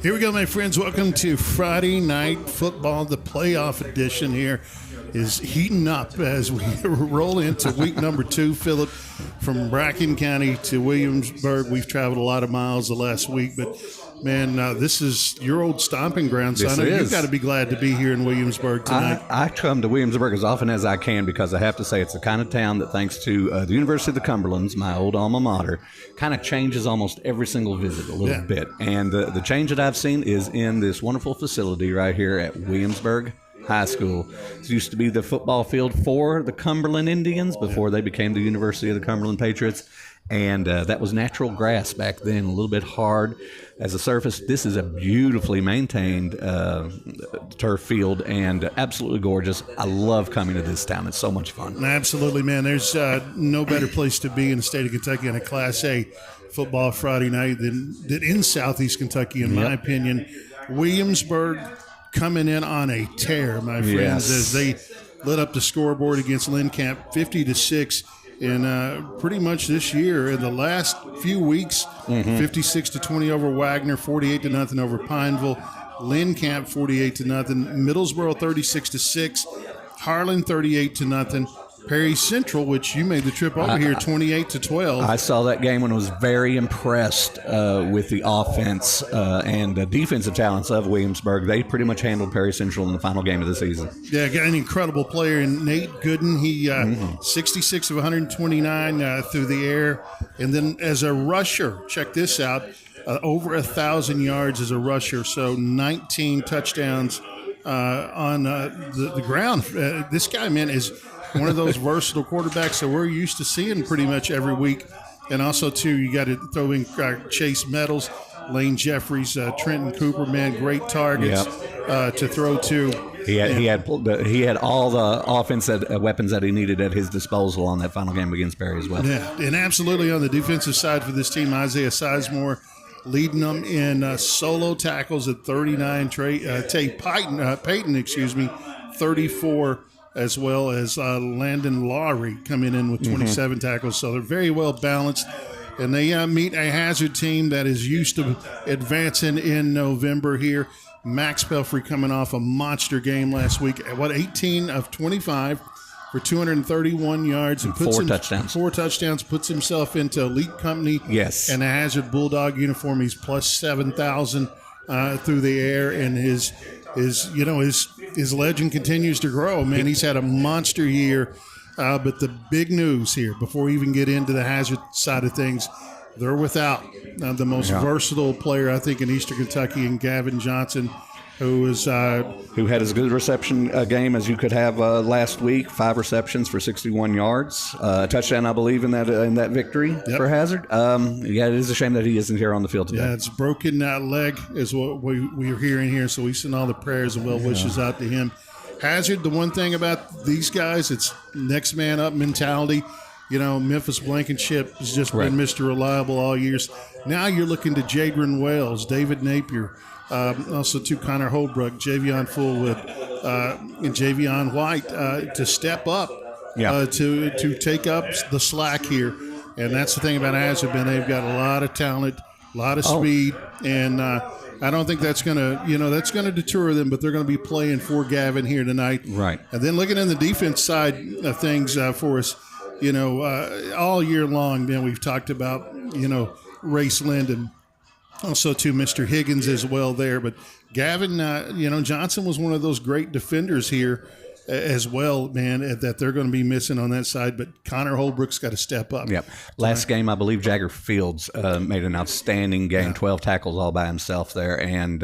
Here we go, my friends. Welcome to Friday Night Football. The playoff edition here is heating up as we roll into week number 2. Philip, from Bracken County to Williamsburg, we've traveled a lot of miles the last week, but man, this is your old stomping ground, son. You've got to be glad to be here in Williamsburg tonight. I come to Williamsburg as often as I can because I have to say it's the kind of town that, thanks to the University of the Cumberlands, my old alma mater, kind of changes almost every single visit a little bit. And the change that I've seen is in this wonderful facility right here at Williamsburg High School. It used to be the football field for the Cumberland Indians before they became the University of the Cumberland Patriots. And that was natural grass back then, a little bit hard as a surface. This is a beautifully maintained turf field and absolutely gorgeous. I love coming to this town. It's so much fun. Absolutely, man. There's no better place to be in the state of Kentucky on a Class A football Friday night than in Southeast Kentucky, in my opinion. Williamsburg coming in on a tear, my friends, as they lit up the scoreboard against Lynn Camp 50-6. And pretty much this year, in the last few weeks, 56-20 over Wagner, 48-0 over Pineville, Lynn Camp 48-0, Middlesboro 36-6, Harlan 38-0, Perry Central, which you made the trip over here, 28-12. I saw that game and was very impressed with the offense and the defensive talents of Williamsburg. They pretty much handled Perry Central in the final game of the season. Yeah, got an incredible player in Nate Gooden. He 66 of 129 through the air. And then as a rusher, check this out, over 1,000 yards as a rusher, so 19 touchdowns on the ground. This guy, man, is one of those versatile quarterbacks that we're used to seeing pretty much every week. And also, too, you got to throw in Chase Meadows, Lane Jeffries, Trenton Cooper, man, great targets to throw to. He had all the offensive weapons that he needed at his disposal on that final game against Perry as well. Yeah, and absolutely on the defensive side for this team, Isaiah Sizemore leading them in solo tackles at 39. Payton, 34. As well as Landon Lowry coming in with 27 tackles. So they're very well balanced. And they meet a Hazard team that is used to advancing in November here. Max Pelfrey coming off a monster game last week. 18 of 25 for 231 yards. And four touchdowns. 4 touchdowns, puts himself into elite company. Yes. And a Hazard Bulldog uniform. He's plus 7,000 through the air. And his legend continues to grow. Man, he's had a monster year. But the big news here, before we even get into the Hazard side of things, they're without the most versatile player, I think, in Eastern Kentucky, and Gavin Johnson, who had as good a reception game as you could have last week. 5 receptions for 61 yards, a touchdown, I believe, in that victory for Hazard. It is a shame that he isn't here on the field today. Yeah, it's broken leg is what we're hearing here. So we send all the prayers and well wishes out to him. Hazard, the one thing about these guys, it's next man up mentality. You know, Memphis Blankenship has just been Mr. Reliable all years. Now you're looking to Jadron Wells, David Napier, also to Connor Holbrook, Javion Fullwood, and Javion White to step up, to take up the slack here. And that's the thing about Hazard, man. They've got a lot of talent, a lot of speed, and I don't think that's going to deter them, but they're going to be playing for Gavin here tonight. Right. And then looking in the defense side of things for us, all year long, man, we've talked about, Race Linden, also to Mr. Higgins as well there. But Gavin, Johnson was one of those great defenders here as well, man, that they're going to be missing on that side. But Connor Holbrook's got to step up. Yep. Last game, I believe Jagger Fields made an outstanding game, 12 tackles all by himself there, and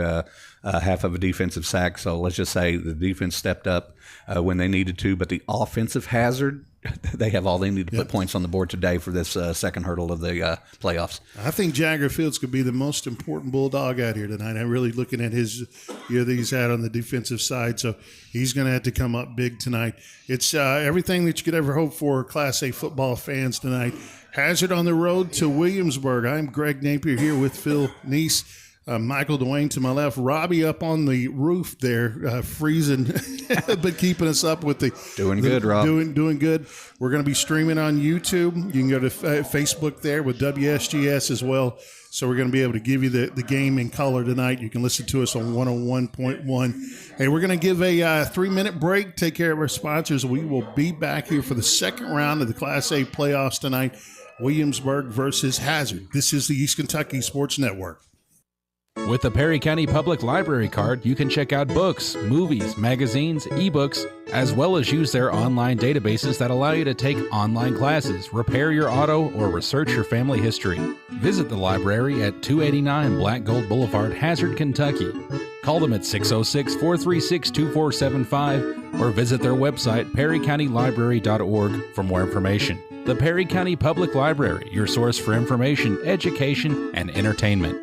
half of a defensive sack. So let's just say the defense stepped up when they needed to. But the offensive Hazard, they have all they need to put points on the board today for this second hurdle of the playoffs. I think Jagger Fields could be the most important Bulldog out here tonight. I'm really looking at his year that he's had on the defensive side, so he's going to have to come up big tonight. It's everything that you could ever hope for Class A football fans tonight. Hazard on the road to Williamsburg. I'm Greg Napier here with Phil Neese. Michael Dwayne to my left, Robbie up on the roof there, freezing, but keeping us up with doing good, Rob. Doing good. We're going to be streaming on YouTube. You can go to Facebook there with WSGS as well. So we're going to be able to give you the game in color tonight. You can listen to us on 101.1. Hey, we're going to give a 3-minute break, take care of our sponsors. We will be back here for the second round of the Class A playoffs tonight, Williamsburg versus Hazard. This is the East Kentucky Sports Network. With the Perry County Public Library card, you can check out books, movies, magazines, ebooks, as well as use their online databases that allow you to take online classes, repair your auto, or research your family history. Visit the library at 289 Black Gold Boulevard, Hazard, Kentucky. Call them at 606-436-2475 or visit their website, perrycountylibrary.org, for more information. The Perry County Public Library, your source for information, education, and entertainment.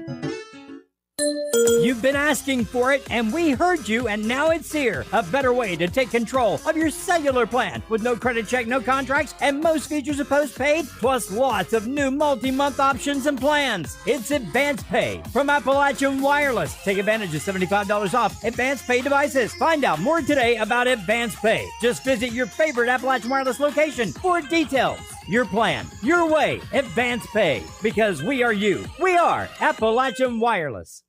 You've been asking for it, and we heard you, and now it's here. A better way to take control of your cellular plan with no credit check, no contracts, and most features are postpaid, plus lots of new multi-month options and plans. It's Advance Pay from Appalachian Wireless. Take advantage of $75 off Advance Pay devices. Find out more today about Advance Pay. Just visit your favorite Appalachian Wireless location for details. Your plan, your way, Advance Pay. Because we are you. We are Appalachian Wireless.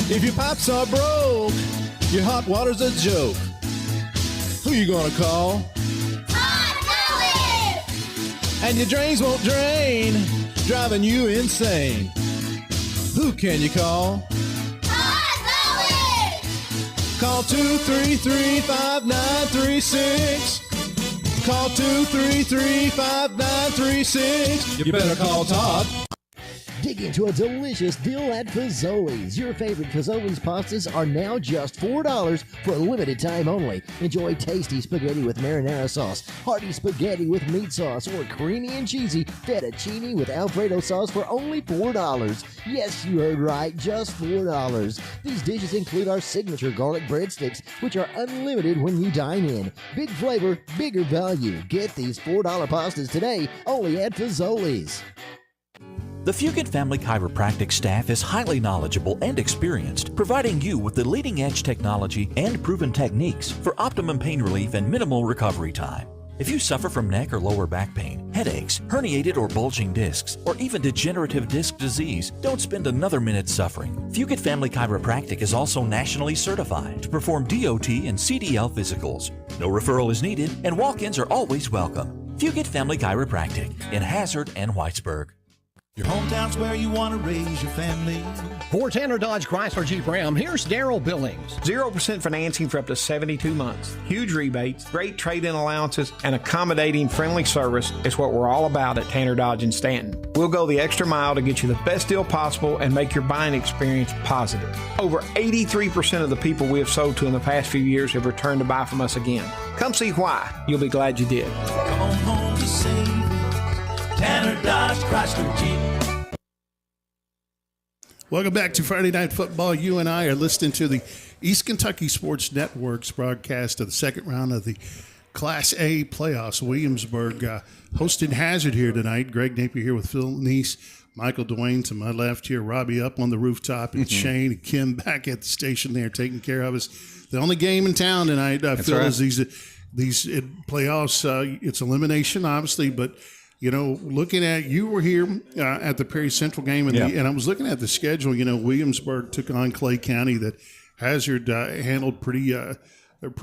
If your pipes are broke, your hot water's a joke. Who you gonna call? Hot Gully! And your drains won't drain, driving you insane. Who can you call? Hot Gully! Call 233-5936. Call 233-5936. You better call Todd. Dig into a delicious deal at Fazoli's. Your favorite Fazoli's pastas are now just $4 for a limited time only. Enjoy tasty spaghetti with marinara sauce, hearty spaghetti with meat sauce, or creamy and cheesy fettuccine with Alfredo sauce for only $4. Yes, you heard right, just $4. These dishes include our signature garlic breadsticks, which are unlimited when you dine in. Big flavor, bigger value. Get these $4 pastas today only at Fazoli's. The Fugit Family Chiropractic staff is highly knowledgeable and experienced, providing you with the leading-edge technology and proven techniques for optimum pain relief and minimal recovery time. If you suffer from neck or lower back pain, headaches, herniated or bulging discs, or even degenerative disc disease, don't spend another minute suffering. Fugit Family Chiropractic is also nationally certified to perform DOT and CDL physicals. No referral is needed, and walk-ins are always welcome. Fugit Family Chiropractic in Hazard and Whitesburg. Your hometown's where you want to raise your family. For Tanner Dodge Chrysler Jeep Ram, here's Daryl Billings. 0% financing for up to 72 months. Huge rebates, great trade-in allowances, and accommodating friendly service is what we're all about at Tanner Dodge in Stanton. We'll go the extra mile to get you the best deal possible and make your buying experience positive. Over 83% of the people we have sold to in the past few years have returned to buy from us again. Come see why. You'll be glad you did. Come on home to save. Tanner Dodge Chrysler Jeep. Welcome back to Friday Night Football. You and I are listening to the East Kentucky Sports Network's broadcast of the second round of the Class A playoffs. Williamsburg hosting Hazard here tonight. Greg Napier here with Phil Neese, Michael Dwayne to my left here, Robbie up on the rooftop, and Shane and Kim back at the station there taking care of us. The only game in town tonight, Phil, is these playoffs. It's elimination, obviously, but you know, looking at, you were here at the Perry Central game, and I was looking at the schedule. You know, Williamsburg took on Clay County that Hazard handled pretty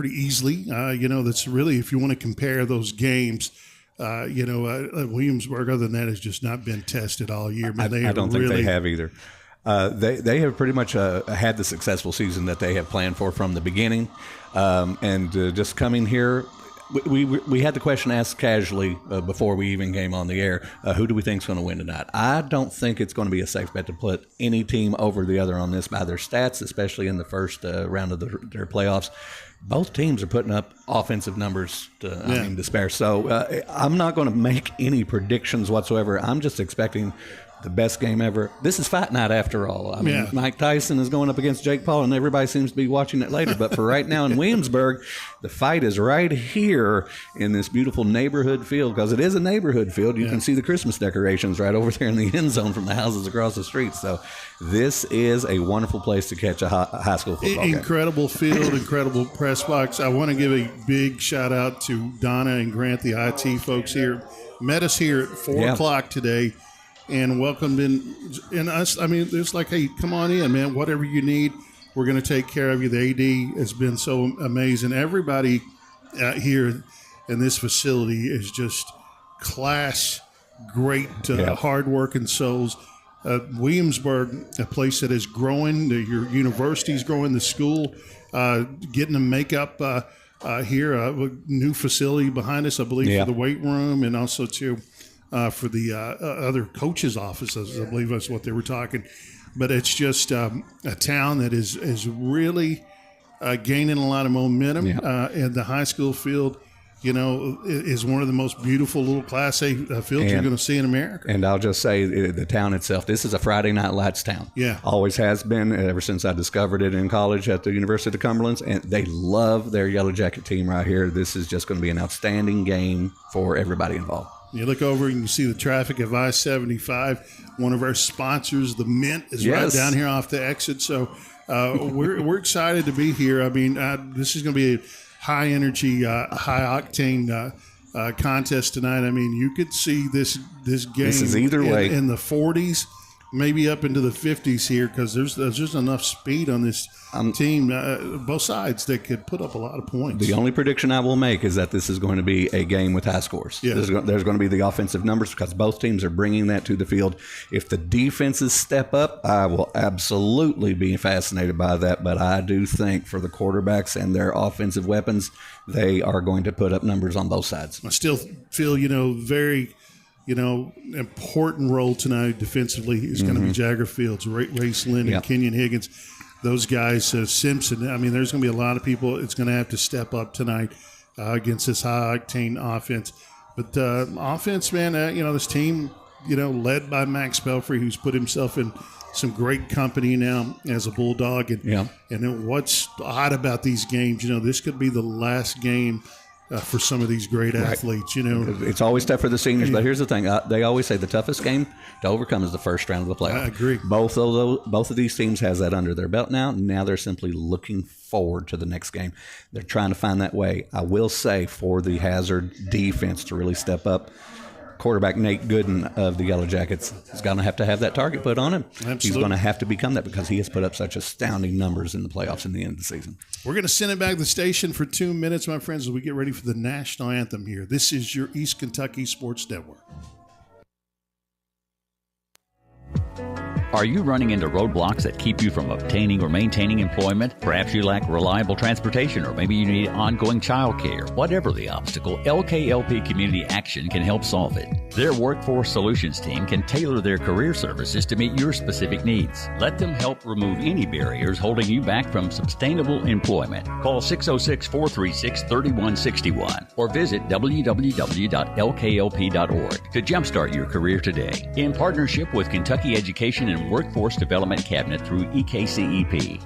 easily. You know, that's really, if you want to compare those games, Williamsburg, other than that, has just not been tested all year. I don't think they have either. They have pretty much had the successful season that they have planned for from the beginning, and just coming here. We had the question asked casually before we even came on the air, who do we think is going to win tonight? I don't think it's going to be a safe bet to put any team over the other on this by their stats, especially in the first round of their playoffs. Both teams are putting up offensive numbers to spare. So I'm not going to make any predictions whatsoever. I'm just expecting the best game ever. This is fight night after all. I mean, Yeah. Mike Tyson is going up against Jake Paul, and everybody seems to be watching it later. But for right now in Williamsburg, the fight is right here in this beautiful neighborhood field, because it is a neighborhood field. You can see the Christmas decorations right over there in the end zone from the houses across the street. So this is a wonderful place to catch a high school football game. Incredible field, incredible press box. I want to give a big shout out to Donna and Grant, the IT folks here. Met us here at 4 o'clock today and welcomed in us. I mean, it's like, hey, come on in, man. Whatever you need, we're going to take care of you. The AD has been so amazing. Everybody out here in this facility is just class, great, hardworking souls. Williamsburg, a place that is growing. Your university's growing. The school getting them makeup here. A new facility behind us, I believe, for the weight room, and also too for the other coaches' offices. I believe that's what they were talking. But it's just a town that is really gaining a lot of momentum, and the high school field, you know, is one of the most beautiful little Class A fields you're going to see in America. And I'll just say the town itself, this is a Friday Night Lights town. Yeah. Always has been ever since I discovered it in college at the University of the Cumberlands. And they love their Yellow Jacket team right here. This is just going to be an outstanding game for everybody involved. You look over and you see the traffic of I-75. One of our sponsors, the Mint, is right down here off the exit. So we're excited to be here. I mean, this is going to be a high energy, high octane contest tonight. I mean, you could see this game. This is either way in the 40s, maybe up into the 50s here, because there's just enough speed on this team, both sides, that could put up a lot of points. The only prediction I will make is that this is going to be a game with high scores. Yeah. There's going to be the offensive numbers, because both teams are bringing that to the field. If the defenses step up, I will absolutely be fascinated by that. But I do think for the quarterbacks and their offensive weapons, they are going to put up numbers on both sides. I still feel, very important role tonight defensively is going to be Jagger Fields, Race Lynn, and Kenyon Higgins. Those guys, Simpson. I mean, there's going to be a lot of people it's going to have to step up tonight against this high-octane offense. But offense, man, this team, led by Max Belfry, who's put himself in some great company now as a Bulldog. And then what's odd about these games, this could be the last game for some of these great athletes, It's always tough for the seniors, but here's the thing. They always say the toughest game to overcome is the first round of the playoff. I agree. Both of these teams has that under their belt now. Now they're simply looking forward to the next game. They're trying to find that way. I will say, for the Hazard defense to really step up, quarterback Nate Gooden of the Yellow Jackets is going to have that target put on him. Absolutely. He's going to have to become that, because he has put up such astounding numbers in the playoffs in the end of the season. We're going to send it back to the station for 2 minutes, my friends, as we get ready for the national anthem here. This is your East Kentucky Sports Network. Are you running into roadblocks that keep you from obtaining or maintaining employment? Perhaps you lack reliable transportation, or maybe you need ongoing child care. Whatever the obstacle, LKLP Community Action can help solve it. Their Workforce Solutions team can tailor their career services to meet your specific needs. Let them help remove any barriers holding you back from sustainable employment. Call 606-436-3161 or visit www.lklp.org to jumpstart your career today. In partnership with Kentucky Education and Workforce Development Cabinet through EKCEP.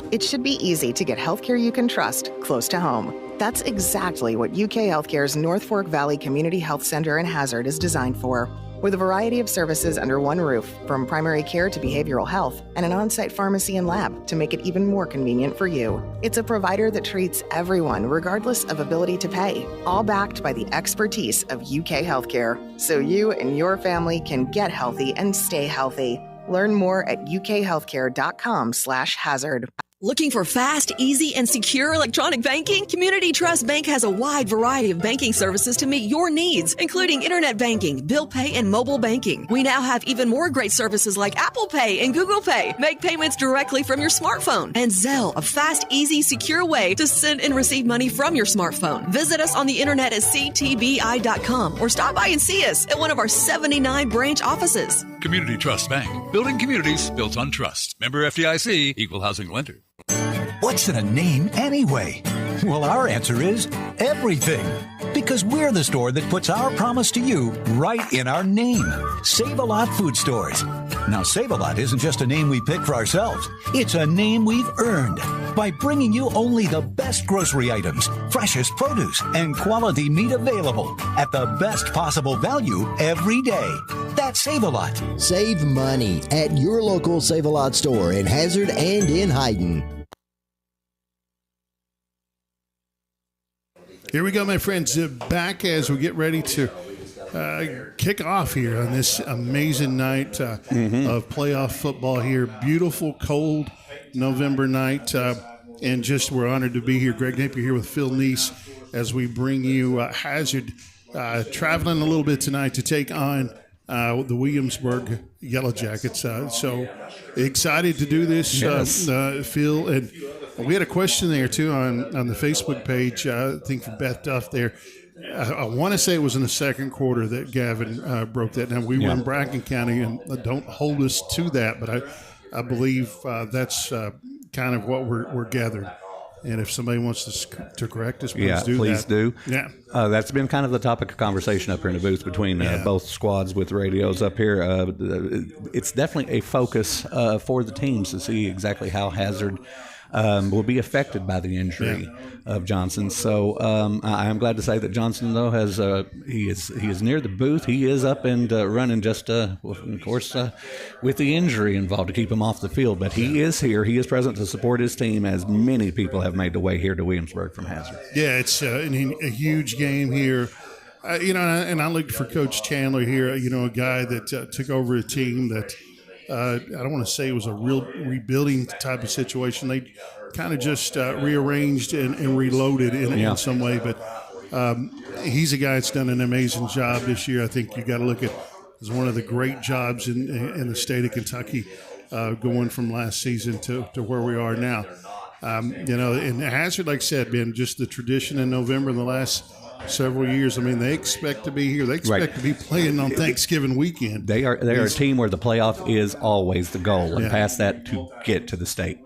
It should be easy to get healthcare you can trust close to home. That's exactly what UK Healthcare's North Fork Valley Community Health Center in Hazard is designed for. With a variety of services under one roof, from primary care to behavioral health, and an on-site pharmacy and lab to make it even more convenient for you. It's a provider that treats everyone regardless of ability to pay, all backed by the expertise of UK Healthcare, so you and your family can get healthy and stay healthy. Learn more at ukhealthcare.com/hazard. Looking for fast, easy, and secure electronic banking? Community Trust Bank has a wide variety of banking services to meet your needs, including internet banking, bill pay, and mobile banking. We now have even more great services like Apple Pay and Google Pay. Make payments directly from your smartphone. And Zelle, a fast, easy, secure way to send and receive money from your smartphone. Visit us on the internet at ctbi.com or stop by and see us at one of our 79 branch offices. Community Trust Bank. Building communities built on trust. Member FDIC, Equal Housing Lender. What's in a name anyway? Well, our answer is everything. Because we're the store that puts our promise to you right in our name. Save-A-Lot Food Stores. Now, Save-A-Lot isn't just a name we pick for ourselves. It's a name we've earned by bringing you only the best grocery items, freshest produce, and quality meat available at the best possible value every day. That's Save-A-Lot. Save money at your local Save-A-Lot store in Hazard and in Hayden. Here we go, my friends. Back as we get ready to kick off here on this amazing night of playoff football here. Beautiful, cold November night. And just we're honored to be here. Greg Napier here with Phil Neese as we bring you Hazard traveling a little bit tonight to take on the Williamsburg Yellow Jackets. So excited to do this, yes. Phil. And we had a question there, too, on the Facebook page, I think from Beth Duff there. I want to say it was in the second quarter that Gavin broke that. Now, we were in Bracken County, and don't hold us to that, but I believe that's kind of what we're gathering. And if somebody wants to correct us, please do that. Please do. Yeah. That's been kind of the topic of conversation up here in the booth between both squads with radios up here. It's definitely a focus for the teams to see exactly how Hazard will be affected by the injury of Johnson. So I am glad to say that Johnson, though, he is near the booth. He is up and running, just of course with the injury involved to keep him off the field. But he is here. He is present to support his team, as many people have made the way here to Williamsburg from Hazard. Yeah, it's a huge game here. And I looked for Coach Chandler here. A guy that took over a team that. I don't want to say it was a real rebuilding type of situation. They kind of just rearranged and reloaded in some way. But he's a guy that's done an amazing job this year. I think you got to look at as one of the great jobs in the state of Kentucky, going from last season to where we are now. And Hazard, like I said, been just the tradition in November in the last several years. I mean, they expect to be here. They expect to be playing on Thanksgiving weekend. They are a team where the playoff is always the goal, and past that to get to the state.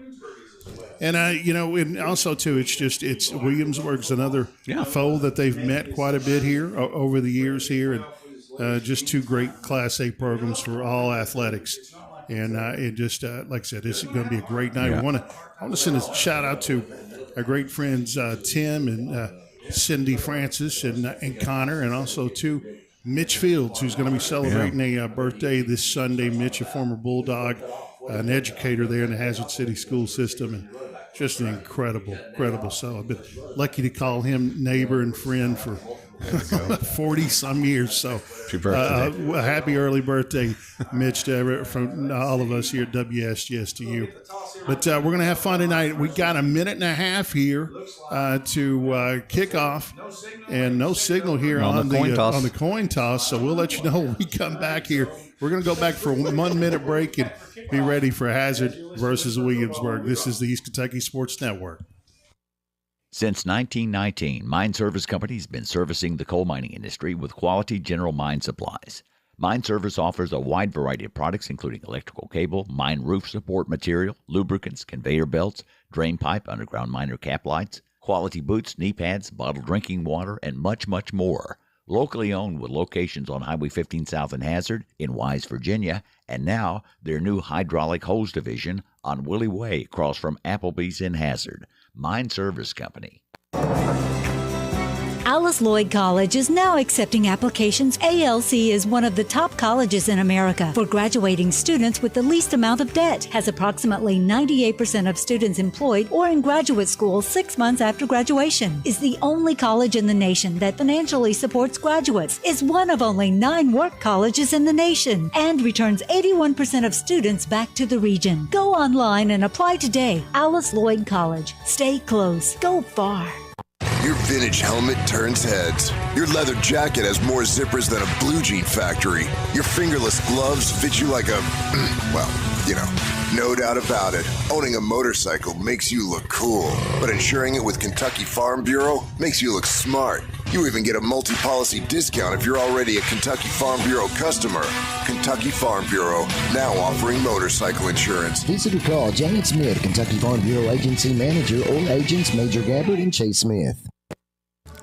And and also too, it's Williamsburg's another foe that they've met quite a bit here over the years here, and just two great Class A programs for all athletics. And it just like I said, it's going to be a great night. I want to send a shout out to our great friends Tim and Cindy Francis and Connor, and also to Mitch Fields, who's going to be celebrating a birthday this Sunday. Mitch, a former Bulldog, an educator there in the Hazard City school system, and just an incredible soul. I've been lucky to call him neighbor and friend for 40-some years. So a happy early birthday, Mitch, from all of us here at WSGS to you. But we're going to have fun tonight. We got a minute and a half here to kick off, and no signal here on the coin toss. So we'll let you know when we come back here. We're going to go back for a 1 minute break and be ready for Hazard versus Williamsburg. This is the East Kentucky Sports Network. Since 1919, Mine Service Company has been servicing the coal mining industry with quality general mine supplies. Mine Service offers a wide variety of products, including electrical cable, mine roof support material, lubricants, conveyor belts, drain pipe, underground miner cap lights, quality boots, knee pads, bottled drinking water, and much, much more. Locally owned with locations on Highway 15 South in Hazard, in Wise, Virginia, and now their new hydraulic hose division on Willie Way across from Applebee's in Hazard. Mine Service Company. Alice Lloyd College is now accepting applications. ALC is one of the top colleges in America for graduating students with the least amount of debt, has approximately 98% of students employed or in graduate school 6 months after graduation, is the only college in the nation that financially supports graduates, is one of only 9 work colleges in the nation, and returns 81% of students back to the region. Go online and apply today. Alice Lloyd College. Stay close. Go far. Your vintage helmet turns heads. Your leather jacket has more zippers than a blue jean factory. Your fingerless gloves fit you like a, no doubt about it. Owning a motorcycle makes you look cool, but insuring it with Kentucky Farm Bureau makes you look smart. You even get a multi-policy discount if you're already a Kentucky Farm Bureau customer. Kentucky Farm Bureau, now offering motorcycle insurance. Visit or call Janet Smith, Kentucky Farm Bureau Agency Manager, or agents Major Gabbard and Chase Smith.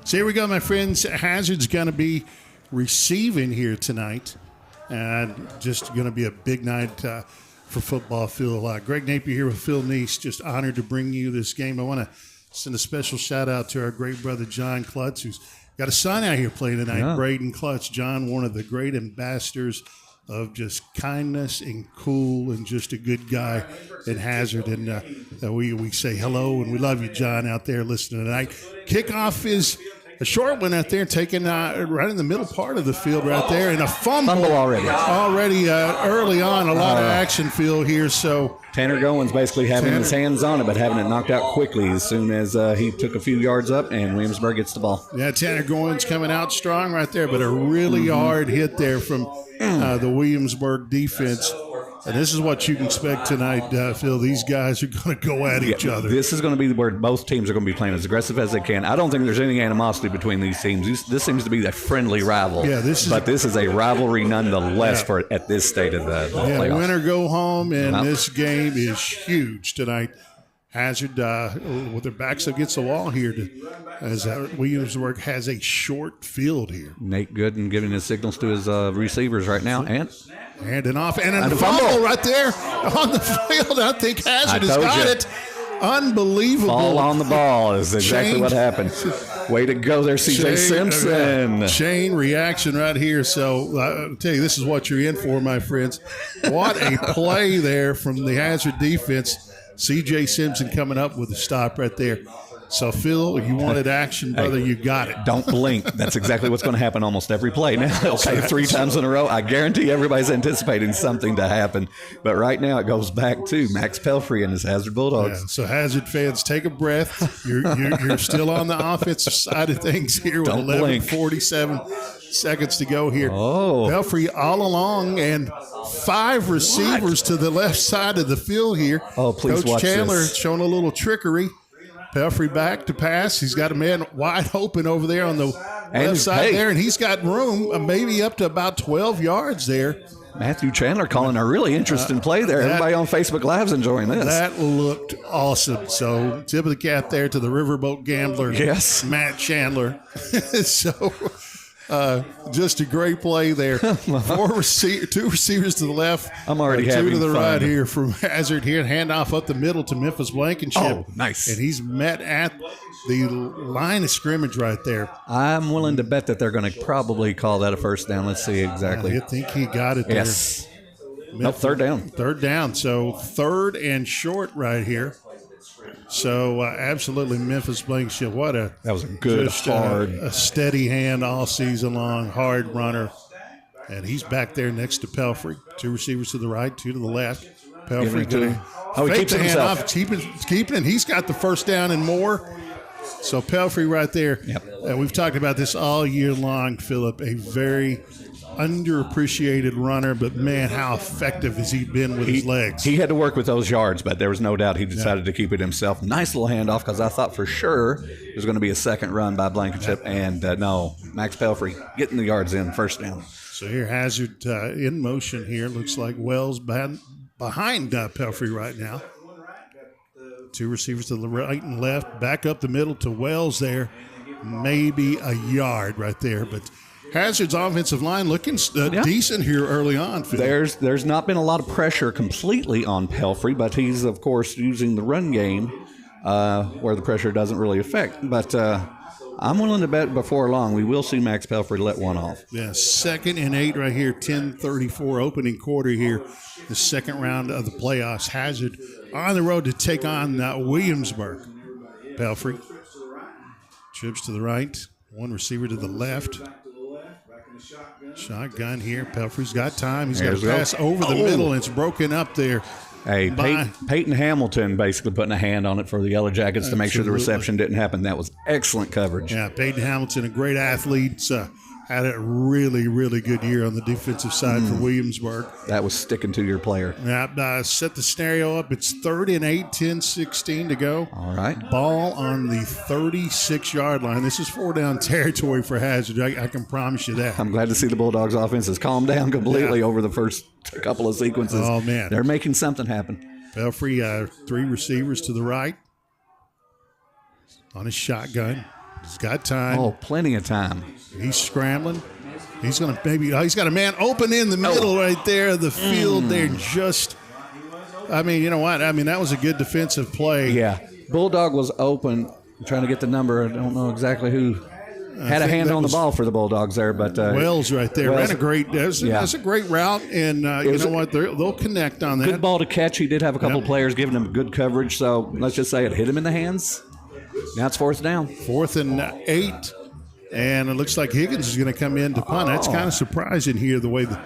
So here we go, my friends. Hazard's going to be receiving here tonight. And just going to be a big night for football. Phil, Greg Napier here with Phil Neese. Just honored to bring you this game. I want to send a special shout out to our great brother John Klutz, who's got a son out here playing tonight. Yeah. Braden Klutz. John, one of the great ambassadors of just kindness and cool and just a good guy at Hazard. And we say hello and we love you, John, out there listening tonight. Kickoff is a short one out there, taken right in the middle part of the field right there, and a fumble already. Early on, a lot of action field here. So Tanner Goins basically having his hands on it, but having it knocked out quickly as soon as he took a few yards up, and Williamsburg gets the ball. Yeah, Tanner Goins coming out strong right there, but a really hard hit there from the Williamsburg defense. And this is what you can expect tonight, Phil. These guys are going to go at each other. This is going to be where both teams are going to be playing as aggressive as they can. I don't think there's any animosity between these teams. This seems to be a friendly rival. Yeah, this is a rivalry nonetheless at this state of the playoffs. Win or go home, and this game is huge tonight. Hazard with their backs against the wall here as Williamsburg has a short field here. Nate Gooden giving his signals to his receivers right now. And a fumble right there on the field. I think Hazard has got it. Unbelievable. Ball on the ball is exactly what happened. Way to go there, C.J. Simpson. Chain reaction right here. So I'll tell you, this is what you're in for, my friends. What a play there from the Hazard defense. C.J. Simpson coming up with a stop right there. So, Phil, if you wanted action, brother, you got it. Don't blink. That's exactly what's going to happen almost every play now. Okay, 3 times in a row. I guarantee everybody's anticipating something to happen. But right now it goes back to Max Pelfrey and his Hazard Bulldogs. Yeah, so, Hazard fans, take a breath. You're still on the offensive side of things here with 11:47 seconds to go here. Pelfrey all along and 5 receivers to the left side of the field here. Oh, please Coach watch Chandler this. showing a little trickery. Pelfrey back to pass. He's got a man wide open over there on the left side there, and he's got room maybe up to about 12 yards there. Matthew Chandler calling a really interesting play there. Everybody on Facebook Live's enjoying this. That looked awesome. So tip of the cap there to the Riverboat Gambler, yes, Matt Chandler. So just a great play there. 2 receivers to the left. I'm already 2 having to the fun. right here from Hazard here. Handoff up the middle to Memphis Blankenship. Oh, nice. And he's met at the line of scrimmage right there. I'm willing to bet that they're going to probably call that a first down. Let's see exactly. I think he got it there. Yes. No, third down. Third down. So 3rd and short right here. So absolutely Memphis Blankenship. That was a good, hard, a steady hand all season long, hard runner. And he's back there next to Pelfrey. 2 receivers to the right, 2 to the left. Pelfrey going to he keeps the hand himself. off, keeping it. He's got the first down and more. So Pelfrey right there. Yep. We've talked about this all year long, Philip. A very underappreciated runner, but man, how effective has he been with his legs? He had to work with those yards, but there was no doubt he decided to keep it himself. Nice little handoff because I thought for sure there was going to be a second run by Blankenship, and no, Max Pelfrey getting the yards in, first down. So here Hazard in motion here. Looks like Wells behind Pelfrey right now. 2 receivers to the right and left. Back up the middle to Wells there. Maybe a yard right there, but Hazard's offensive line looking decent here early on, Phil. There's not been a lot of pressure completely on Pelfrey, but he's, of course, using the run game where the pressure doesn't really affect. But I'm willing to bet before long we will see Max Pelfrey let one off. Yeah, 2nd and 8 right here, 10:34 opening quarter here, the second round of the playoffs. Hazard on the road to take on Williamsburg. Pelfrey trips to the right, 1 receiver to the left. Shotgun here. Pelfrey's got time. He's got to pass over the middle, and it's broken up there. Hey, Peyton Hamilton basically putting a hand on it for the Yellow Jackets to make sure the reception didn't happen. That was excellent coverage. Yeah, Peyton Hamilton, a great athlete. Had a really, really good year on the defensive side for Williamsburg. That was sticking to your player. Yeah, set the scenario up. It's 3rd and 8, 10:16 to go. All right. Ball on the 36-yard line. This is 4-down territory for Hazard. I can promise you that. I'm glad to see the Bulldogs offense has calmed down completely over the first couple of sequences. Oh, man. They're making something happen. Pelfrey, 3 receivers to the right on his shotgun. He's got time. Oh, plenty of time. He's scrambling. He's going to he's got a man open in the middle right there of the field there. Just, I mean, you know what? I mean, that was a good defensive play. Yeah. Bulldog was open, trying to get the number. I don't know exactly who had a hand on the ball for the Bulldogs there, but Wells right there ran a great. That's a great route, and you know what? They'll connect on that. Good ball to catch. He did have a couple players giving him good coverage, so let's just say it hit him in the hands. Now it's 4th down. 4th and 8. And it looks like Higgins is going to come in to punt. That's kind of surprising here, the way the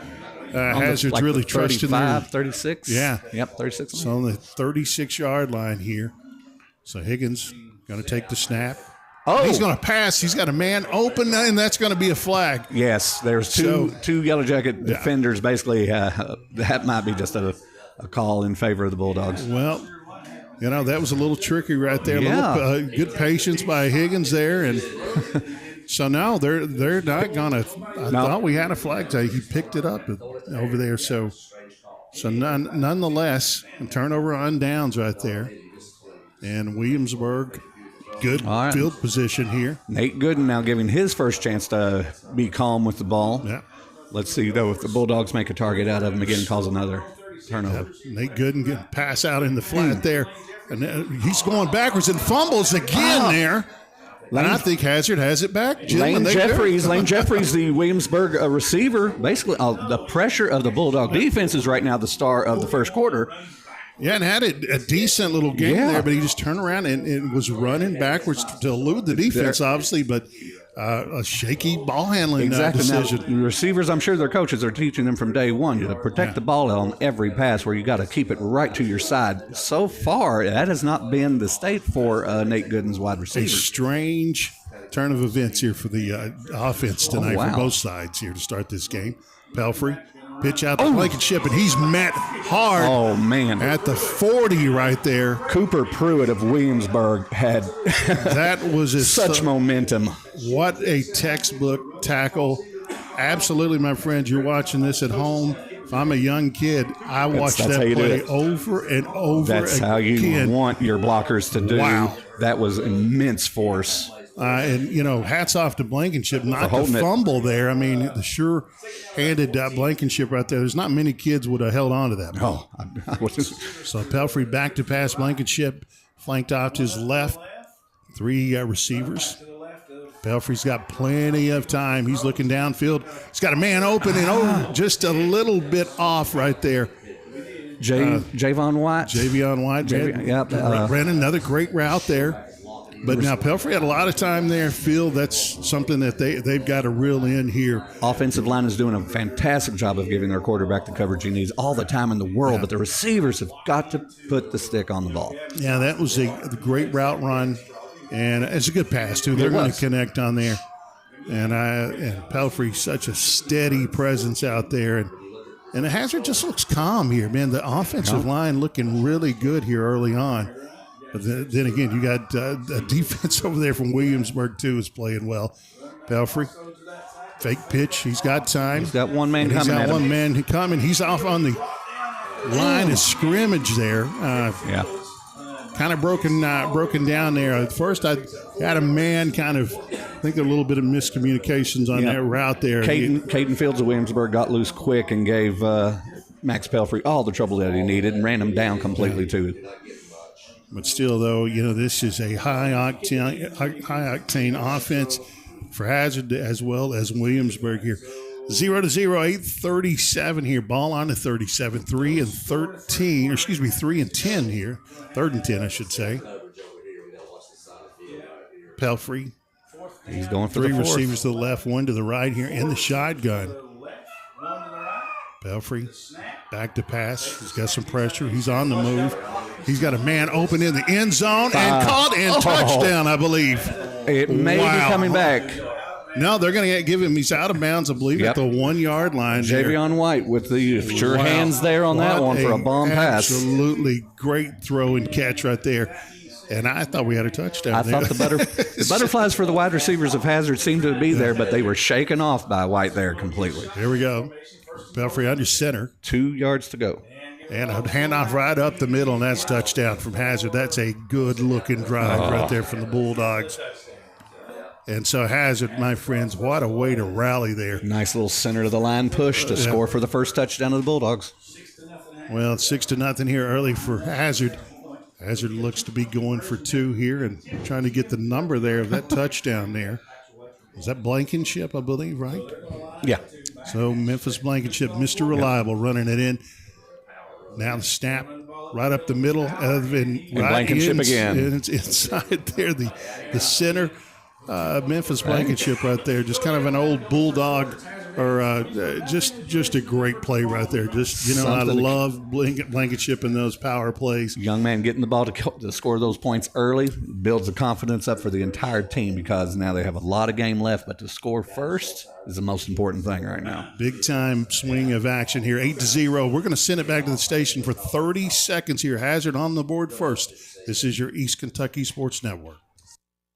Hazard's like really trusting 35, 36. Yeah. Yep, 36. So on the 36-yard line here. So Higgins going to take the snap. Oh. He's going to pass. He's got a man open, and that's going to be a flag. Yes, there's two Yellow Jacket defenders. Basically, that might be just a call in favor of the Bulldogs. Well, you know, that was a little tricky right there. Yeah. A little, good patience by Higgins there, and so now they're not gonna. I thought we had a flag tag. He picked it up over there. So nonetheless, a turnover on downs right there, and Williamsburg, good field position here. Nate Gooden now giving his first chance to be calm with the ball. Yeah. Let's see though if the Bulldogs make a target out of him again, cause another turnover. Nate Gooden getting pass out in the flat there, and he's going backwards and fumbles again there. And I think Hazard has it back. Lane Jeffries, the Williamsburg receiver, basically the pressure of the Bulldog defense is right now the star of the first quarter. Yeah, and had a decent little game there, but he just turned around and was running backwards to elude the defense, obviously, but a shaky ball handling decision. Now, the receivers, I'm sure their coaches are teaching them from day one to protect the ball on every pass where you got to keep it right to your side. So far, that has not been the state for Nate Gooden's wide receiver. A strange turn of events here for the offense tonight from both sides here to start this game. Pelfrey. Pitch out to Blankenship, and he's met hard. Oh, man. At the 40 right there. Cooper Pruitt of Williamsburg had that was such momentum. What a textbook tackle. Absolutely, my friends, you're watching this at home. If I'm a young kid, I watch that play over and over again. That's how you want your blockers to do. Wow. That was immense force. And, you know, hats off to Blankenship, not to fumble there. I mean, the sure-handed Blankenship right there. There's not many kids would have held on to that. Oh, So Pelfrey back to pass. Blankenship flanked off to his left. 3 receivers. Pelfrey's got plenty of time. He's looking downfield. He's got a man open and just a little bit off right there. Javon White. Javion White. Ran another great route there. But now Pelfrey had a lot of time there. Phil, that's something that they've got to reel in here. Offensive line is doing a fantastic job of giving their quarterback the coverage he needs all the time in the world, but the receivers have got to put the stick on the ball. Yeah, that was a great route run, and it's a good pass, too. They're going to connect on there. And Pelfrey, such a steady presence out there. And the Hazard just looks calm here, man. The offensive line looking really good here early on. But then again, you got a defense over there from Williamsburg, too, is playing well. Pelfrey, fake pitch. He's got time. He's got one man coming. He's got one man coming. He's off on the line of scrimmage there. Kind of broken down there. At first, I had a man kind of, I think a little bit of miscommunications on that route there. Caden Fields of Williamsburg got loose quick and gave Max Pelfrey all the trouble that he needed and ran him down completely, too. But still, though, you know, this is a high-octane offense for Hazard as well as Williamsburg here. 0-0, 8:37 here. Ball on to 37. 3 and 13. Or excuse me, 3 and 10 here. 3rd and 10, I should say. Pelfrey. He's going for 3 receivers to the left, 1 to the right here in the shotgun. Pelfrey back to pass. He's got some pressure. He's on the move. He's got a man open in the end zone and caught and touchdown, I believe. It may be coming back. No, they're going to give him. He's out of bounds, I believe, at the 1-yard line. Javion White with the sure hands there on that one for a bomb pass. Absolutely great throw and catch right there. And I thought we had a touchdown. I thought the butterflies for the wide receivers of Hazard seemed to be there, but they were shaken off by White there completely. Here we go. Pelfrey under center. 2 yards to go. And a handoff right up the middle, and that's touchdown from Hazard. That's a good-looking drive right there from the Bulldogs. And so Hazard, my friends, what a way to rally there. Nice little center of the line push to score for the first touchdown of the Bulldogs. Well, it's 6-0 here early for Hazard. Hazard looks to be going for 2 here and trying to get the number there of that touchdown there. Is that Blankenship, I believe, right? Yeah. So Memphis Blankenship, Mr. Reliable, running it in. Now the snap right up the middle. And Blankenship again. And it's inside there, the center. Memphis Blankenship right there. Just kind of an old bulldog or just a great play right there. Just, I love Blankenship in those power plays. Young man getting the ball to score those points early builds the confidence up for the entire team because now they have a lot of game left, but to score first is the most important thing right now. Big time swing of action here, 8-0. We're going to send it back to the station for 30 seconds here. Hazard on the board first. This is your East Kentucky Sports Network.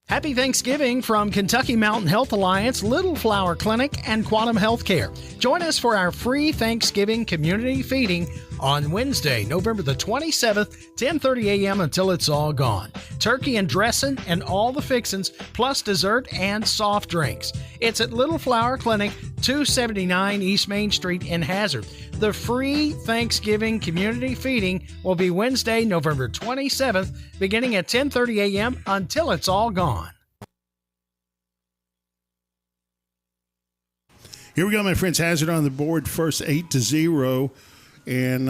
Happy Thanksgiving from Kentucky Mountain Health Alliance, Little Flower Clinic, and Quantum Healthcare. Join us for our free Thanksgiving community feeding on Wednesday, November the 27th, 10:30 a.m. until it's all gone. Turkey and dressing and all the fixins, plus dessert and soft drinks. It's at Little Flower Clinic, 279 East Main Street in Hazard. The free Thanksgiving community feeding will be Wednesday, November 27th, beginning at 10:30 a.m. until it's all gone. Here we go, my friends. Hazard on the board first, 8-0. And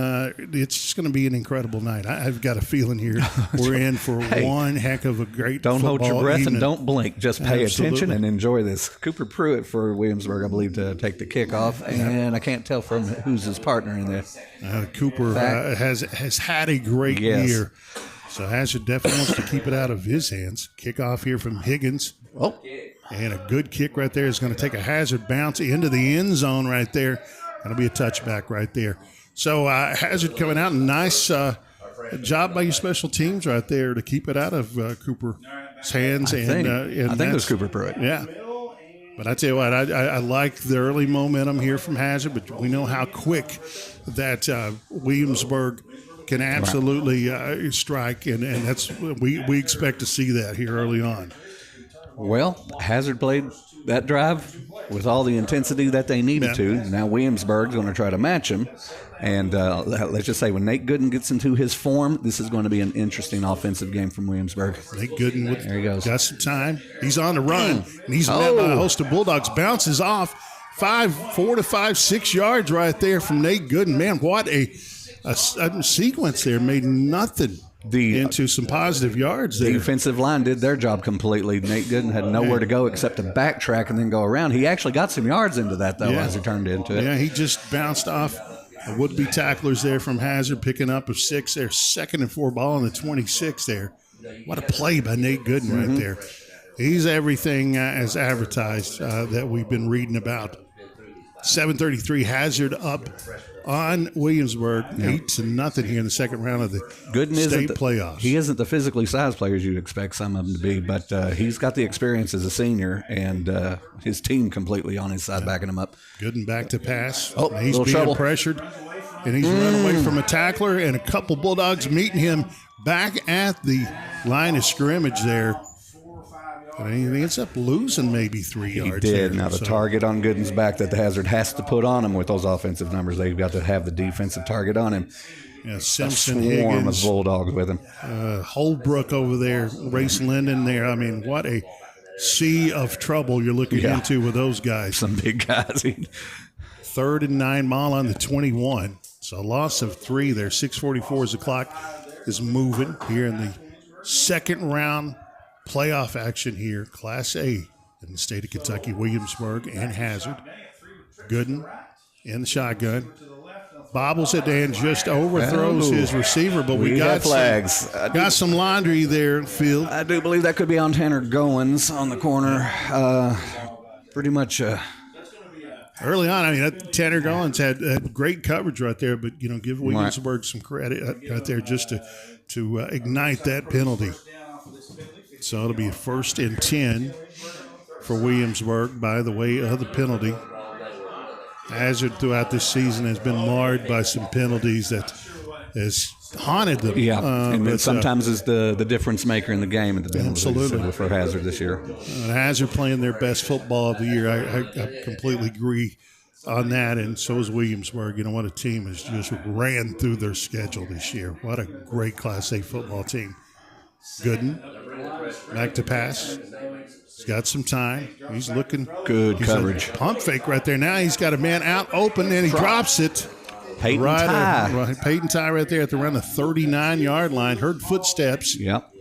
it's just going to be an incredible night. I've got a feeling here we're in for one heck of a great Don't hold your breath evening. And don't blink. Just pay attention and enjoy this. Cooper Pruitt for Williamsburg, I believe, to take the kickoff. And I can't tell from who's his partner in this. Cooper has had a great year. So Hazard definitely wants to keep it out of his hands. Kickoff here from Higgins. Oh. And a good kick right there is going to take a Hazard bounce into the end zone right there. Going to be a touchback right there. So Hazard coming out, nice job by your special teams right there to keep it out of Cooper's hands. I think it was Cooper Pruitt. Yeah. But I tell you what, I like the early momentum here from Hazard, but we know how quick that Williamsburg can absolutely strike, and that's we expect to see that here early on. Well, Hazard played that drive with all the intensity that they needed to. Now Williamsburg's going to try to match him. And let's just say when Nate Gooden gets into his form, this is going to be an interesting offensive game from Williamsburg. Nate Gooden there he goes. Got some time. He's on the run, and he's met by a host of Bulldogs. Bounces off 4 to 5, 6 yards right there from Nate Gooden. Man, what a sequence there. Made nothing into some positive yards there. The defensive line did their job completely. Nate Gooden had nowhere to go except to backtrack and then go around. He actually got some yards into that, though, as he turned into it. Yeah, he just bounced off would-be tacklers there from Hazard, picking up a 6 there. 2nd and 4 ball on the 26 there. What a play by Nate Gooden right there. He's everything as advertised that we've been reading about. 7:33, Hazard up on Williamsburg, 8-0 here in the second round of the state playoffs. He isn't the physically sized players you'd expect some of them to be, but he's got the experience as a senior and his team completely on his side backing him up. Gooden back to pass. He's being trouble. pressured, and he's run away from a tackler, and a couple Bulldogs meeting him back at the line of scrimmage there. And he ends up losing maybe 3 yards. He did. There. Now the target on Gooden's back that the Hazard has to put on him with those offensive numbers. They've got to have the defensive target on him. Yeah, Simpson, a swarm Higgins, of Bulldogs with him. Holbrook over there, Race Linden there. I mean, what a sea of trouble you're looking into with those guys. Some big guys. 3rd and 9 mile on the 21. So a loss of 3 there. 6:44 as the clock is moving here in the second round. Playoff action here, Class A in the state of Kentucky, Williamsburg and Hazard. Gooden in the shotgun. Bobbles it and just overthrows his receiver, but we got flags. Got some laundry there, Field. I do believe that could be on Tanner Goins on the corner. Pretty much early on. I mean, Tanner Goins had great coverage right there, but give Williamsburg some credit right there just to ignite that penalty. So it'll be 1st and 10 for Williamsburg by the way of the penalty. Hazard throughout this season has been marred by some penalties that has haunted them. Yeah, and then sometimes is the difference maker in the game at the end absolutely for Hazard this year. Hazard playing their best football of the year. I completely agree on that, and so is Williamsburg. You know, what a team has just ran through their schedule this year. What a great Class A football team. Gooden, back to pass. He's got some time. He's looking good coverage. Pump fake right there. Now he's got a man out open, and he drops it. Peyton Ty. Peyton Ty right there at around the 39-yard line. Heard footsteps. Yep.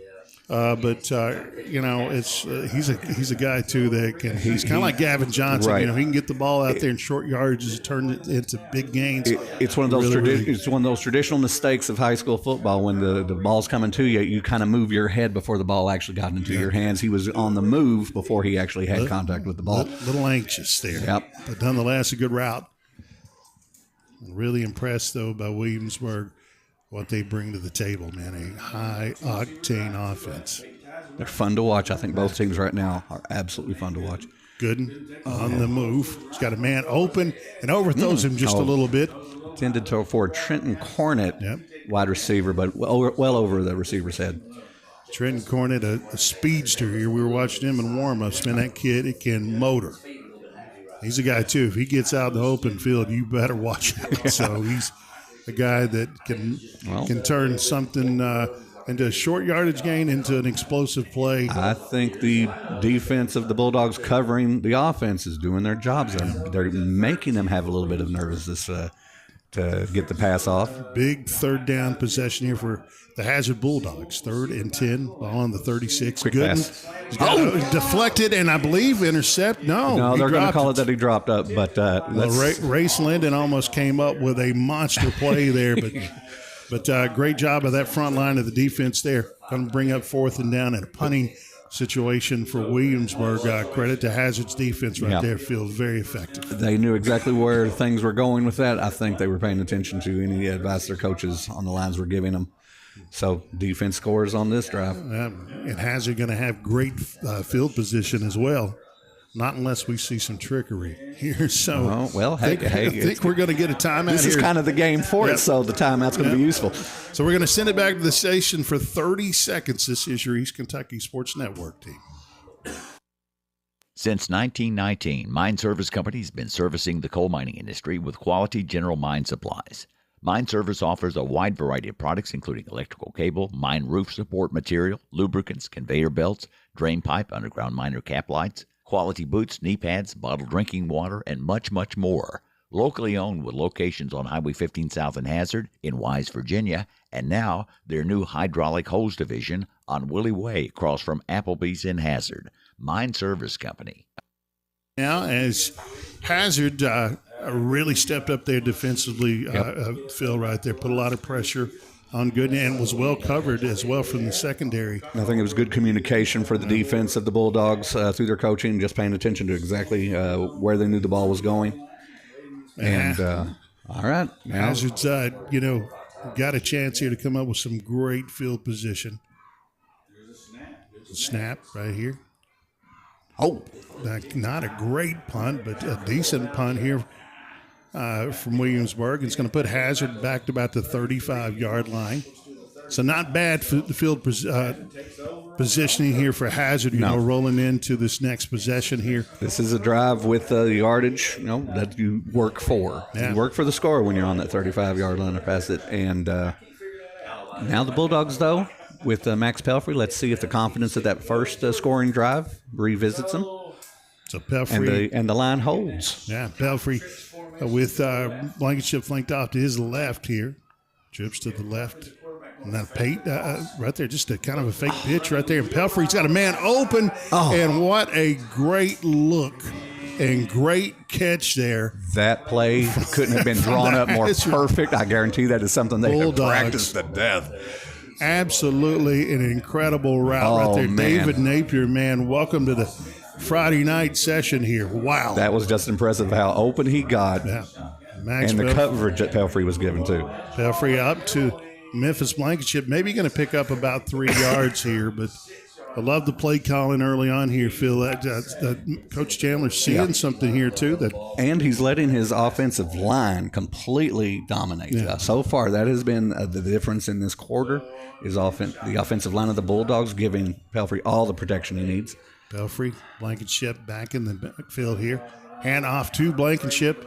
But you know, it's he's a guy too that can. He's kind of like Gavin Johnson. Right. You know, he can get the ball out there in short yards, turn it into big gains. It's one of those it's one of those traditional mistakes of high school football. When the ball's coming to you, you kind of move your head before the ball actually got into your hands. He was on the move before he actually had contact with the ball. A little anxious there. Yep. But nonetheless, a good route. Really impressed though by Williamsburg. What they bring to the table, man, a high-octane offense. They're fun to watch. I think both teams right now are absolutely fun to watch. Gooden on the move. He's got a man open and overthrows him just a little bit. Intended for Trenton Cornett, wide receiver, but well over the receiver's head. Trenton Cornett, a speedster here. We were watching him in warm-ups. Man, that kid, it can motor. He's a guy, too. If he gets out in the open field, you better watch out. Yeah. So he's a guy that can turn something into a short yardage gain into an explosive play. I think the defense of the Bulldogs covering the offense is doing their jobs. They're making them have a little bit of nervousness to get the pass off. Big third down possession here for the Hazard Bulldogs. 3rd and 10, ball on the 36. Quick pass. Deflected and I believe intercept. No, they're going to call it that he dropped up. But Race Linden almost came up with a monster play there, but great job of that front line of the defense there. Going to bring up 4th and down and a punting situation for Williamsburg. Credit to Hazard's defense right there. Feels very effective. They knew exactly where things were going with that. I think they were paying attention to any advice their coaches on the lines were giving them. So defense scores on this drive. And Hazard going to have great field position as well. Not unless we see some trickery here. So, I think we're going to get a timeout. This is kind of the game for it, so the timeout's going to be useful. So we're going to send it back to the station for 30 seconds. This is your East Kentucky Sports Network team. Since 1919, Mine Service Company has been servicing the coal mining industry with quality general mine supplies. Mine Service offers a wide variety of products, including electrical cable, mine roof support material, lubricants, conveyor belts, drain pipe, underground miner cap lights, quality boots, knee pads, bottled drinking water, and much, much more. Locally owned with locations on Highway 15 South in Hazard, in Wise, Virginia, and now their new hydraulic hose division on Willie Way across from Applebee's in Hazard. Mine Service Company. Now, as Hazard really stepped up there defensively, Phil, right there, put a lot of pressure on Gooden and was well covered as well from the secondary. I think it was good communication for the defense of the Bulldogs through their coaching, just paying attention to exactly where they knew the ball was going. And all right, now Hazard's got a chance here to come up with some great field position. Snap right here. Not a great punt, but a decent punt here from Williamsburg. It's going to put Hazard back to about the 35-yard line. So not bad for the field positioning here for Hazard, rolling into this next possession here. This is a drive with the yardage, that you work for. Yeah. You work for the score when you're on that 35-yard line or past it. And now the Bulldogs, though, with Max Pelfrey, let's see if the confidence of that first scoring drive revisits them. So Pelfrey. And the line holds. Yeah, Pelfrey with Blankenship flanked off to his left here. Trips to the left. And then Pate right there, just a kind of a fake pitch right there. And Pelfrey's got a man open. And what a great look and great catch there. That play couldn't have been drawn up more perfect. I guarantee that is something they have practiced to death. Absolutely an incredible route right there. Man. David Napier, man, welcome to the Friday night session here. Wow. That was just impressive how open he got. Yeah. And the coverage that Pelfrey was given, too. Pelfrey up to Memphis Blankenship. Maybe going to pick up about 3 yards here, but I love the play calling early on here, Phil. That Coach Chandler's seeing something here, too. And he's letting his offensive line completely dominate. So far, that has been the difference in this quarter is the offensive line of the Bulldogs giving Pelfrey all the protection he needs. Pelfrey, Blankenship back in the backfield here. Hand off to Blankenship.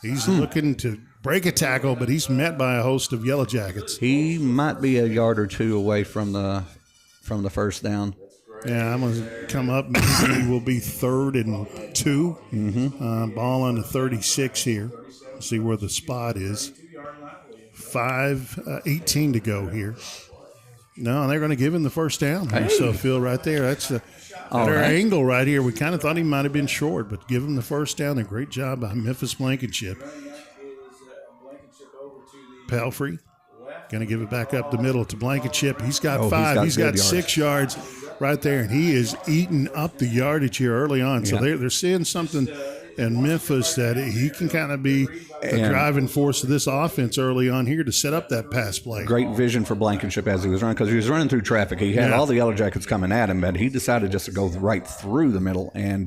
He's looking to break a tackle, but he's met by a host of Yellow Jackets. He might be a yard or two away from the first down. Yeah, I'm going to come up. Maybe will be 3rd and 2. Mm-hmm. Ball on the 36 here. See where the spot is. 5:18 to go here. No, they're going to give him the first down. Hey. So, Phil, right there, that's a better angle right here. We kind of thought he might have been short, but give him the first down. A great job by Memphis Blankenship. Pelfrey going to give it back up the middle to Blankenship. He's got 5. He's got 6 yards right there, and he is eating up the yardage here early on. So they're seeing something in Memphis that he can kind of be the driving force of this offense early on here to set up that pass play. Great vision for Blankenship as he was running, because he was running through traffic. He had all the Yellow Jackets coming at him, but he decided just to go right through the middle and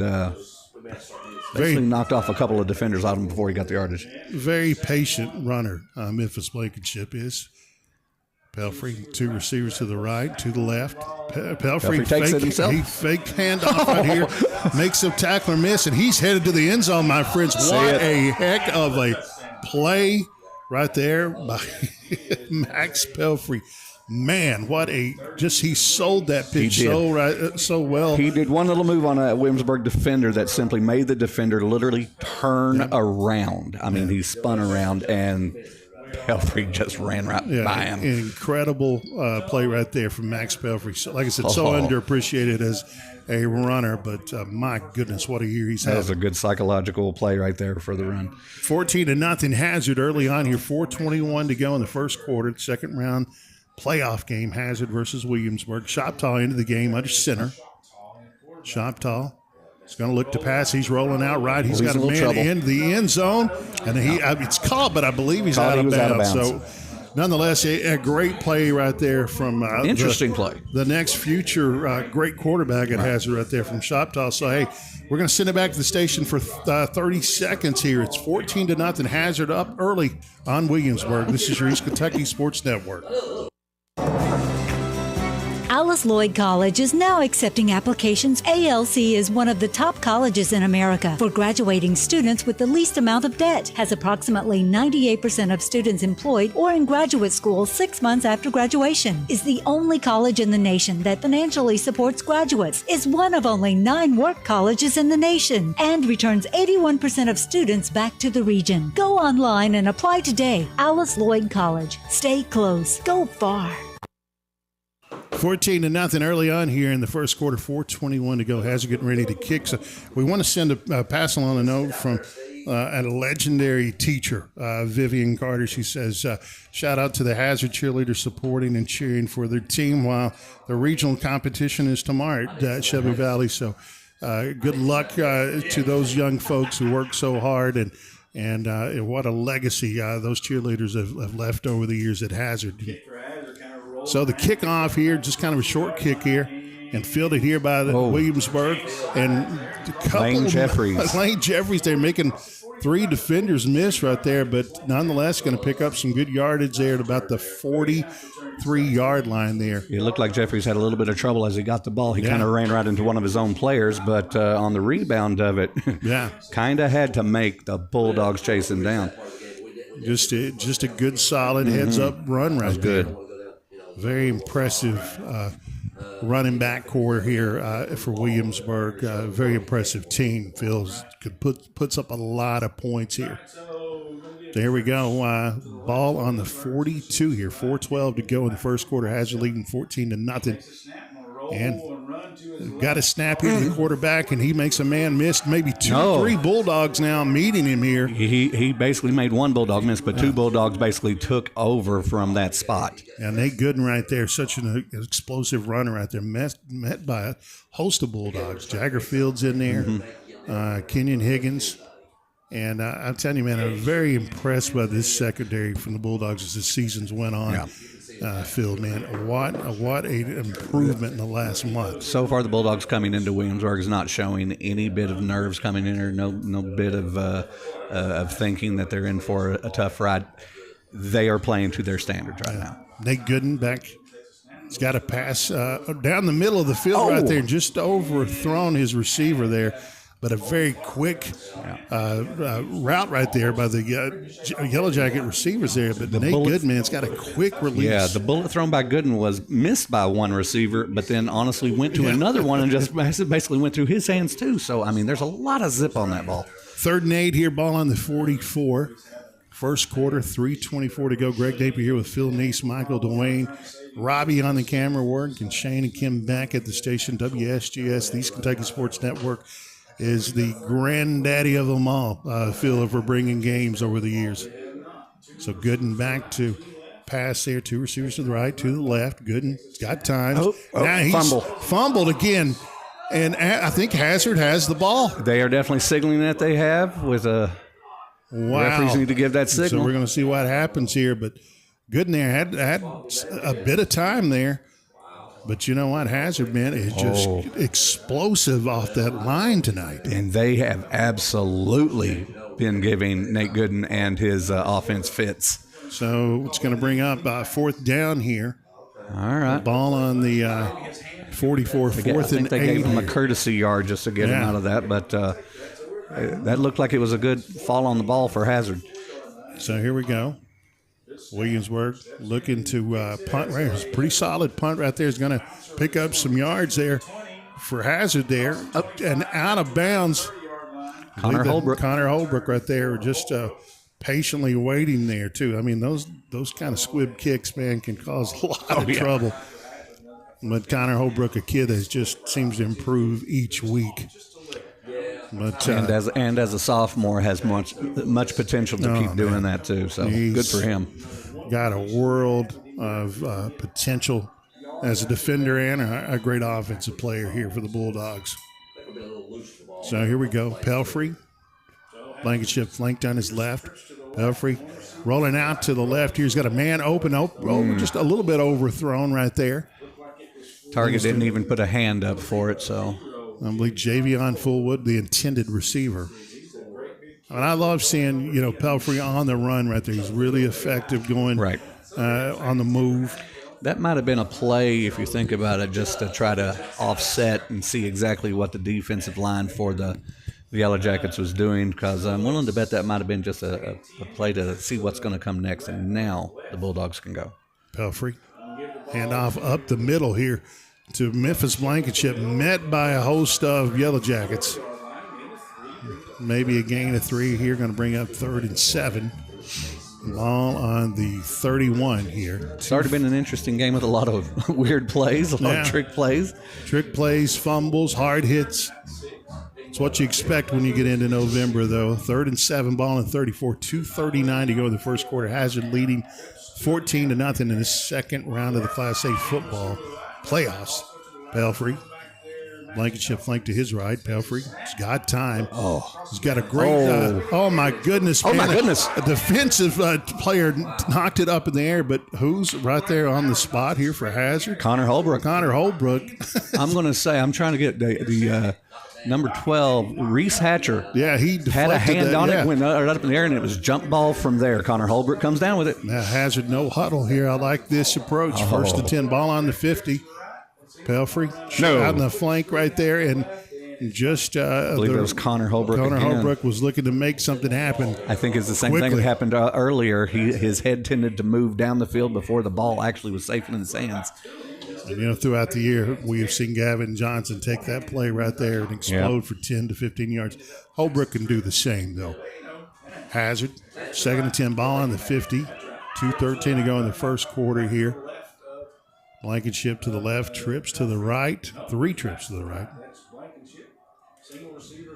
basically knocked off a couple of defenders out of him before he got the yardage. Very patient runner, Memphis Blankenship is. Pelfrey, 2 receivers to the right, to the left. Pelfrey takes it himself. He faked handoff right here, makes a tackler miss, and he's headed to the end zone, my friends. What a heck of a play right there by Max Pelfrey. Man, he sold that pitch so well. He did one little move on a Williamsburg defender that simply made the defender literally turn around. I mean, he spun around and Pelfrey just ran right by him. Incredible play right there from Max Pelfrey. So, like I said, so underappreciated as a runner, but my goodness, what a year he's had. That was a good psychological play right there for the run. 14-0 Hazard early on here. 4:21 to go in the first quarter. The second round playoff game, Hazard versus Williamsburg. Shoptaw into the game under center. Shoptaw is going to look to pass. He's rolling out right. He's got a man in the end zone. And it's caught, but I believe he's out of bounds. So, nonetheless, a great play right there from interesting play. The next future great quarterback at Hazard right there from Shoptaw. So, hey, we're going to send it back to the station for 30 seconds here. It's 14-0 Hazard up early on Williamsburg. This is your East Kentucky Sports Network. Alice Lloyd College is now accepting applications. ALC is one of the top colleges in America for graduating students with the least amount of debt, has approximately 98% of students employed or in graduate school 6 months after graduation, is the only college in the nation that financially supports graduates, is one of only 9 work colleges in the nation, and returns 81% of students back to the region. Go online and apply today. Alice Lloyd College. Stay close. Go far. 14-0 early on here in the first quarter. 4:21 to go. Hazard getting ready to kick. So we want to send pass along a note from a legendary teacher, Vivian Carter. She says, shout out to the Hazard cheerleaders supporting and cheering for their team while the regional competition is tomorrow at Chevy Valley. So good luck to those young folks who work so hard, and what a legacy those cheerleaders have left over the years at Hazard. So the kickoff here, just kind of a short kick here, and fielded here by Williamsburg. And a couple Lane Jeffries, they're making 3 defenders miss right there, but nonetheless going to pick up some good yardage there at about the 43-yard line there. It looked like Jeffries had a little bit of trouble as he got the ball. He kind of ran right into one of his own players, but on the rebound of it, kind of had to make the Bulldogs chase him down. Just a good, solid heads-up run right there. Good. Very impressive running back core here for Williamsburg. Very impressive team. Puts up a lot of points here. There we go. Ball on the 42 here. 4:12 to go in the first quarter. Hazard leading 14-0. And got a snap here to the quarterback, and he makes a man miss. Maybe 3 Bulldogs now meeting him here. He basically made 1 Bulldog miss, but 2 Bulldogs basically took over from that spot. And Nate Gooden right there, such an explosive runner right there, met by a host of Bulldogs. Jagger Fields in there, Kenyon Higgins. And I'm telling you, man, I'm very impressed by this secondary from the Bulldogs as the seasons went on. Phil, man. What a improvement in the last month. So far, the Bulldogs coming into Williamsburg is not showing any bit of nerves coming in, or no bit of thinking that they're in for a tough ride. They are playing to their standards right now. Nate Gooden back. He's got a pass down the middle of the field right there, and just overthrown his receiver there. But a very quick route right there by the Yellow Jacket receivers there. But Nate Goodman's got a quick release. Yeah, the bullet thrown by Gooden was missed by one receiver, but then honestly went to another one and just basically went through his hands too. So, I mean, there's a lot of zip on that ball. 3rd and 8 here, ball on the 44. First quarter, 3:24 to go. Greg Napier here with Phil Neese, Michael Dwayne, Robbie on the camera work, and Shane and Kim back at the station. WSGS, the East Kentucky Sports Network, is the granddaddy of them all, Phil, if we're bringing games over the years. So Gooden back to pass there. 2 receivers to the right, to the left. Gooden's got time. Now he's fumbled again. And I think Hazard has the ball. They are definitely signaling that they have with a referees need to give that signal. So we're going to see what happens here. But Gooden there had a bit of time there. But you know what? Hazard, man, is just explosive off that line tonight. And they have absolutely been giving Nate Gooden and his offense fits. So it's going to bring up 4th down here. All right. Ball on the 44, 4th and 8. I think they gave him a courtesy yard just to get him out of that. But that looked like it was a good fall on the ball for Hazard. So here we go. Williamsburg looking to punt right. It's a pretty solid punt right there. Is going to pick up some yards there for Hazard there. Up and out of bounds. Connor Holbrook right there, just patiently waiting there too. I mean, those kind of squib kicks, man, can cause a lot of trouble. But Connor Holbrook, a kid that just seems to improve each week. But, and as a sophomore, has much potential to keep doing that too. So good for him. Got a world of potential as a defender and a great offensive player here for the Bulldogs. So here we go. Pelfrey, Blankenship flanked on his left. Pelfrey rolling out to the left here. He's got a man open, just a little bit overthrown right there. Target didn't even put a hand up for it, so. I believe Javion Fullwood, the intended receiver. And I love seeing, Pelfrey on the run right there. He's really effective going on the move. That might have been a play, if you think about it, just to try to offset and see exactly what the defensive line for the Yellow Jackets was doing, because I'm willing to bet that might have been just a play to see what's going to come next, and now the Bulldogs can go. Pelfrey, handoff up the middle here to Memphis Blankenship, met by a host of Yellow Jackets. Maybe a gain of 3 here, going to bring up 3rd and 7. Ball on the 31 here. It's already been an interesting game with a lot of weird plays, a lot of trick plays. Trick plays, fumbles, hard hits. It's what you expect when you get into November, though. 3rd and 7, ball on 34, 2:39 to go in the first quarter. Hazard leading 14-0 in the second round of the Class A football playoffs. Pelfrey, Blankenship flanked to his right. Pelfrey's got time. He's got a great. Oh my goodness! Man. Oh my goodness! A defensive player knocked it up in the air, but who's right there on the spot here for Hazard? Connor Holbrook. I'm going to say I'm trying to get the number 12, Reese Hatcher. Yeah, he had a hand on it, went right up in the air, and it was jump ball from there. Connor Holbrook comes down with it. Now Hazard, no huddle here. I like this approach. 1st and 10, ball on the 50. Pelfrey out in the flank right there, and just I believe it was Connor Holbrook. Holbrook was looking to make something happen. I think it's the same thing that happened earlier. His head tended to move down the field before the ball actually was safe in his hands. And, throughout the year, we have seen Gavin Johnson take that play right there and explode for 10 to 15 yards. Holbrook can do the same, though. Hazard, 2nd and 10, ball on the 50. 2:13 to go in the first quarter here. Blankenship to the left, trips to the right, 3 trips to the right.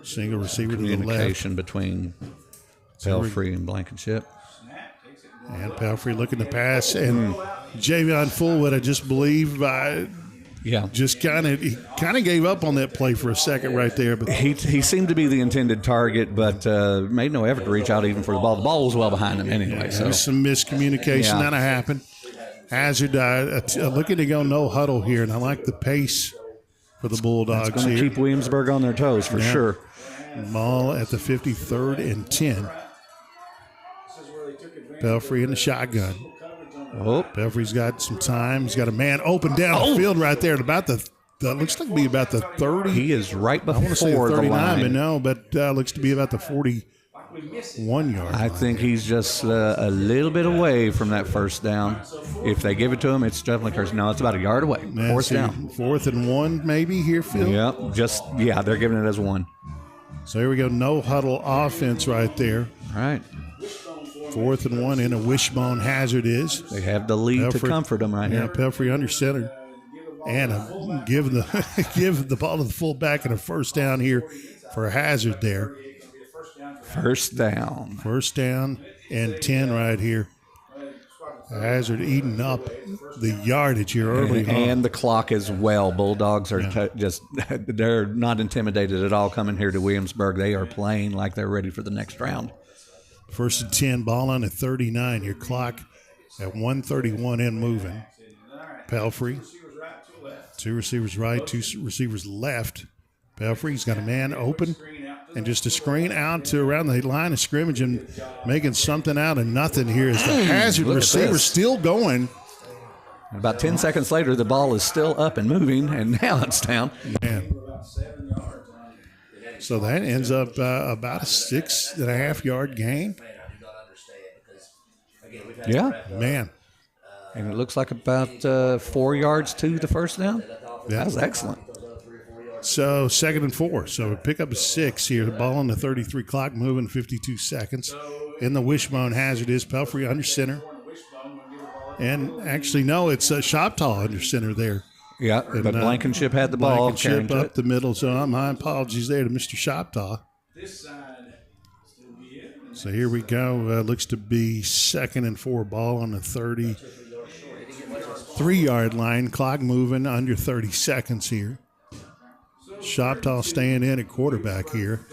Single receiver to the left. Communication between Pelfrey and Blankenship. And Pelfrey looking to pass, and Javion Fullwood, I just believe, just kind of gave up on that play for a second right there. But he seemed to be the intended target, but made no effort to reach out even for the ball. The ball was well behind him anyway. So there's some miscommunication that'll happen. Hazard looking to go no huddle here, and I like the pace for the Bulldogs That's going here. to keep Williamsburg on their toes for sure. Ball at the 53rd and 10. Pelfrey in the shotgun. Oh, Pelfrey's got some time. He's got a man open down the field right there at about that looks like to be about the 30. He is right before I want to say 39, the line. but no, looks to be about the 41 yard I think he's just a little bit away from that first down. If they give it to him, it's definitely first. No, it's about a yard away. Fourth down. 4th and 1 maybe here, Phil? Yep, they're giving it as 1. So here we go, no huddle offense right there. All right. 4th and 1 in a wishbone. Hazard is. They have the lead to comfort them right here. Pelfrey under center. And give the ball to the fullback and a first down here for Hazard there. First down. First down and 10 right here. Hazard eating up the yardage here early on. And the clock as well. Bulldogs are they're not intimidated at all coming here to Williamsburg. They are playing like they're ready for the next round. First and 10, ball on at 39. Your clock at 1:31 and moving. Pelfrey. 2 receivers right, 2 receivers left. Pelfrey's got a man open and just a screen out to around the line of scrimmage and making something out of nothing here as the Hazard receiver still going. About 10 seconds later, the ball is still up and moving, and now it's down. Man. So that ends up about a 6.5 yard gain. Yeah. Man. And it looks like about 4 yards to the first down. That was excellent. So 2nd and 4. So pick up a 6 here. The ball on the 33 clock, moving 52 seconds. In the wishbone, Hazard is Pelfrey under center. And actually, no, it's Shoptaw under center there. Yeah, and, but Blankenship had the ball. Blankenship up the middle. So my apologies there to Mr. Shoptaw. So here we go. Looks to be 2nd and 4, ball on the 33-yard line. Clock moving under 30 seconds here. Shoptaw staying in at quarterback here.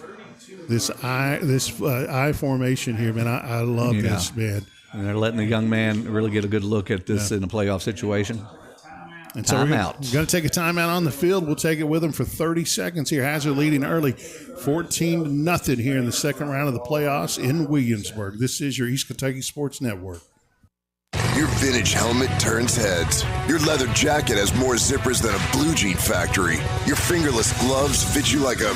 This I formation here, man. I love this, man. And they're letting the young man really get a good look at this in a playoff situation. And so we're going to take a timeout on the field. We'll take it with them for 30 seconds here. Hazard leading early, 14-0 here in the second round of the playoffs in Williamsburg. This is your East Kentucky Sports Network. Your vintage helmet turns heads. Your leather jacket has more zippers than a blue jean factory. Your fingerless gloves fit you like a,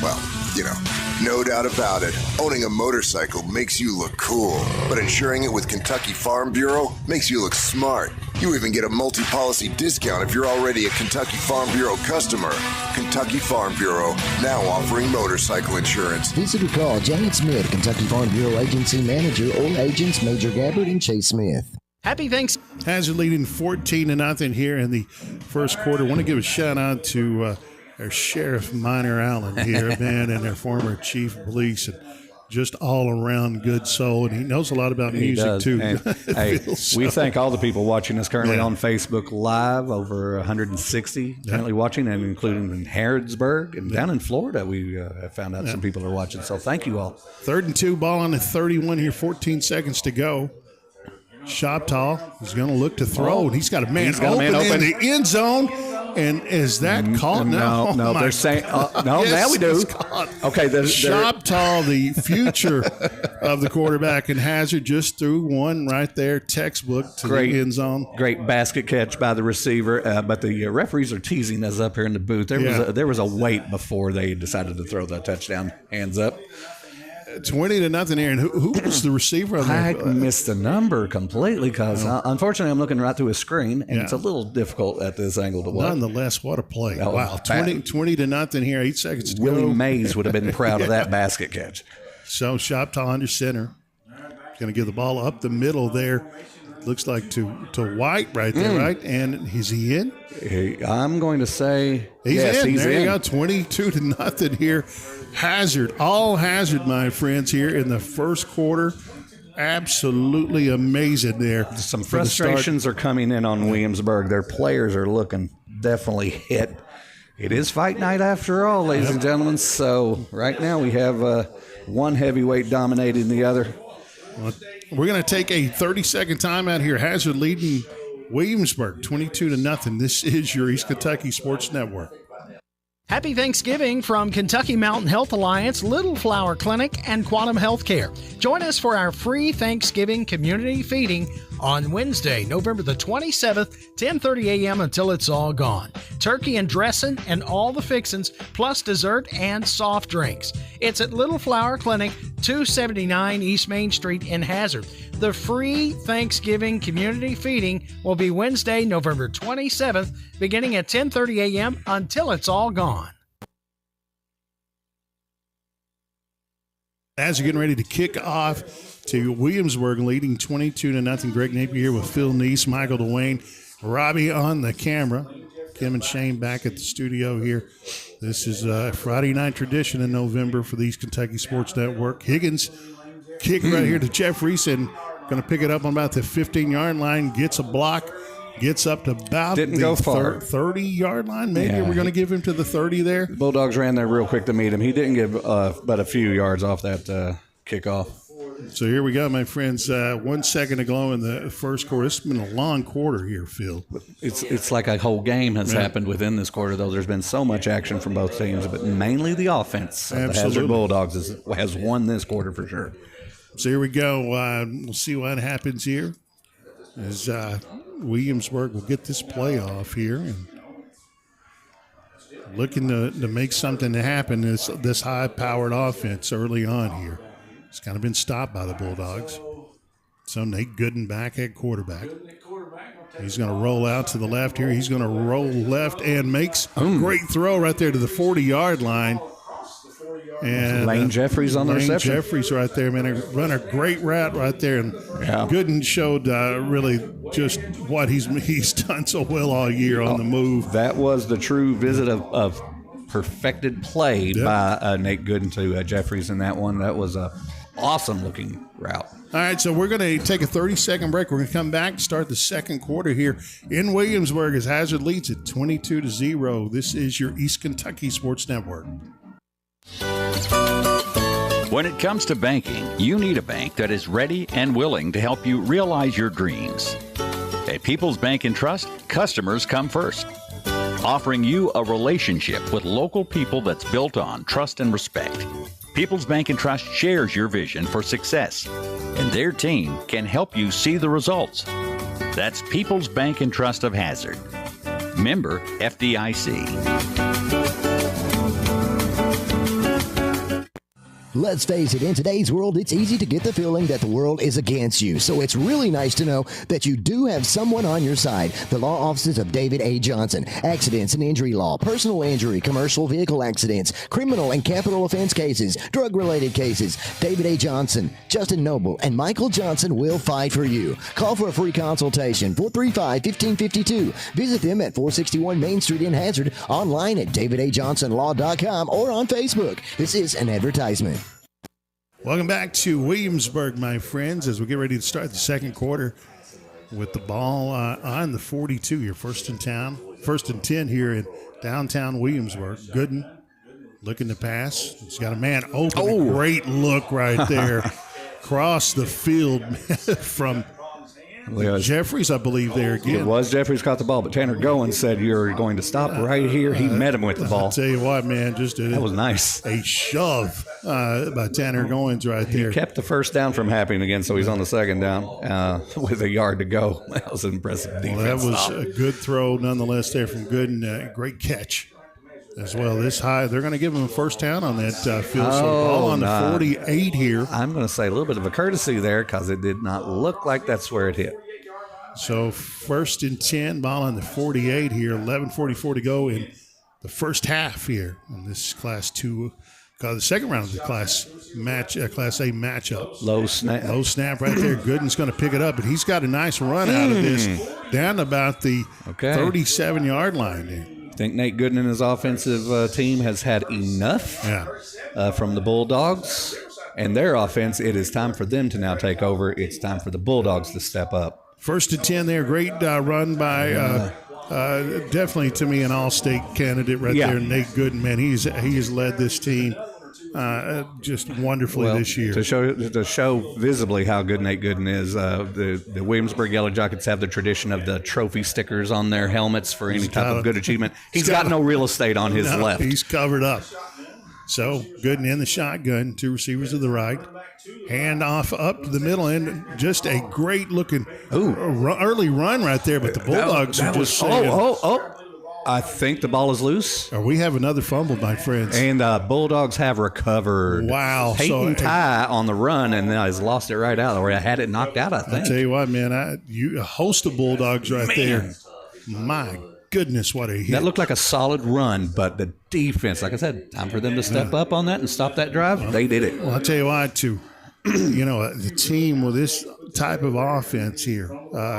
well, you know, no doubt about it. Owning a motorcycle makes you look cool, but insuring it with Kentucky Farm Bureau makes you look smart. You even get a multi-policy discount if you're already a Kentucky Farm Bureau customer. Kentucky Farm Bureau, now offering motorcycle insurance. Visit or call Janet Smith, Kentucky Farm Bureau Agency Manager, or agents Major Gabbard and Chase Smith. Happy Thanksgiving. Hazard leading 14-0 here in the first quarter. Want to give a shout out to our Sheriff Minor Allen here, man, and their former chief of police, and just all around good soul. And he knows a lot about music too. And, hey, we thank all the people watching us currently on Facebook Live, over 160 currently watching, and including in Harrodsburg and down in Florida. We have found out some people are watching. So thank you all. 3rd and 2, ball on the 31 here, 14 seconds to go. Shoptaw is going to look to throw, and he's got a man open in the end zone. And is that caught? No, they're saying no. Yes, now we do. Okay, Shoptaw, the future of the quarterback, and Hazard just threw one right there, textbook to the end zone. Great basket catch by the receiver, but the referees are teasing us up here in the booth. There was a wait before they decided to throw that touchdown. Hands up. 20-0 here. And who was the receiver on I there? missed the number completely because, unfortunately, I'm looking right through a screen, and it's a little difficult at this angle to watch. Nonetheless, what a play. Wow, 20-0 here, 8 seconds to go. Willie Mays would have been proud of that basket catch. So, Shoptaw under center. Going to give the ball up the middle there. Looks like to White right there, right? And is he in? I'm going to say he's yes, in. He's there in. You go, 22-0 here. Hazard, all Hazard, my friends, here in the first quarter. Absolutely amazing there. Some frustrations are coming in on Williamsburg. Their players are looking definitely hit. It is fight night after all, ladies and gentlemen. So right now we have one heavyweight dominating the other. We're going to take a 30-second timeout here. Hazard leading Williamsburg, 22-0. This is your East Kentucky Sports Network. Happy Thanksgiving from Kentucky Mountain Health Alliance, Little Flower Clinic, and Quantum Healthcare. Join us for our free Thanksgiving community feeding on Wednesday, November the 27th, 10:30 a.m. until it's all gone. Turkey and dressing and all the fixins, plus dessert and soft drinks. It's at Little Flower Clinic, 279 East Main Street in Hazard. The free Thanksgiving community feeding will be Wednesday, November 27th, beginning at 10:30 a.m. until it's all gone. As you're getting ready to kick off to Williamsburg, leading 22-0. Greg Napier here with Phil Neese, Michael DeWayne, Robbie on the camera. Kim and Shane back at the studio here. This is a Friday night tradition in November for the East Kentucky Sports Network. Higgins kick right here to Jeffries and going to pick it up on about the 15-yard line, gets a block, gets up to about Didn't go far. 30-yard line. Maybe Yeah, we're going to give him to the 30 there. Bulldogs ran there real quick to meet him. He didn't give but a few yards off that kickoff. So here we go, my friends. 1 second to go in the first quarter. It's been a long quarter here, Phil. It's like a whole game has happened within this quarter, though. There's been so much action from both teams, but mainly the offense of the Hazard Bulldogs has won this quarter for sure. So here we go. We'll see what happens here as Williamsburg will get this play off here and looking to make something to happen. This high-powered offense early on here. It's kind of been stopped by the Bulldogs. So Nate Gooden back at quarterback. He's going to roll out to the left here. He's going to roll left and makes a great throw right there to the 40-yard line. And Lane Jeffries on the reception. Lane Jeffries right there, man. Run a great route right there. And Gooden showed really just what he's done so well all year on the move. That was the true visit of perfected play by Nate Gooden to Jeffries in that one. That was a awesome-looking route. All right, so we're going to take a 30-second break. We're going to come back, start the second quarter here in Williamsburg as Hazard leads at 22-0. This is your East Kentucky Sports Network. When it comes to banking, you need a bank that is ready and willing to help you realize your dreams. At People's Bank and Trust, customers come first, offering you a relationship with local people that's built on trust and respect. People's Bank and Trust shares your vision for success, and their team can help you see the results. That's People's Bank and Trust of Hazard. Member FDIC. Let's face it, in today's world, it's easy to get the feeling that the world is against you. So it's really nice to know that you do have someone on your side. The law offices of David A. Johnson. Accidents and injury law, personal injury, commercial vehicle accidents, criminal and capital offense cases, drug-related cases. David A. Johnson, Justin Noble, and Michael Johnson will fight for you. Call for a free consultation, 435-1552. Visit them at 461 Main Street in Hazard, online at davidajohnsonlaw.com or on Facebook. This is an advertisement. Welcome back to Williamsburg, my friends, as we get ready to start the second quarter with the ball on the 42 here, first and 10 here in downtown Williamsburg. Gooden looking to pass. He's got a man open. A great look right there. Across the field from Jeffries, I believe, there again. It was Jeffries caught the ball, but Tanner Goins said you're going to stop right here. He met him with the ball. I'll tell you what, man, that was nice. A shove by Tanner Goins right there. He kept the first down from happening again, so he's on the second down with a yard to go. That was an impressive defense. That was a good throw nonetheless there from Gooden. Great catch as well. This high, they're going to give him a first down on that field. So ball on the 48 here. I'm going to say a little bit of a courtesy there because it did not look like that's where it hit. So first and 10, ball on the 48 here. 11:44 to go in the first half here on this Class 2. The second round of the Class A matchup. Low snap right there. Gooden's going to pick it up, but he's got a nice run out of this down about the 37-yard line there. I think Nate Gooden and his offensive team has had enough from the Bulldogs and their offense. It is time for them to now take over. It's time for the Bulldogs to step up. First and 10 there. Great run by definitely, to me, an all-state candidate right there, Nate Gooden. Man, he has led this team just wonderfully this year. To show visibly how good Nate Gooden is, the Williamsburg Yellow Jackets have the tradition of the trophy stickers on their helmets for any type of good achievement. He's got no real estate on his left. He's covered up. So Gooden in the shotgun, 2 receivers to the right. Hand off up to the middle end. Just a great looking early run right there, but the Bulldogs are just saying, I think the ball is loose. We have another fumble, my friends. And Bulldogs have recovered. Wow. Peyton Ty on the run and has lost it right out, or had it knocked out, I think. I tell you what, man, a host of Bulldogs right there. My goodness, what a hit. That looked like a solid run, but the defense, like I said, time for them to step up on that and stop that drive. They did it. Well, I'll tell you what, too. The team with this type of offense here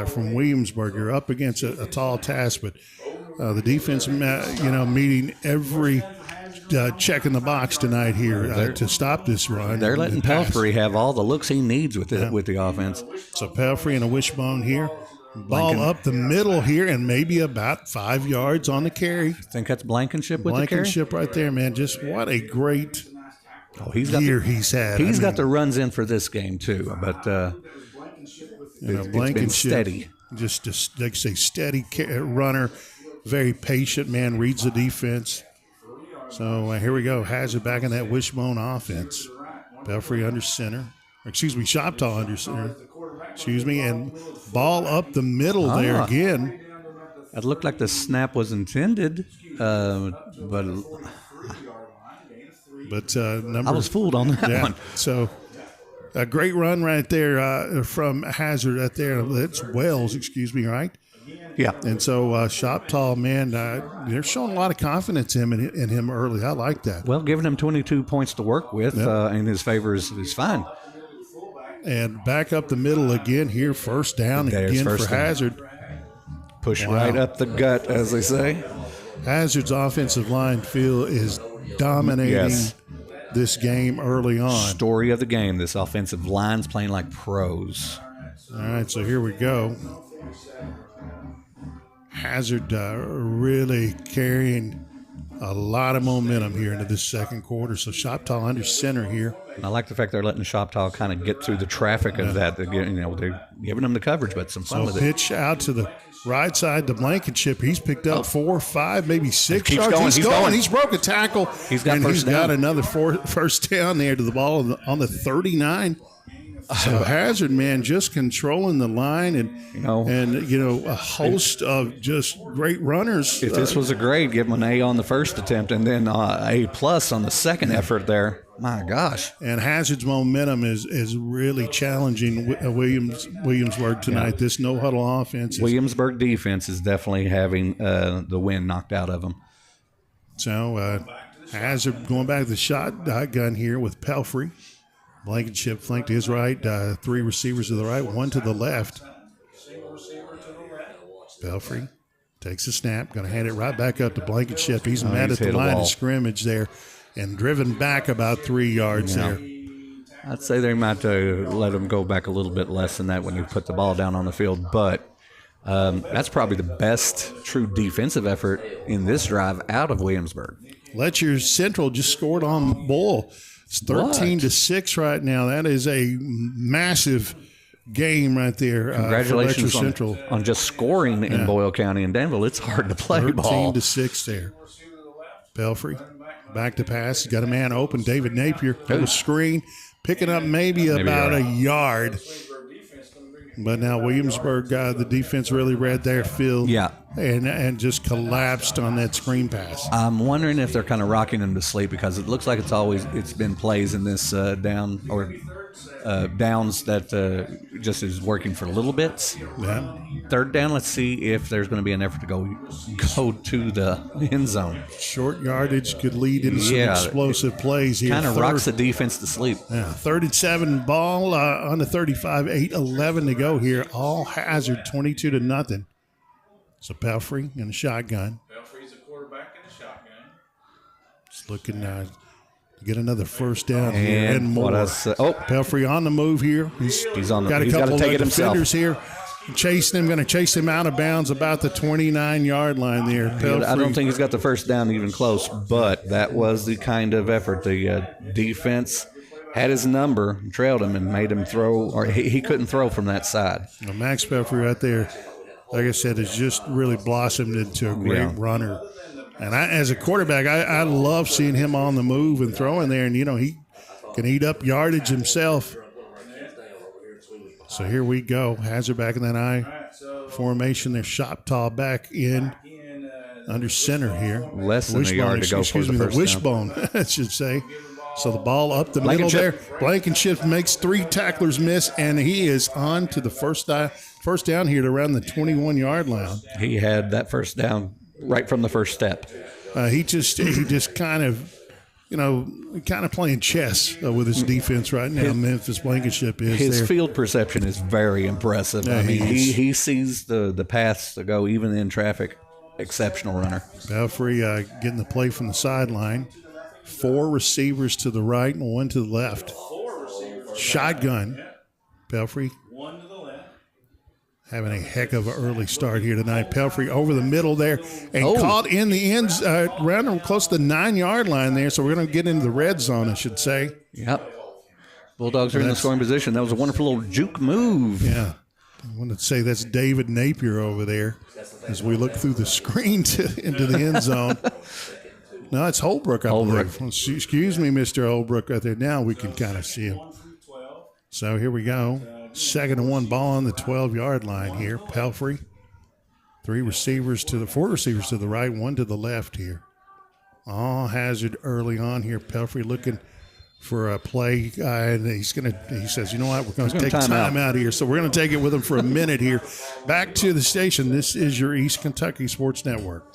from Williamsburg, you're up against a tall task, but the defense, meeting every check in the box tonight here to stop this run. They're letting Pelfrey have all the looks he needs with the offense. So Pelfrey and a wishbone here. Ball up the middle here and maybe about 5 yards on the carry. I think that's Blankenship with the carry? Blankenship right there, man. Just what a great year he's had. He's got the runs in for this game, too. But it's been steady. Just like I say, steady runner. Very patient, man. Reads the defense. So here we go. Hazard back in that wishbone offense. Pelfrey under center. Shoptaw under center. And ball up the middle there again. It looked like the snap was intended, but I was fooled on that one. So a great run right there from Hazard right there. That's Wells, right? Yeah. And so Shoptaw, man, they're showing a lot of confidence in him early. I like that. Well, giving him 22 points to work with in his favor is fine. And back up the middle again here, first down again for Hazard. Push right up the gut, as they say. Hazard's offensive line is dominating this game early on. Story of the game, this offensive line's playing like pros. All right, so here we go. Hazard really carrying a lot of momentum here into this second quarter. So Shoptaw under center here. And I like the fact they're letting Shoptaw kind of get through the traffic of that. They're giving them the coverage, but some fun with it. Pitch out to the right side to Blankenship. He's picked up 4, 5, maybe 6 yards. He's going. He's broke a tackle. He's got another first down there to the ball on the 39. So Hazard, man, just controlling the line and a host of just great runners. If this was a grade, give him an A on the first attempt and then A+ on the second effort there. My gosh. And Hazard's momentum is really challenging Williamsburg tonight. This no-huddle offense. Williamsburg defense is definitely having the wind knocked out of them. So Hazard going back to the shotgun here with Pelfrey. Blankenship flanked to his right, 3 receivers to the right, 1 to the left. Pelfrey takes the snap, going to hand it right back up to Blankenship. He's met at the line of scrimmage there and driven back about 3 yards there. I'd say they might let him go back a little bit less than that when you put the ball down on the field, but that's probably the best true defensive effort in this drive out of Williamsburg. Letcher Central just scored on Bull. It's 13-6 right now. That is a massive game right there. Congratulations for Central on just scoring in Boyle County and Danville. It's hard to play 13 to 6 there. Pelfrey back to pass. Got a man open. David Napier. Little screen. Picking up maybe about a yard. But now Williamsburg, the defense really read their field. Yeah. And just collapsed on that screen pass. I'm wondering if they're kind of rocking him to sleep because it looks like it's been plays in this downs that just is working for little bits. Yeah. Third down, let's see if there's going to be an effort to go to the end zone. Short yardage could lead into some explosive plays here. Kind of rocks the defense to sleep. Yeah, 37 ball on the 35, 8-11 to go here. All Hazard, 22-0. So Pelfrey in the shotgun. Pelfrey's the quarterback in the shotgun. Just looking to get another first down here and more. Pelfrey on the move here. He's on. Got a couple of defenders here. chasing him, going to chase him out of bounds about the 29-yard line there. I don't think he's got the first down even close, but that was the kind of effort. The defense had his number, trailed him, and made him throw, or he couldn't throw from that side. Well, Max Pelfrey right there, like I said, has just really blossomed into a great runner. And as a quarterback, I love seeing him on the move and throwing there, and, he can eat up yardage himself. So here we go. Hazard back in that I formation. They're shot tall back in under center here. Less than a yard to go for the first wishbone, I should say. So the ball up the middle there. Blankenship makes 3 tacklers miss, and he is on to the first down here at around the 21-yard line. He had that first down right from the first step. He just kind of, kind of playing chess with his defense right now. Memphis Blankenship is his there. Field perception is very impressive. Yeah, I mean, he sees the paths to go even in traffic. Exceptional runner. Pelfrey getting the play from the sideline. 4 receivers to the right and 1 to the left. Shotgun. Pelfrey having a heck of an early start here tonight. Pelfrey over the middle there and caught in the ends around close to the 9-yard line there. So we're going to get into the red zone, I should say. Yep. Bulldogs are in the scoring position. That was a wonderful little juke move. Yeah. I want to say that's David Napier over there as we look through the screen into the end zone. No, it's Holbrook, I believe. Excuse me, Mr. Holbrook right there. Now we can kind of see him. So here we go. 2nd and 1 ball on the 12-yard line here. Pelfrey. 4 receivers to the right, 1 to the left here. All hazard early on here. Pelfrey looking for a play, and he says, you know what, we're going to take time out here. So we're going to take it with him for a minute here. Back to the station. This is your East Kentucky Sports Network.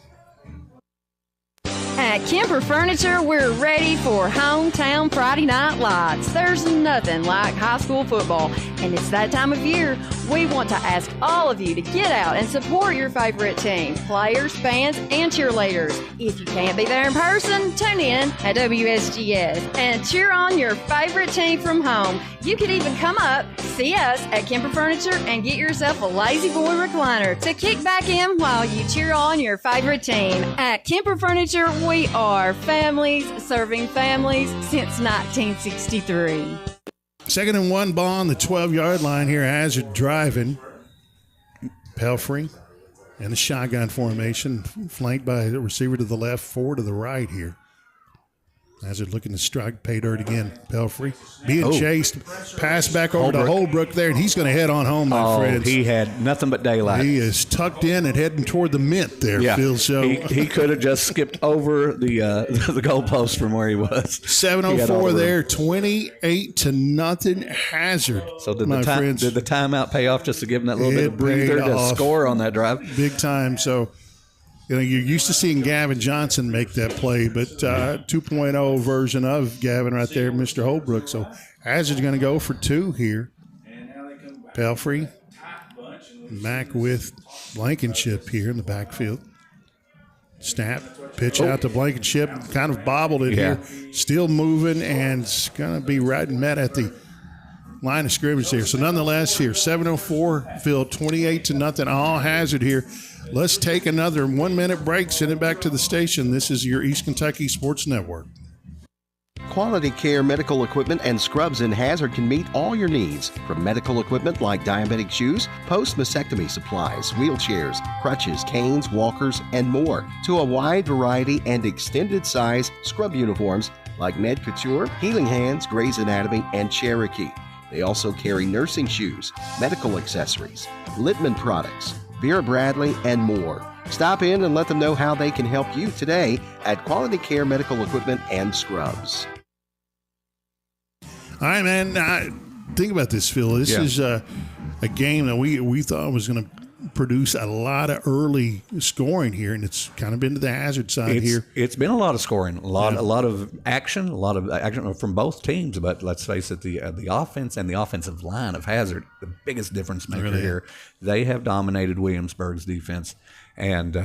At Kemper Furniture, we're ready for hometown Friday night lights. There's nothing like high school football, and it's that time of year. We want to ask all of you to get out and support your favorite team, players, fans, and cheerleaders. If you can't be there in person, tune in at WSGS and cheer on your favorite team from home. You could even come up, see us at Kemper Furniture, and get yourself a Lazy Boy recliner to kick back in while you cheer on your favorite team. At Kemper Furniture, we are families serving families since 1963. 2nd and 1 ball on the 12-yard line here. Hazard driving. Pelfrey in the shotgun formation, flanked by the receiver to the left, 4 to the right here. Hazard looking to strike pay dirt again. Pelfrey being chased. Pass back over to Holbrook there, and he's going to head on home, my friends. He had nothing but daylight. He is tucked in and heading toward the mint there, Phil. So he could have just skipped over the goalpost from where he was. 7:04 there, 28-0 Hazard. So did the timeout pay off just to give him that little bit of breather to score on that drive? Big time. So, you're used to seeing Gavin Johnson make that play, but 2.0 version of Gavin right there, Mr. Holbrook. So Hazard's going to go for 2 here. Pelfrey, Mack with Blankenship here in the backfield. Snap, pitch out to Blankenship, kind of bobbled it here. Still moving, and it's going to be right and met at the line of scrimmage here. So nonetheless here, 7:04, Phil, 28-0, all Hazard here. Let's take another 1-minute break, send it back to the station. This is your East Kentucky Sports Network. Quality Care Medical Equipment and Scrubs in Hazard can meet all your needs, from medical equipment like diabetic shoes, post-mastectomy supplies, wheelchairs, crutches, canes, walkers, and more, to a wide variety and extended size scrub uniforms like Med Couture, Healing Hands, Grey's Anatomy, and Cherokee. They also carry nursing shoes, medical accessories, Littman products, Vera Bradley, and more. Stop in and let them know how they can help you today at Quality Care Medical Equipment and Scrubs. All right, man. Think about this, Phil. This is a game that we thought was going to produce a lot of early scoring here, and it's kind of been to the Hazard side here. It's been a lot of scoring, a lot of action, from both teams. But let's face it, the offense and the offensive line of Hazard, the biggest difference maker here. They have dominated Williamsburg's defense, and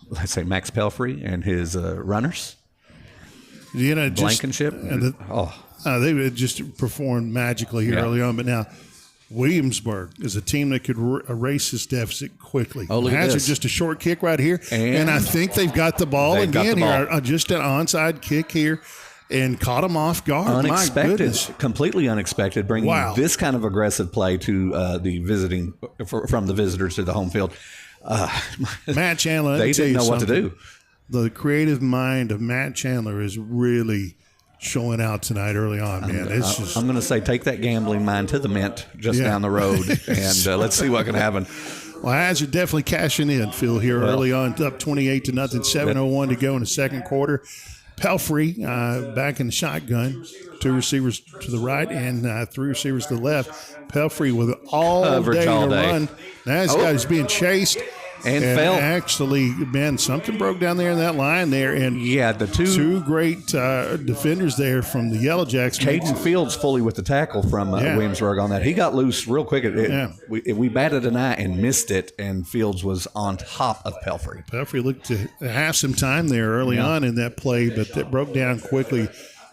let's say Max Pelfrey and his runners. Blankenship. They just performed magically here early on, but now Williamsburg is a team that could erase this deficit quickly. Oh, look at this. Just a short kick right here. And I think they've got the ball again here. Just an onside kick here. And caught him off guard. Unexpected, My goodness. completely unexpected, bringing this kind of aggressive play to the visiting from the visitors to the home field. Matt Chandler, they didn't know what to do. The creative mind of Matt Chandler is really showing out tonight early on, man. I'm going to say take that gambling mind to the Mint just down the road, and let's see what can happen. Well, Hazard definitely cashing in, Phil, here early on, up 28-0, 7:01 to go in the second quarter. Pelfrey back in the shotgun, 2 receivers to the right and 3 receivers to the left. Pelfrey with all day to run. Now this guy's being chased and fell. Actually, man, something broke down there in that line there. And the two great defenders there from the Yellow Jacks. Caden Fields fully with the tackle from Williamsburg on that. He got loose real quick. We batted an eye and missed it, and Fields was on top of Pelfrey. Pelfrey looked to have some time there early on in that play, but that broke down quickly.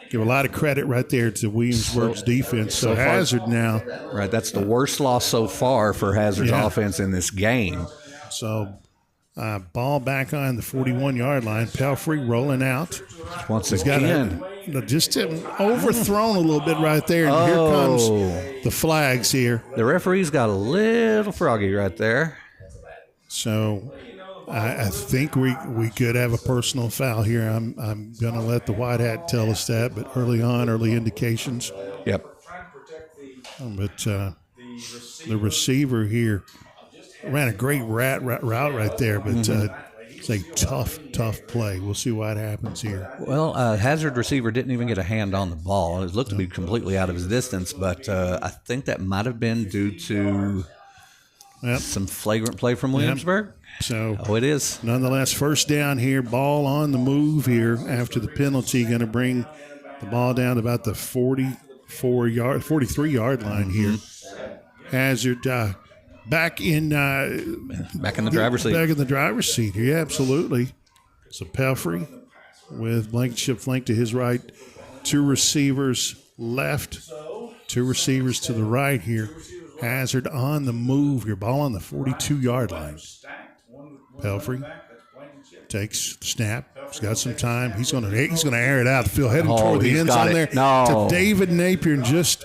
Give a lot of credit right there to Williamsburg's defense. So Hazard now. Right, that's the worst loss so far for Hazard's offense in this game. So ball back on the 41-yard line. Pelfrey rolling out. Once again. Just overthrown a little bit right there. And here comes the flags here. The referee's got a little froggy right there. So I think we could have a personal foul here. I'm going to let the white hat tell us that, but early indications. Yep. But the receiver here ran a great route right there, but it's a tough play. We'll see what happens here. Well, Hazard receiver didn't even get a hand on the ball. It looked to be completely out of his distance, but I think that might have been due to some flagrant play from Williamsburg. Yep. So it is. Nonetheless, first down here, ball on the move here after the penalty, going to bring the ball down to about the 43-yard line here. Hazard back in the driver's seat. Back in the driver's seat here, absolutely. So Pelfrey with Blankenship flank to his right, 2 receivers left, 2 receivers to the right here. Hazard on the move here, ball on the 42-yard line. Pelfrey takes the snap. He's got some time. He's going to air it out. Phil heading toward the end zone there to David Napier, and just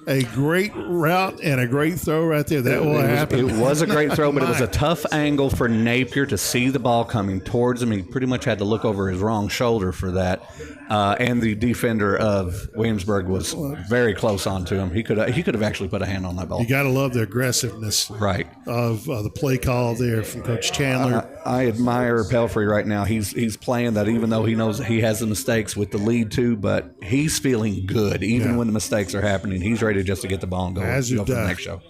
a great route and a great throw right there. That will happen. It was a great throw, but it was a tough angle for Napier to see the ball coming towards him. He pretty much had to look over his wrong shoulder for that. And the defender of Williamsburg was very close onto him. He could have actually put a hand on that ball. You got to love the aggressiveness of the play call there from Coach Chandler. I admire Pelfrey right now. He's playing that even though he knows he has the mistakes with the lead too, but he's feeling good even when the mistakes are happening. He's ready just to get the ball and go for the next show.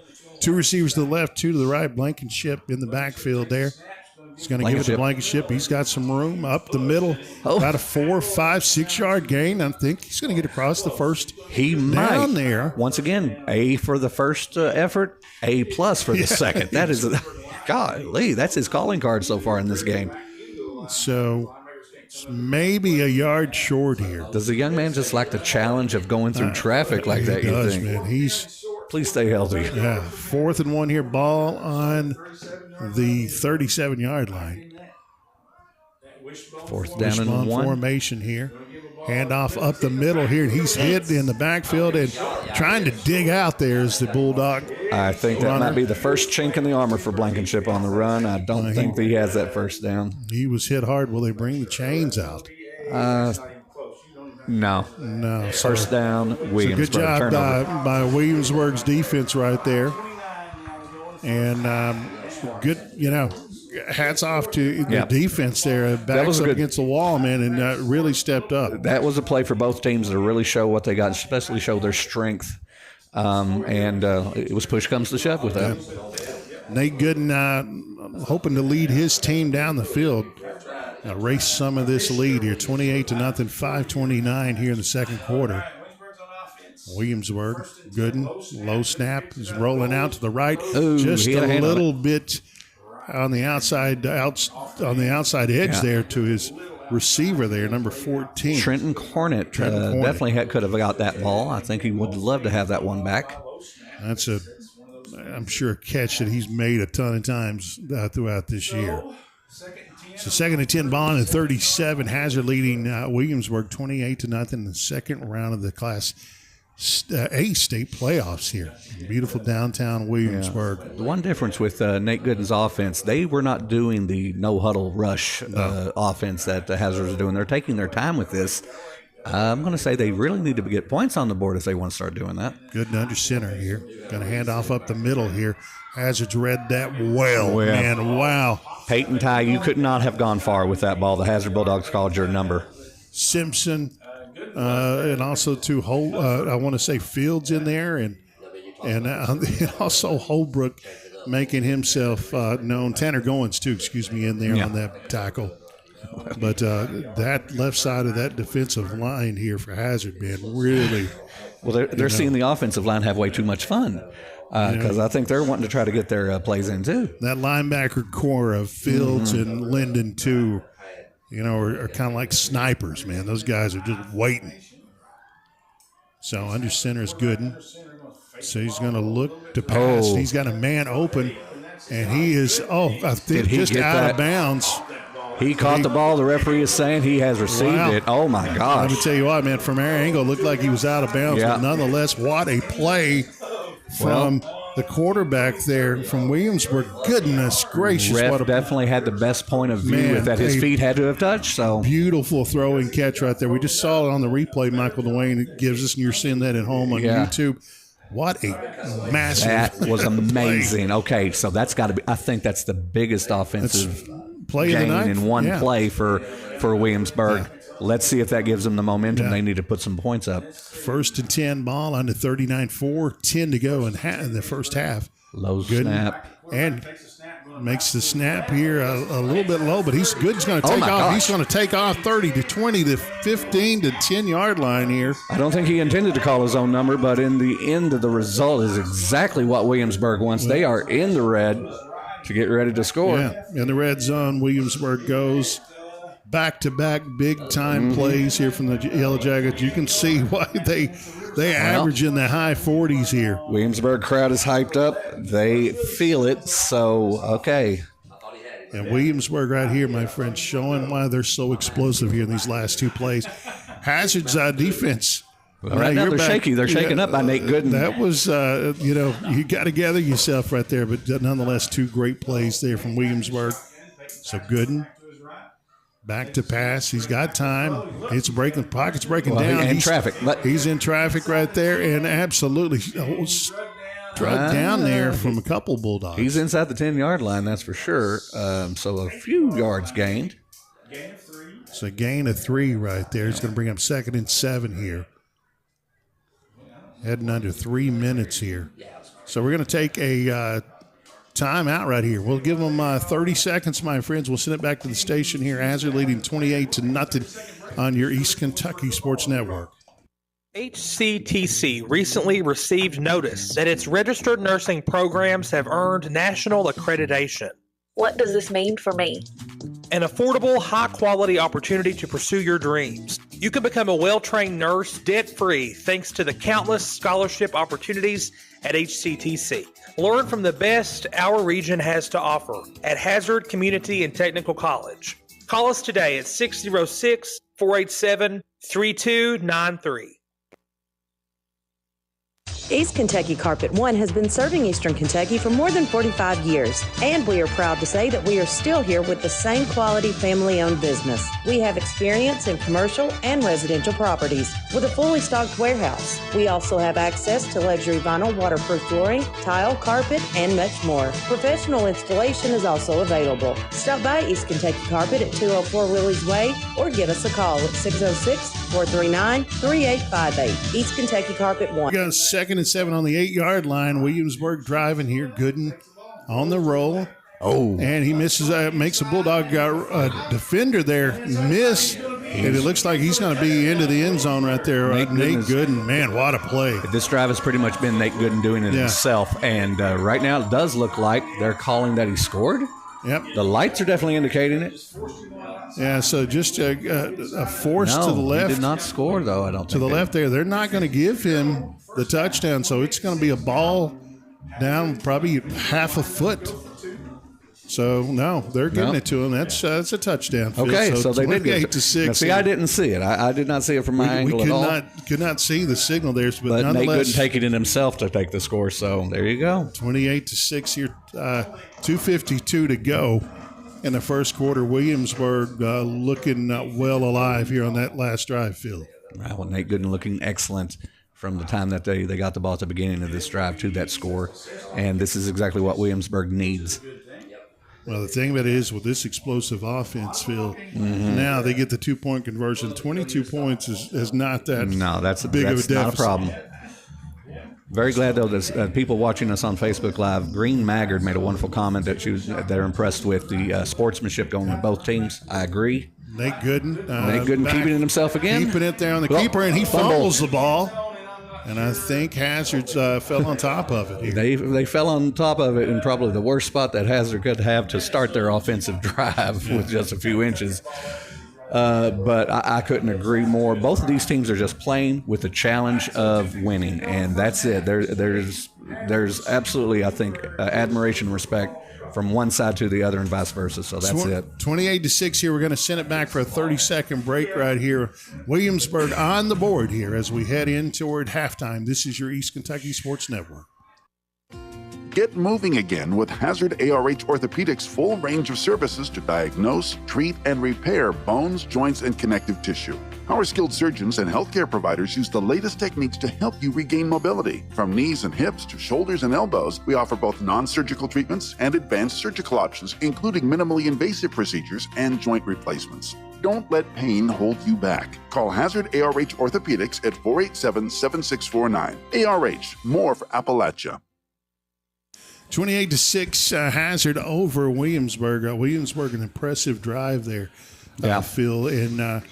2 receivers to the left, 2 to the right. Blankenship in the backfield there. He's going to give it to Blankenship. He's got some room up the middle. About a 4, 5, 6-yard gain. I think he's going to get across the first. He might. There. Once again, A for the first effort, A+ for the second. That is, golly, that's his calling card so far in this game. So it's maybe a yard short here. Does the young man just like the challenge of going through traffic like that, you think? Man. Please stay healthy. Yeah, 4th and 1 here. Ball on the 37-yard line. 4th down and 1. Formation here. Handoff up the middle here. He's hit in the backfield and trying to dig out there is the Bulldog. I think that might be the first chink in the armor for Blankenship on the run. I don't think that he has that first down. He was hit hard. Will they bring the chains out? No. First down, Williamsburg. Good job by Williamsburg's defense right there. And good, hats off to the defense there. Backs up against the wall, man, and really stepped up. That was a play for both teams to really show what they got, especially show their strength. And it was push comes to shove with that. Nate Gooden hoping to lead his team down the field. Erase some of this lead here, 28-0, 5:29 here in the second quarter. Williamsburg, Gooden, low snap, is rolling out to the right, just a little bit on the outside edge there to his receiver there, number 14. Trenton Cornett definitely could have got that ball. I think he would love to have that one back. That's a I'm sure, a catch that he's made a ton of times throughout this year. So 2nd and 10 ball in 37. Hazard leading Williamsburg 28-0 in the second round of the Class A state playoffs here. Beautiful downtown Williamsburg. Yeah. The one difference with Nate Gooden's offense, they were not doing the no-huddle rush offense that the Hazards are doing. They're taking their time with this. I'm going to say they really need to get points on the board if they want to start doing that. Gooden under center here. Going to hand off up the middle here. Hazards read that well, man. Wow. Peyton Ty, you could not have gone far with that ball. The Hazard Bulldogs called your number. Simpson, and also I want to say Fields in there, and also Holbrook making himself known. Tanner Goins too, in there on that tackle. But that left side of that defensive line here for Hazard, man, really. Well, they're seeing the offensive line have way too much fun because I think they're wanting to try to get their plays in too. That linebacker core of Fields and Linden too, are kind of like snipers, man. Those guys are just waiting. So under center is Gooden. So he's going to look to pass. He's got a man open, and he is, I think just out of bounds. He caught the ball. The referee is saying he has received it. Oh, my gosh. Let me tell you what, man, from our angle, it looked like he was out of bounds. But nonetheless, what a play from the quarterback there from Williamsburg. Goodness gracious. Ref definitely had the best point of view that his feet had to have touched. So beautiful throw and catch right there. We just saw it on the replay Michael Dwayne gives us, and you're seeing that at home on YouTube. What a massive That was amazing. Okay, so that's got to be – I think that's the biggest offensive play gain of the in one play for Williamsburg. Yeah. Let's see if that gives them the momentum. They need to put some points up. 1st and 10 ball under 39-4, 10 to go in the first half. Low snap. And makes the snap here a little bit low, but he's good. He's going to take off. Gosh. He's going to take off 30 to 20 to 15 to 10-yard line here. I don't think he intended to call his own number, but in the end, the result is exactly what Williamsburg wants. They are in the red to get ready to score. Yeah, in the red zone, Williamsburg goes back-to-back big-time plays here from the Yellow Jackets. You can see why they average in the high 40s here. Williamsburg crowd is hyped up. They feel it, so okay. And Williamsburg right here, my friend, showing why they're so explosive here in these last two plays. Hazard's defense. Well, right now they're shaky. They're shaken up by Nate Gooden. That was, you got to gather yourself right there. But nonetheless, two great plays there from Williamsburg. So Gooden. Back to pass. He's got time. It's breaking. The pocket's breaking down. In traffic. He's in traffic right there, and absolutely struck down there from a couple Bulldogs. He's inside the 10-yard line, that's for sure. So a few yards gained. So gain of 3 right there. He's going to bring up 2nd and 7 here. Heading under 3 minutes here. So we're going to take a time out right here. We'll give them 30 seconds, my friends. We'll send it back to the station here. Hazard leading 28-0 on your East Kentucky Sports Network. HCTC recently received notice that its registered nursing programs have earned national accreditation. What does this mean for me? An affordable, high-quality opportunity to pursue your dreams. You can become a well-trained nurse debt-free thanks to the countless scholarship opportunities at HCTC. Learn from the best our region has to offer at Hazard Community and Technical College. Call us today at 606-487-3293. East Kentucky Carpet One has been serving Eastern Kentucky for more than 45 years, and we are proud to say that we are still here with the same quality family-owned business. We have experience in commercial and residential properties with a fully stocked warehouse. We also have access to luxury vinyl waterproof flooring, tile, carpet, and much more. Professional installation is also available. Stop by East Kentucky Carpet at 204 Willie's Way or give us a call at 606-439-3858. East Kentucky Carpet One. We got 2nd and 7 on the 8-yard line. Williamsburg driving here. Gooden on the roll. Oh. And he misses, makes a Bulldog defender there miss. And it looks like he's going to be into the end zone right there. Nate Gooden. Man, what a play. This drive has pretty much been Nate Gooden doing it himself. And right now it does look like they're calling that he scored. Yep. The lights are definitely indicating it. Yeah, so just a force to the left. He did not score, though, I don't think. To the left there. They're not going to give him the touchdown, so it's going to be a ball down probably half a foot. So, no, they're giving it to him. That's a touchdown. Phil. Okay, so they did get 28-6. Now, see, I didn't see it. I did not see it from my angle at all. Could not see the signal there, but Nate nonetheless, couldn't take it in himself to take the score. So there you go. 28-6 here. 2:52 to go in the first quarter. Williamsburg looking well alive here on that last drive, Phil. Well, Nate Gooden looking excellent from the time that they got the ball at the beginning of this drive to that score, and this is exactly what Williamsburg needs. Well, the thing about it is with this explosive offense, Phil, now they get the 2-point conversion. 22 points is not that big of a deficit. Not a problem. Very glad, though, that people watching us on Facebook Live, Green Maggard made a wonderful comment that they're impressed with the sportsmanship going with both teams. I agree. Nate Gooden. Keeping it himself again. Keeping it there on the keeper, and he fumbles the ball. And I think Hazard's fell on top of it here. They fell on top of it in probably the worst spot that Hazard could have to start their offensive drive with just a few inches. But I couldn't agree more. Both of these teams are just playing with the challenge of winning, and that's it. There's absolutely, I think, admiration and respect from one side to the other and vice versa. So that's it. 28-6 here. We're going to send it back for a 30-second break right here. Williamsburg on the board here as we head in toward halftime. This is your East Kentucky Sports Network. Get moving again with Hazard ARH Orthopedics' full range of services to diagnose, treat, and repair bones, joints, and connective tissue. Our skilled surgeons and healthcare providers use the latest techniques to help you regain mobility. From knees and hips to shoulders and elbows, we offer both non-surgical treatments and advanced surgical options, including minimally invasive procedures and joint replacements. Don't let pain hold you back. Call Hazard ARH Orthopedics at 487-7649. ARH, more for Appalachia. 28-6 Hazard over Williamsburg. Williamsburg, an impressive drive there, Phil. And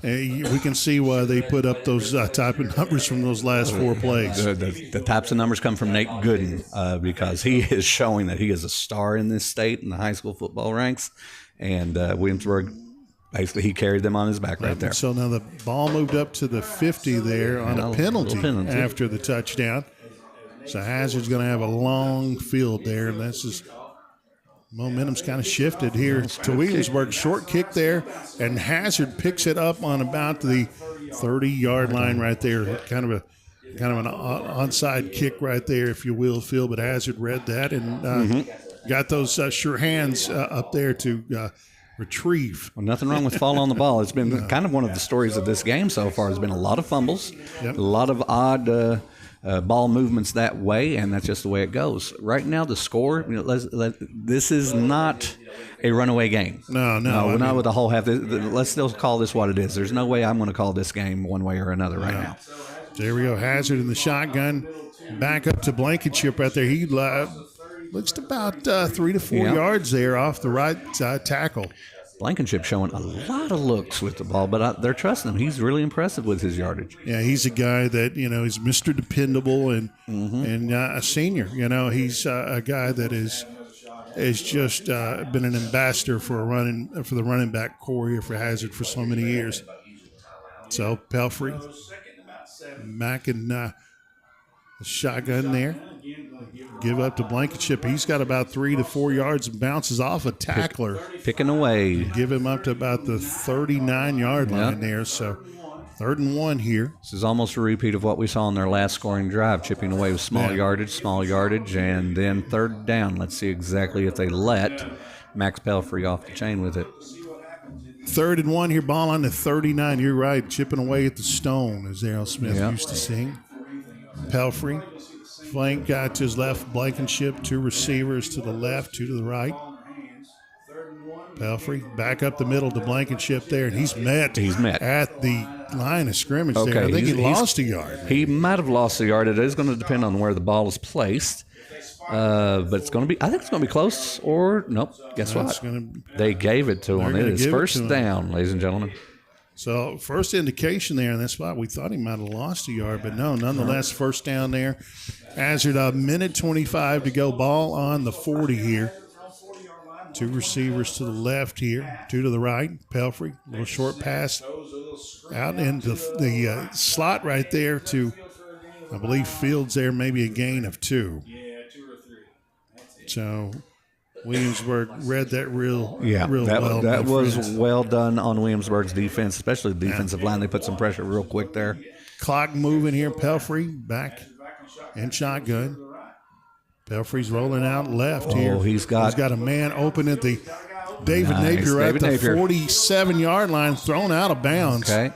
we can see why they put up those type of numbers from those last four plays. The types of numbers come from Nate Gooden because he is showing that he is a star in this state in the high school football ranks. And Williamsburg, basically, he carried them on his back right there. So now the ball moved up to the 50 there on a penalty after the touchdown. So Hazard's going to have a long field there, and that's just momentum's kind of shifted here to Williamsburg. Short kick there, and Hazard picks it up on about the 30-yard line right there. Kind of an onside kick right there, if you will, Phil. But Hazard read that and got those sure hands up there to retrieve. Well, nothing wrong with falling on the ball. It's been kind of one of the stories of this game so far. There's been a lot of fumbles, a lot of odd ball movements that way, and that's just the way it goes. Right now, the score, this is not a runaway game. No, we're not with the whole half. Let's still call this what it is. There's no way I'm going to call this game one way or another right now. There we go. Hazard in the shotgun. Back up to Blankenship right there. He looks to about 3 to 4 yards there off the right tackle. Blankenship showing a lot of looks with the ball, but they're trusting him. He's really impressive with his yardage. Yeah, he's a guy that, he's Mr. Dependable and a senior. He's a guy that has just been an ambassador for the running back core here for Hazard for so many years. So Pelfrey back in the shotgun there. Give up to Blankenship. He's got about 3 to 4 yards and bounces off a tackler. Picking away. Give him up to about the 39-yard line there. So 3rd and 1 here. This is almost a repeat of what we saw in their last scoring drive, chipping away with small yardage, and then 3rd down. Let's see exactly if they let Max Pelfrey off the chain with it. 3rd and 1 here, ball on the 39. You're right, chipping away at the stone, as Darrell Smith used to sing. Pelfrey. Flank got to his left, Blankenship, 2 receivers to the left, 2 to the right. Pelfrey back up the middle to Blankenship there, and he's met at the line of scrimmage there. I think he lost a yard. He might have lost a yard. It is going to depend on where the ball is placed. But it's going to be, I think it's going to be close, or nope. Guess what? They gave it to him. It is 1st down, ladies and gentlemen. So first indication there, and that's why we thought he might have lost a yard, but no, nonetheless, 1st down there. Hazard, a minute 25 to go. Ball on the 40 here. 2 receivers to the left here, 2 to the right. Pelfrey, a little short pass out into the slot right there to, I believe, Fields there, maybe a gain of 2. So Williamsburg read that real that, well. That was well done on Williamsburg's defense, especially the defensive line. They put some pressure real quick there. Clock moving here. Pelfrey back in shotgun. Pelfrey's rolling out left here. He's got a man open at the David Napier at the 47-yard line, thrown out of bounds. Okay.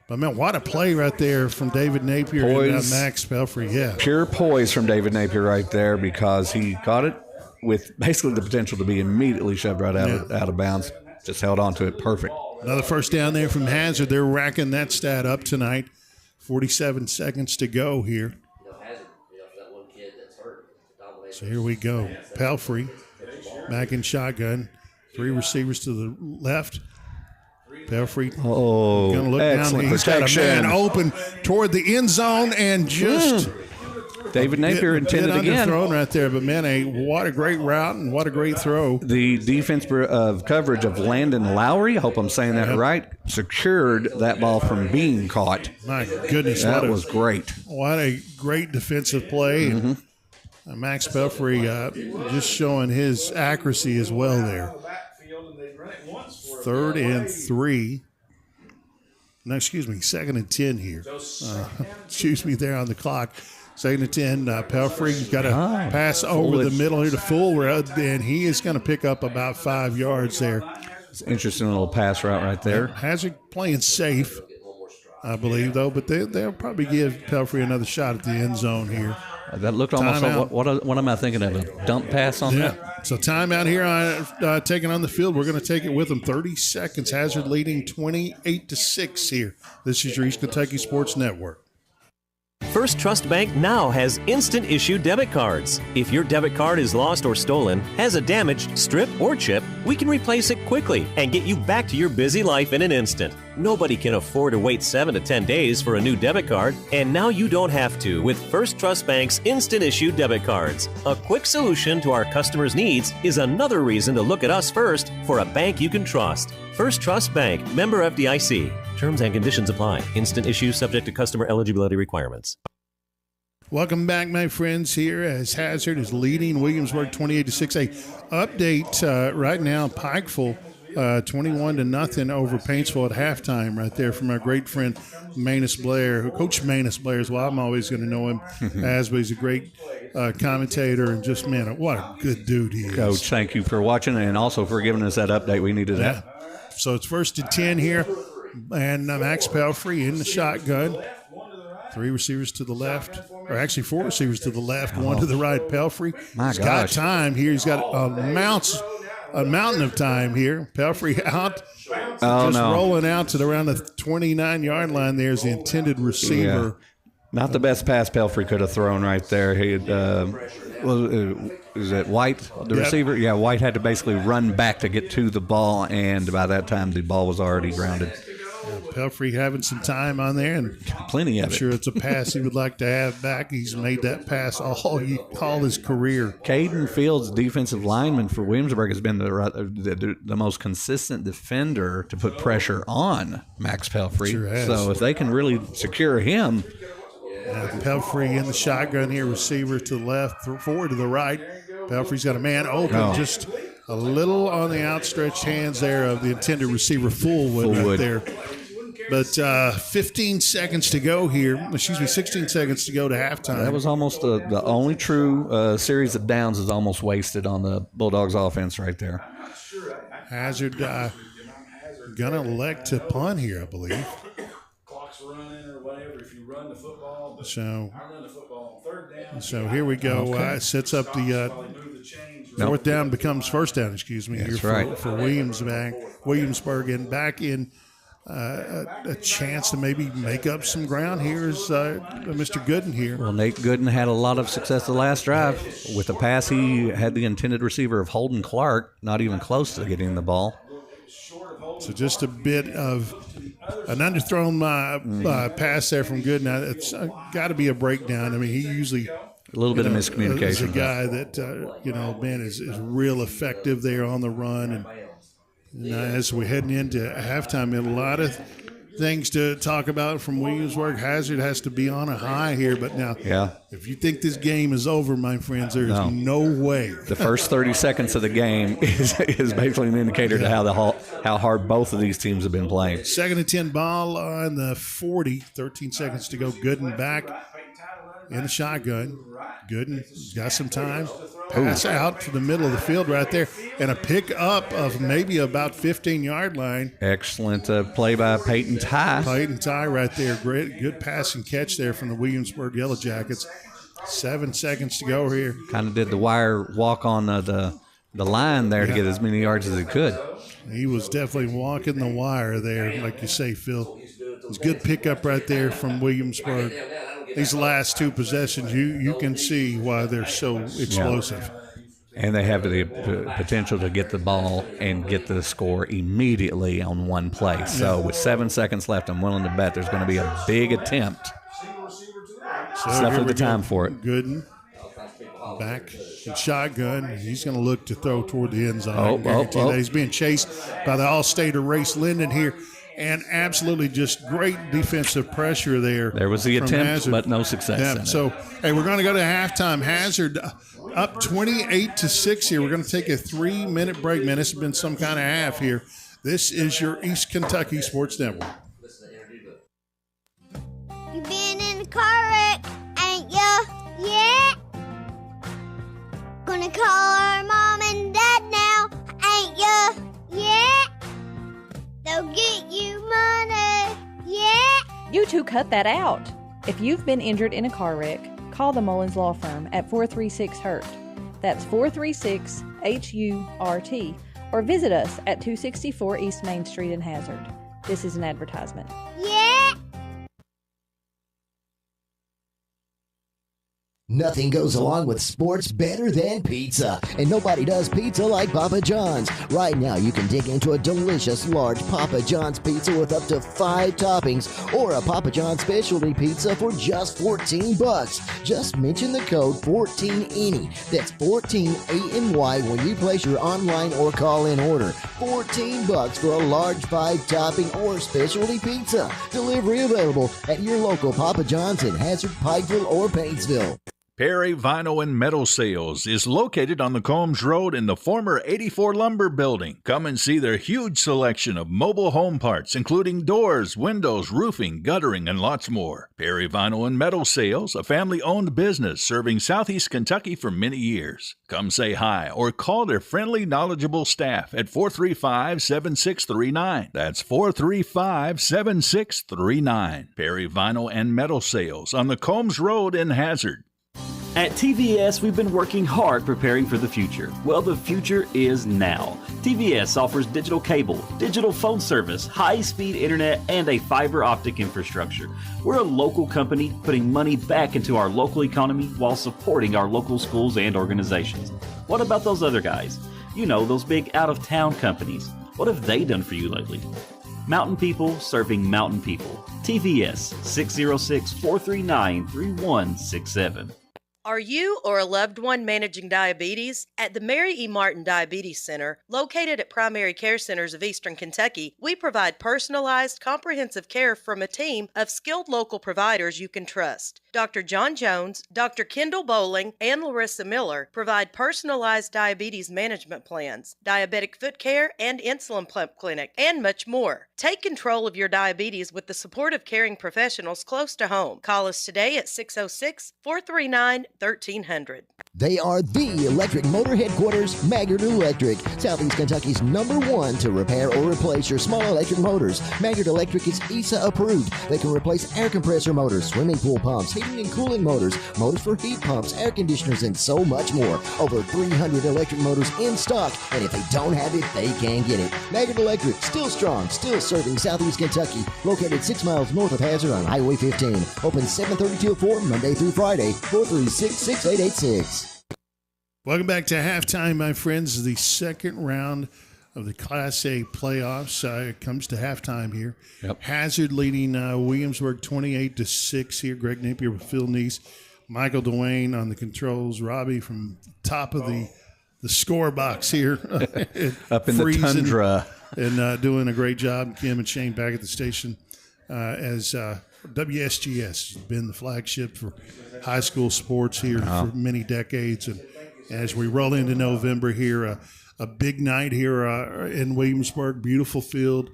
But, man, what a play right there from David Napier and Max Pelfrey. Yeah. Pure poise from David Napier right there, because he caught it with basically the potential to be immediately shoved right out of bounds. Just held on to it perfect. Another first down there from Hazard. They're racking that stat up tonight. 47 seconds to go here. So here we go. Pelfrey back in shotgun. 3 receivers to the left. Pelfrey going to look down. He's got a man open toward the end zone and just David Napier intended again. Underthrown right there, but man, what a great route and what a great throw. The defense of coverage of Landon Lowry, I hope I'm saying that right, secured that ball from being caught. My goodness, that was great. What a great defensive play. Mm-hmm. Max Pelfrey just showing his accuracy as well there. 3rd and 3. No, excuse me, 2nd and 10 here. Excuse me there on the clock. 2nd and 10. Pelfrey's got a pass over the middle here to Fullwood, and he is going to pick up about 5 yards there. It's an interesting little pass route right there. Hazard playing safe, I believe, though, but they'll probably give Pelfrey another shot at the end zone here. That looked almost like, what am I thinking of, a dump pass on that? So timeout here on taking on the field. We're going to take it with them. 30 seconds. Hazard leading 28-6 here. This is your East Kentucky Sports Network. First Trust Bank now has instant issue debit cards. If your debit card is lost or stolen, has a damaged strip or chip, we can replace it quickly and get you back to your busy life in an instant. Nobody can afford to wait 7 to 10 days for a new debit card, and now you don't have to with First Trust Bank's instant issue debit cards. A quick solution to our customers' needs is another reason to look at us first for a bank you can trust. First Trust Bank, member FDIC. Terms and conditions apply. Instant issue subject to customer eligibility requirements. Welcome back, my friends, here as Hazard is leading Williamsburg 28-6. Update right now, Pikeville 21-0 over Paintsville at halftime right there from our great friend Manus Blair, Coach Manus Blair is what I'm always going to know him as, but he's a great commentator and just, man, what a good dude he is. Coach, thank you for watching and also for giving us that update. We needed that. So it's 1st and 10 here, and Max Pelfrey in the shotgun. 3 receivers to the left, or actually 4 receivers to the left, 1 to the right. Pelfrey. He's got time here. He's got a mountain of time here. Pelfrey out. Rolling out to around the 29-yard line. There's the intended receiver. Yeah. Not the best pass Pelfrey could have thrown right there. He had, is it White, the receiver? Yeah, White had to basically run back to get to the ball, and by that time the ball was already grounded. Pelfrey having some time on there, and plenty of it. I'm sure it's a pass he would like to have back. He's made that pass all his career. Caden Fields, defensive lineman for Williamsburg, has been the most consistent defender to put pressure on Max Pelfrey. Sure has. So if they can really secure him. Pelfrey in the shotgun here, receiver to the left, 4 to the right. Pelfrey's got a man open, just a little on the outstretched hands there of the intended receiver, Fullwood right there. But 15 seconds to go here. 16 seconds to go to halftime. That was almost the only true series of downs is almost wasted on the Bulldogs offense right there. Hazard going to elect to punt here, I believe. Clock's running or whatever if you run the football. But so I run the football on 3rd down. So here we go. Sets up the 4th down becomes 1st down, excuse me. That's here right. For Williamsburg, and back in a chance to maybe make up some ground. Here's Mr. Gooden here. Well, Nate Gooden had a lot of success the last drive. With the pass, he had the intended receiver of Holden Clark, not even close to getting the ball. So just a bit of an underthrown pass there from Gooden. Now, it's got to be a breakdown. I mean, he usually a little bit of miscommunication. Is a guy that is real effective there on the run. And as we're heading into halftime, a lot of things to talk about from Williamsburg. Hazard has to be on a high here, but now, if you think this game is over, my friends, there is no way. The first 30 seconds of the game is basically an indicator to how hard both of these teams have been playing. 2nd and 10 ball on the 40, 13 seconds to go. Gooden back in the shotgun. Gooden got some time. Pass out to the middle of the field right there, and a pick up of maybe about 15-yard line. Excellent play by Peyton Ty. Peyton Ty right there. Great, good pass and catch there from the Williamsburg Yellow Jackets. 7 seconds to go here. Kind of did the wire walk on the line there to get as many yards as he could. He was definitely walking the wire there, like you say, Phil. It was a good pickup right there from Williamsburg. These last two possessions, you can see why they're so explosive. And they have the potential to get the ball and get the score immediately on one play. So with 7 seconds left, I'm willing to bet there's going to be a big attempt. So it's definitely the time for it. Gooden back in shotgun. He's going to look to throw toward the end zone. That he's being chased by the All-Stater Race Linden here. And absolutely just great defensive pressure there. There was the attempt, Hazard. But no success. Yeah, so, hey, we're going to go to halftime. Hazard up 28-6 here. We're going to take a 3-minute break. Man, this has been some kind of half here. This is your East Kentucky Sports Network. You've been in a car wreck, ain't ya? Yeah. Gonna call our mom and dad now, ain't ya? Yeah. They'll get you money, yeah? You two cut that out. If you've been injured in a car wreck, call the Mullins Law Firm at 436-HURT. That's 436-HURT. Or visit us at 264 East Main Street in Hazard. This is an advertisement. Yeah? Nothing goes along with sports better than pizza, and nobody does pizza like Papa John's. Right now, you can dig into a delicious large Papa John's pizza with up to 5 toppings, or a Papa John's specialty pizza for just $14. Just mention the code 14ANY. That's 14ANY when you place your online or call-in order. $14 for a large 5-topping or specialty pizza. Delivery available at your local Papa John's in Hazard, Pikeville, or Paintsville. Perry Vinyl and Metal Sales is located on the Combs Road in the former 84 Lumber Building. Come and see their huge selection of mobile home parts, including doors, windows, roofing, guttering, and lots more. Perry Vinyl and Metal Sales, a family-owned business serving Southeast Kentucky for many years. Come say hi or call their friendly, knowledgeable staff at 435-7639. That's 435-7639. Perry Vinyl and Metal Sales on the Combs Road in Hazard. At TVS, we've been working hard preparing for the future. Well, the future is now. TVS offers digital cable, digital phone service, high-speed internet, and a fiber optic infrastructure. We're a local company putting money back into our local economy while supporting our local schools and organizations. What about those other guys? You know, those big out-of-town companies. What have they done for you lately? Mountain people serving mountain people. TVS, 606-439-3167. Are you or a loved one managing diabetes? At the Mary E. Martin Diabetes Center, located at Primary Care Centers of Eastern Kentucky, we provide personalized, comprehensive care from a team of skilled local providers you can trust. Dr. John Jones, Dr. Kendall Bowling, and Larissa Miller provide personalized diabetes management plans, diabetic foot care, and insulin pump clinic, and much more. Take control of your diabetes with the support of caring professionals close to home. Call us today at 606-439-1300. They are the electric motor headquarters, Maggard Electric, Southeast Kentucky's #1 to repair or replace your small electric motors. Maggard Electric is ESA approved. They can replace air compressor motors, swimming pool pumps, heating and cooling motors, motors for heat pumps, air conditioners, and so much more. Over 300 electric motors in stock, and if they don't have it, they can get it. Maggard Electric, still strong, still serving Southeast Kentucky. Located 6 miles north of Hazard on Highway 15. Open 7:30 till 4, Monday through Friday, 436-6886. Welcome back to halftime, my friends. The second round of the Class A playoffs comes to halftime here. Hazard leading Williamsburg 28-6 here. Greg Napier with Phil Neese, Michael Dwayne on the controls, Robbie from top of the score box here. Up in the tundra. And doing a great job. Kim and Shane back at the station as WSGS has been the flagship for high school sports here for many decades. And as we roll into November here, a big night here in Williamsburg, beautiful field.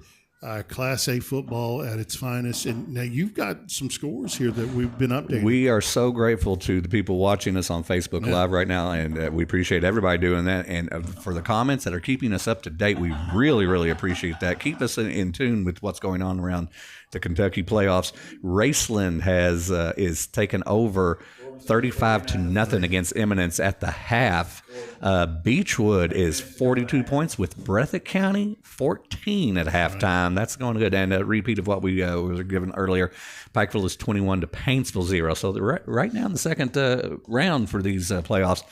Class A football at its finest. And now you've got some scores here that we've been updating. We are so grateful to the people watching us on Facebook Live right now, and we appreciate everybody doing that. And for the comments that are keeping us up to date, we really, really appreciate that. Keep us in tune with what's going on around the Kentucky playoffs. Raceland is taken over 35-0 against Eminence at the half. Beechwood is 42 points with Breathitt County 14 at halftime. That's going good. And a repeat of what we were given earlier. Pikeville is 21 to Paintsville 0. So right now in the second round for these playoffs,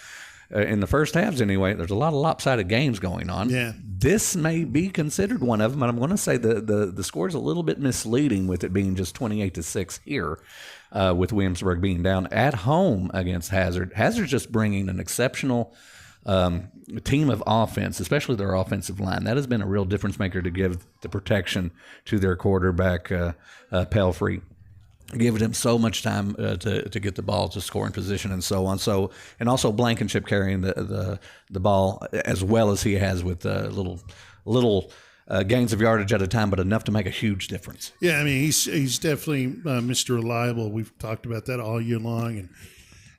in the first halves anyway, there's a lot of lopsided games going on. Yeah. This may be considered one of them, but I'm going to say the score is a little bit misleading with it being just 28-6 here. With Williamsburg being down at home against Hazard. Hazard's just bringing an exceptional team of offense, especially their offensive line. That has been a real difference maker to give the protection to their quarterback, Pelfrey, giving him so much time to get the ball to scoring position and so on. So, and also Blankenship carrying the ball as well as he has with little gains of yardage at a time, but enough to make a huge difference. Yeah, I mean, he's definitely Mr. Reliable. We've talked about that all year long. And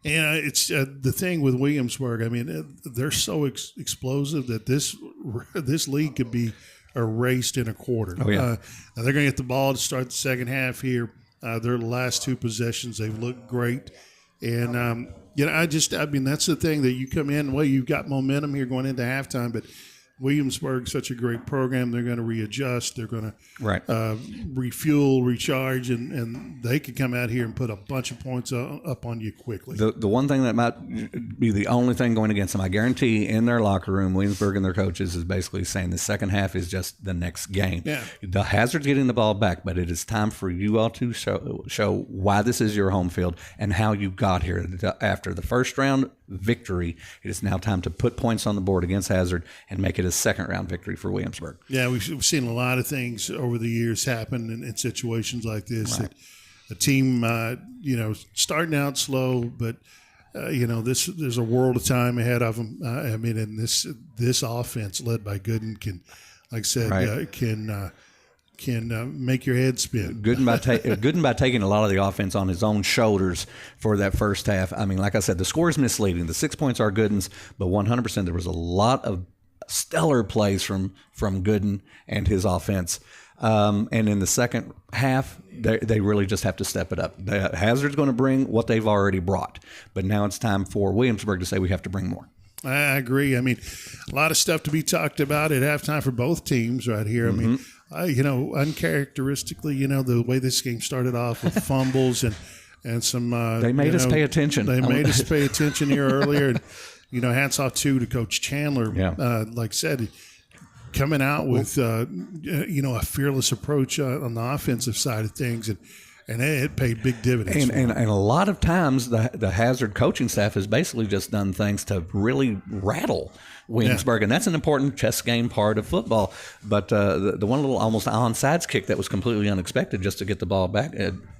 it's the thing with Williamsburg, I mean, they're so explosive that this league could be erased in a quarter. Oh, yeah. Now they're going to get the ball to start the second half here. Their last two possessions, they've looked great. And, I mean, that's the thing that you come in, well, you've got momentum here going into halftime, but Williamsburg's such a great program. They're going to readjust. They're going to refuel, recharge, and they could come out here and put a bunch of points up on you quickly. The one thing that might be the only thing going against them, I guarantee in their locker room, Williamsburg and their coaches is basically saying the second half is just the next game. Yeah. The Hazard's getting the ball back, but it is time for you all to show why this is your home field and how you got here. After the first round victory, it is now time to put points on the board against Hazard and make it a second round victory for Williamsburg. Yeah, we've seen a lot of things over the years happen in situations like this. Right. A team, starting out slow, but there's a world of time ahead of them. And this offense led by Gooden can, like I said, can make your head spin. Gooden by taking a lot of the offense on his own shoulders for that first half. I mean, like I said, the score is misleading. The 6 points are Gooden's, but 100% there was a lot of stellar plays from Gooden and his offense. And in the second half, they really just have to step it up. The Hazard's going to bring what they've already brought, but now it's time for Williamsburg to say we have to bring more. I agree. I mean, a lot of stuff to be talked about at halftime for both teams right here. Mm-hmm. I mean, uncharacteristically, the way this game started off with fumbles and some. They made us pay attention. They made us pay attention here earlier. And, hats off to Coach Chandler. Yeah. Like I said, coming out with, a fearless approach on the offensive side of things. And it paid big dividends. And a lot of times the Hazard coaching staff has basically just done things to really rattle Williamsburg, and that's an important chess game part of football. But the one little almost onside kick that was completely unexpected just to get the ball back,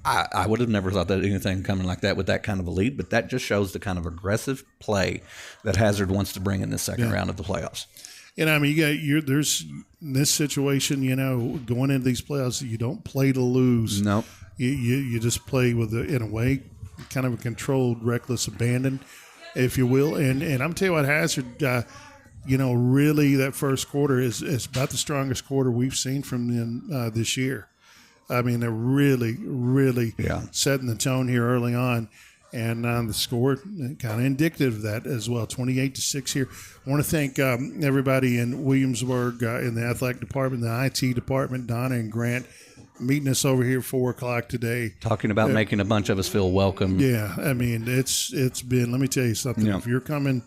I would have never thought that anything coming like that with that kind of a lead. But that just shows the kind of aggressive play that Hazard wants to bring in this second round of the playoffs. And I mean, there's in this situation, going into these playoffs, you don't play to lose. No. You just play with, in a way, kind of a controlled, reckless abandon, if you will. And I'm telling you what, Hazard, really that first quarter is about the strongest quarter we've seen from them this year. I mean, they're really, really setting the tone here early on. And the score kind of indicative of that as well, 28-6 here. I want to thank everybody in Williamsburg in the athletic department, the IT department, Donna and Grant, meeting us over here at 4 o'clock today. Talking about making a bunch of us feel welcome. Yeah, I mean, it's been, let me tell you something. Yeah. If you're coming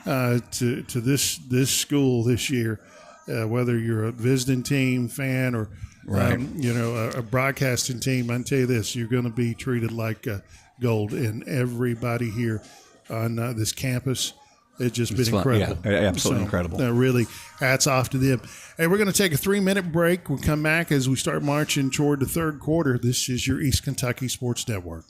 to this school this year, whether you're a visiting team, fan, or a broadcasting team, I can tell you this, you're going to be treated like gold. And everybody here on this campus It's just been incredible. Yeah, absolutely incredible. Really, hats off to them. Hey, we're going to take a 3-minute break. We'll come back as we start marching toward the third quarter. This is your East Kentucky Sports Network.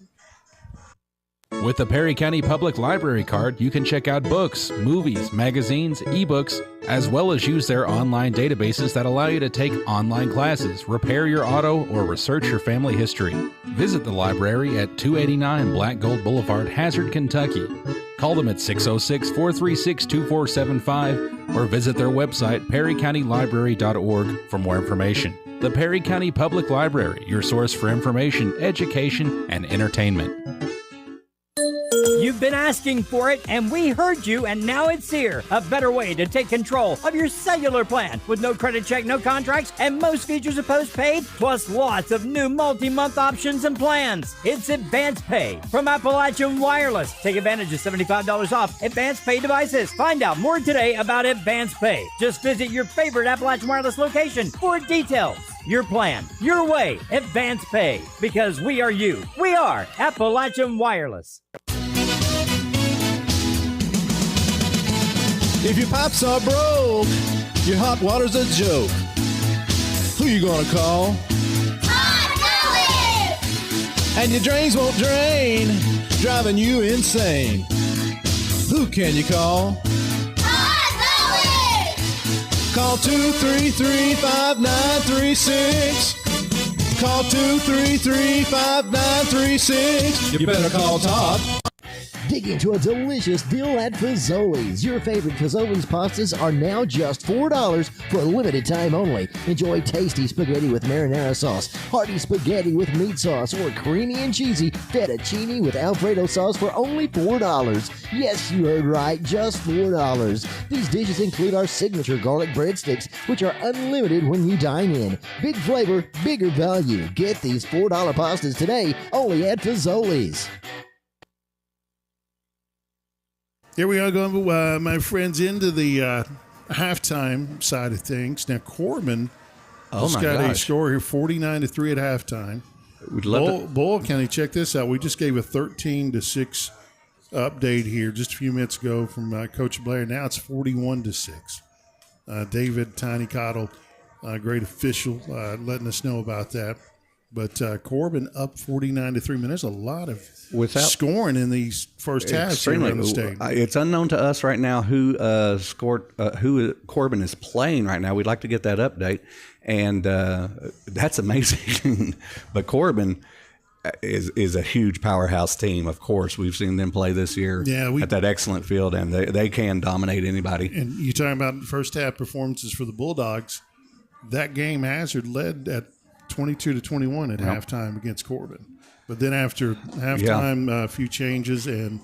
With the Perry County Public Library card, you can check out books, movies, magazines, ebooks, as well as use their online databases that allow you to take online classes, repair your auto, or research your family history. Visit the library at 289 Black Gold Boulevard, Hazard, Kentucky. Call them at 606-436-2475 or visit their website, perrycountylibrary.org, for more information. The Perry County Public Library, your source for information, education, and entertainment. You've been asking for it, and we heard you, and now it's here. A better way to take control of your cellular plan with no credit check, no contracts, and most features are postpaid, plus lots of new multi-month options and plans. It's Advance Pay from Appalachian Wireless. Take advantage of $75 off Advance Pay devices. Find out more today about Advance Pay. Just visit your favorite Appalachian Wireless location for details. Your plan, your way, Advance Pay. Because we are you. We are Appalachian Wireless. If your pipes are broke, your hot water's a joke. Who you gonna call? Hot Gully! And your drains won't drain, driving you insane. Who can you call? Hot Gully! Call 233-5936. Call 233-5936. You better call Todd. Dig into a delicious deal at Fazoli's. Your favorite Fazoli's pastas are now just $4 for a limited time only. Enjoy tasty spaghetti with marinara sauce, hearty spaghetti with meat sauce, or creamy and cheesy fettuccine with Alfredo sauce for only $4. Yes, you heard right, just $4. These dishes include our signature garlic breadsticks, which are unlimited when you dine in. Big flavor, bigger value. Get these $4 pastas today only at Fazoli's. Here we are going, my friends, into the halftime side of things. Now, Corbin just got a score here, 49-3 at halftime. Boyle County, check this out. We just gave a 13-6 update here just a few minutes ago from Coach Blair. Now it's 41-6. David Tiny Cottle, great official, letting us know about that. But Corbin up 49-3. Man, there's a lot of scoring in these first halves here around the state. It's unknown to us right now who who Corbin is playing right now. We'd like to get that update, and that's amazing. But Corbin is a huge powerhouse team. Of course, we've seen them play this year at that excellent field, and they can dominate anybody. And you're talking about first half performances for the Bulldogs. That game, Hazard led at 22-21 at halftime against Corbin. But then after halftime, a few changes, and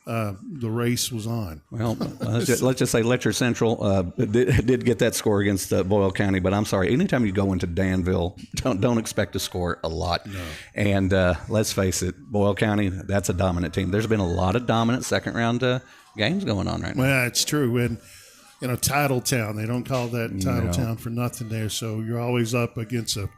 the race was on. Well, let's just say Letcher Central did get that score against Boyle County, but I'm sorry. Anytime you go into Danville, don't expect to score a lot. No. And let's face it, Boyle County, that's a dominant team. There's been a lot of dominant second-round games going on right now. Well, it's true. And Titletown, they don't call that Titletown for nothing there. So you're always up against a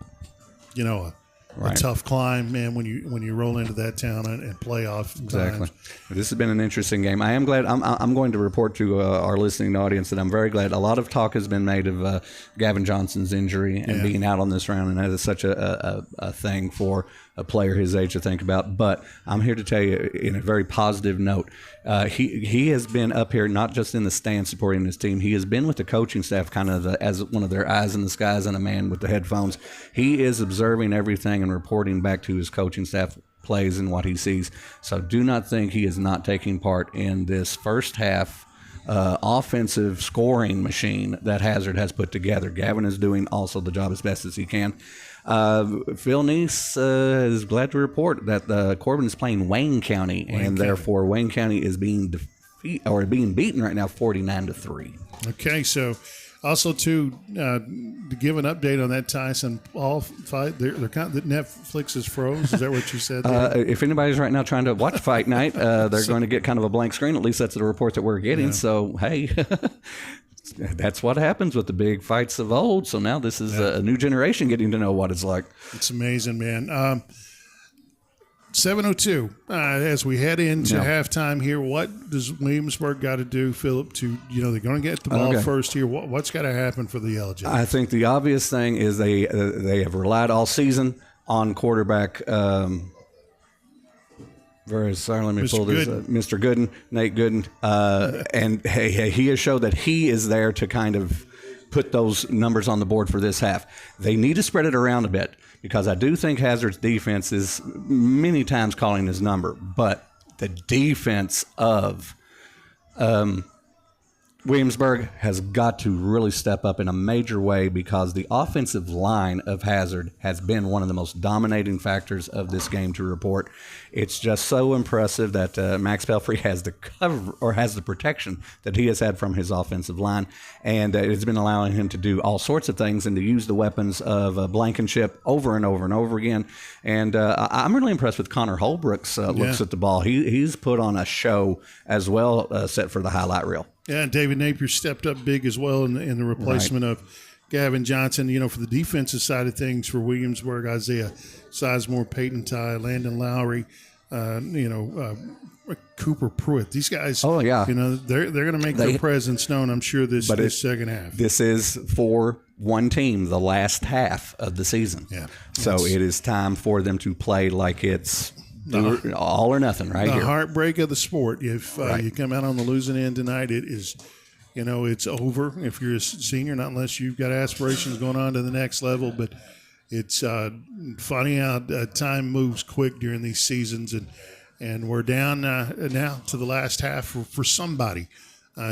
tough climb, man, when you roll into that town and play off. Exactly. This has been an interesting game. I am glad. I'm going to report to our listening audience that I'm very glad. A lot of talk has been made of Gavin Johnson's injury and being out on this round, and that is such a thing for a player his age to think about. But I'm here to tell you, in a very positive note, he has been up here not just in the stands supporting his team. He has been with the coaching staff kind of as one of their eyes in the skies and a man with the headphones. He is observing everything and reporting back to his coaching staff plays and what he sees. So do not think he is not taking part in this first half offensive scoring machine that Hazard has put together. Gavin is doing also the job as best as he can. Phil Neese is glad to report that Corbin is playing Wayne County, therefore Wayne County is being beaten right now 49-3. Okay, so also to give an update on that Tyson Hall fight, they're kind of, Netflix is froze. Is that what you said? If anybody's right now trying to watch Fight Night, they're going to get kind of a blank screen. At least that's the report that we're getting. Yeah. So hey. That's what happens with the big fights of old. So now this is a new generation getting to know what it's like. It's amazing, man. 7:02 as we head into halftime here. What does Williamsburg got to do, Philip, to, they're going to get the ball first here. What's got to happen for the Yellow Jackets? I think the obvious thing is they have relied all season on quarterback Mr. Gooden, Nate Gooden. And he has showed that he is there to kind of put those numbers on the board for this half. They need to spread it around a bit, because I do think Hazard's defense is many times calling his number, but the defense of Williamsburg has got to really step up in a major way, because the offensive line of Hazard has been one of the most dominating factors of this game to report. It's just so impressive that Max Pelfrey has the cover, or has the protection that he has had from his offensive line, and it's been allowing him to do all sorts of things and to use the weapons of Blankenship over and over and over again. And I'm really impressed with Connor Holbrook's looks at the ball. He's put on a show as well, set for the highlight reel. Yeah, and David Napier stepped up big as well in the replacement of Gavin Johnson. For the defensive side of things for Williamsburg, Isaiah Sizemore, Peyton Tye, Landon Lowry, Cooper Pruitt. These guys, they're going to make their presence known, I'm sure, this second half. This is for one team, the last half of the season. Yeah. So it is time for them to play like it's all or nothing right here. The heartbreak of the sport. If you come out on the losing end tonight, it is, it's over if you're a senior, not unless you've got aspirations going on to the next level. But it's funny how time moves quick during these seasons, and we're down now to the last half for somebody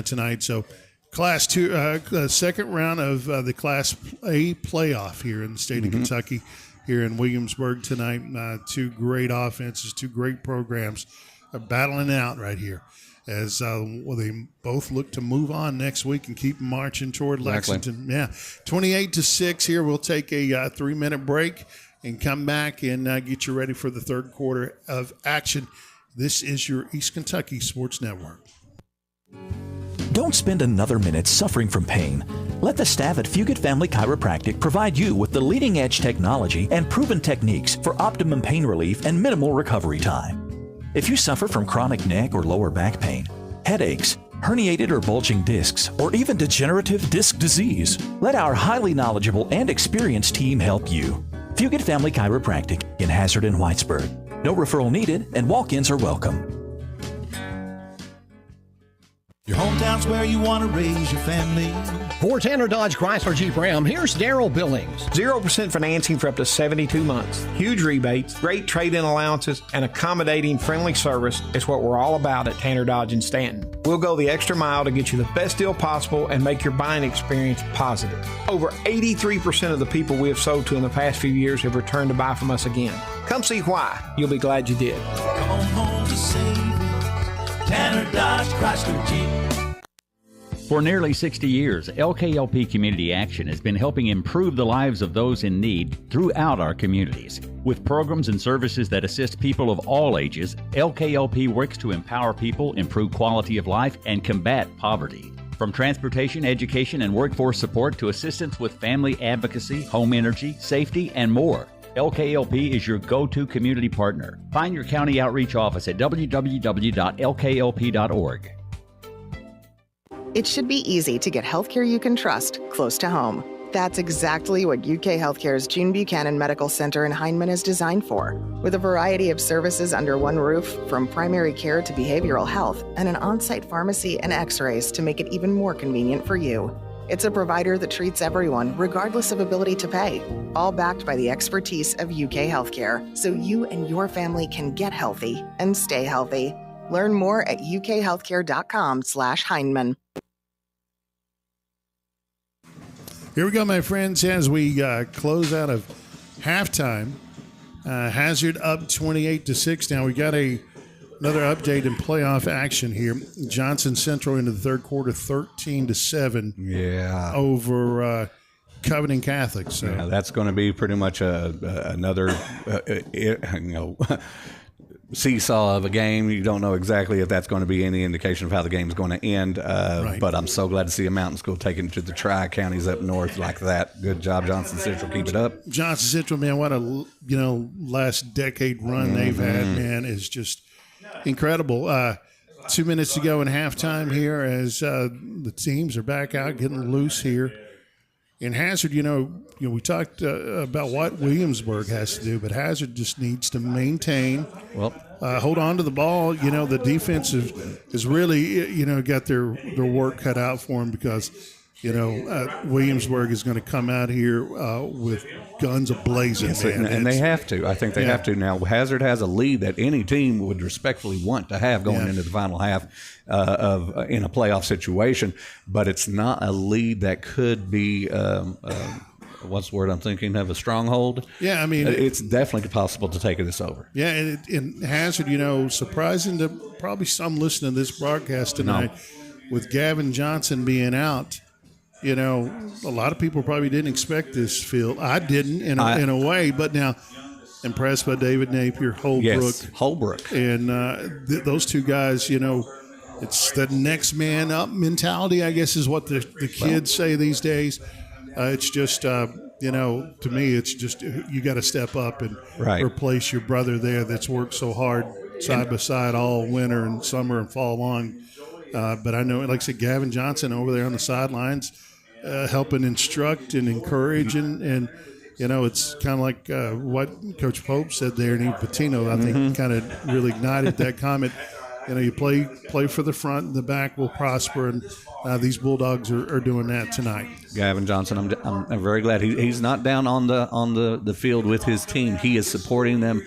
tonight. So Class 2, second round of the Class A playoff here in the state of Kentucky, here in Williamsburg tonight. Two great offenses, two great programs are battling out right here as they both look to move on next week and keep marching toward Lexington. Yeah, 28-6 here. We'll take a 3-minute break and come back and get you ready for the third quarter of action. This is your East Kentucky Sports Network. Don't spend another minute suffering from pain. Let the staff at Fugit Family Chiropractic provide you with the leading-edge technology and proven techniques for optimum pain relief and minimal recovery time. If you suffer from chronic neck or lower back pain, headaches, herniated or bulging discs, or even degenerative disc disease, let our highly knowledgeable and experienced team help you. Fugit Family Chiropractic in Hazard and Whitesburg. No referral needed, and walk-ins are welcome. Your hometown's where you want to raise your family. For Tanner Dodge Chrysler Jeep Ram, here's Daryl Billings. 0% financing for up to 72 months. Huge rebates, great trade-in allowances, and accommodating friendly service is what we're all about at Tanner Dodge in Stanton. We'll go the extra mile to get you the best deal possible and make your buying experience positive. Over 83% of the people we have sold to in the past few years have returned to buy from us again. Come see why. You'll be glad you did. Come home to save it. Tanner Dodge Chrysler Jeep. For nearly 60 years, LKLP Community Action has been helping improve the lives of those in need throughout our communities. With programs and services that assist people of all ages, LKLP works to empower people, improve quality of life, and combat poverty. From transportation, education, and workforce support to assistance with family advocacy, home energy, safety, and more. LKLP is your go-to community partner. Find your county outreach office at www.lklp.org. It should be easy to get healthcare you can trust close to home. That's exactly what UK Healthcare's June Buchanan Medical Center in Hindman is designed for. With a variety of services under one roof, from primary care to behavioral health, and an on-site pharmacy and x-rays to make it even more convenient for you. It's a provider that treats everyone, regardless of ability to pay, all backed by the expertise of UK Healthcare, so you and your family can get healthy and stay healthy. Learn more at ukhealthcare.com/Hindman. Here we go, my friends, as we close out of halftime. Hazard up 28-6. Now we got another update in playoff action here. Johnson Central into the third quarter, 13-7. Yeah, over Covenant Catholic. So seesaw of a game. You don't know exactly if that's going to be any indication of how the game is going to end. But I'm so glad to see a mountain school taken to the tri-counties up north like that. Good job, Johnson Central. Keep it up. Johnson Central, man, what a last decade run they've had, man, is just incredible. 2 minutes to go in halftime here as the teams are back out getting loose here. In Hazard, we talked about what Williamsburg has to do, but Hazard just needs to maintain, hold on to the ball. The defense is really, got their work cut out for them because, Williamsburg is going to come out here with guns a-blazing. Yes, and they have to. I think they have to. Now, Hazard has a lead that any team would respectfully want to have going into the final half in a playoff situation, but it's not a lead that could be what's the word I'm thinking of, a stronghold? Yeah, I mean, it's definitely possible to take this over. Yeah, and Hazard, surprising to probably some listening to this broadcast tonight, with Gavin Johnson being out, a lot of people probably didn't expect this field. I didn't in a way, but now impressed by David Napier, Holbrook. Yes, Holbrook. And those two guys, it's the next man up mentality, I guess is what the kids say these days. It's just, to me, it's just you got to step up and replace your brother there that's worked so hard side by side all winter and summer and fall long. But I know, like I said, Gavin Johnson over there on the sidelines helping instruct and encourage. And it's kind of like what Coach Pope said there, and Patino, I think, kind of really ignited that comment. You play for the front, and the back will prosper, and these Bulldogs are doing that tonight. Gavin Johnson, I'm very glad he's not down on the field with his team. He is supporting them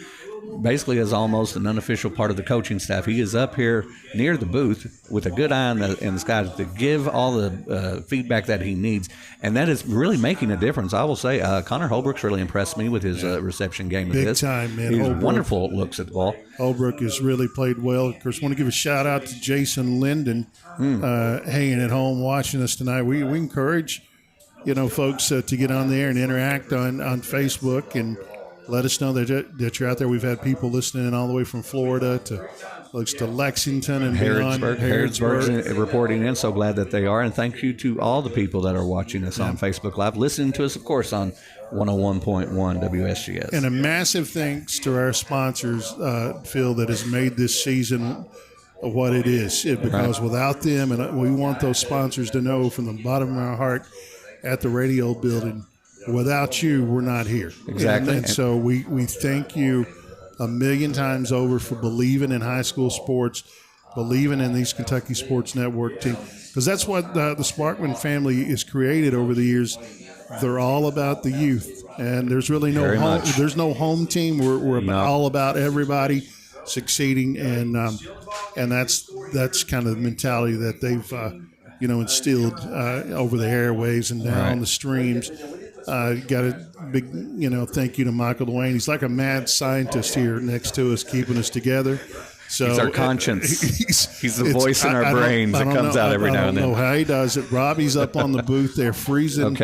basically as almost an unofficial part of the coaching staff. He is up here near the booth with a good eye in the sky to give all the feedback that he needs, and that is really making a difference. I will say Connor Holbrook's really impressed me with his reception game of Big this. Time, man. He's Holbrook, wonderful looks at the ball. Holbrook has really played well. Of course, want to give a shout-out to Jason Linden hanging at home watching us tonight. We encourage, folks to get on there and interact on Facebook and let us know that you're out there. We've had people listening in all the way from Florida to Lexington and beyond. Harrodsburg's reporting in. So glad that they are. And thank you to all the people that are watching us on Facebook Live, listening to us, of course, on 101.1 WSGS. And a massive thanks to our sponsors, Phil, that has made this season what it is. Because without them, and we want those sponsors to know from the bottom of our heart at the radio building, without you, we're not here. Exactly. And so we thank you a million times over for believing in high school sports, believing in these Kentucky Sports Network teams. Because that's what the Sparkman family is created over the years. They're all about the youth. And there's really no home. There's no home team. We're all about everybody succeeding. And that's kind of the mentality that they've instilled over the airwaves and down the streams. Got a big, thank you to Michael Dwayne. He's like a mad scientist here next to us, keeping us together. So he's our conscience. He's the voice in our brains that comes out every now and then. I don't know how he does it. Robbie's up on the booth there, freezing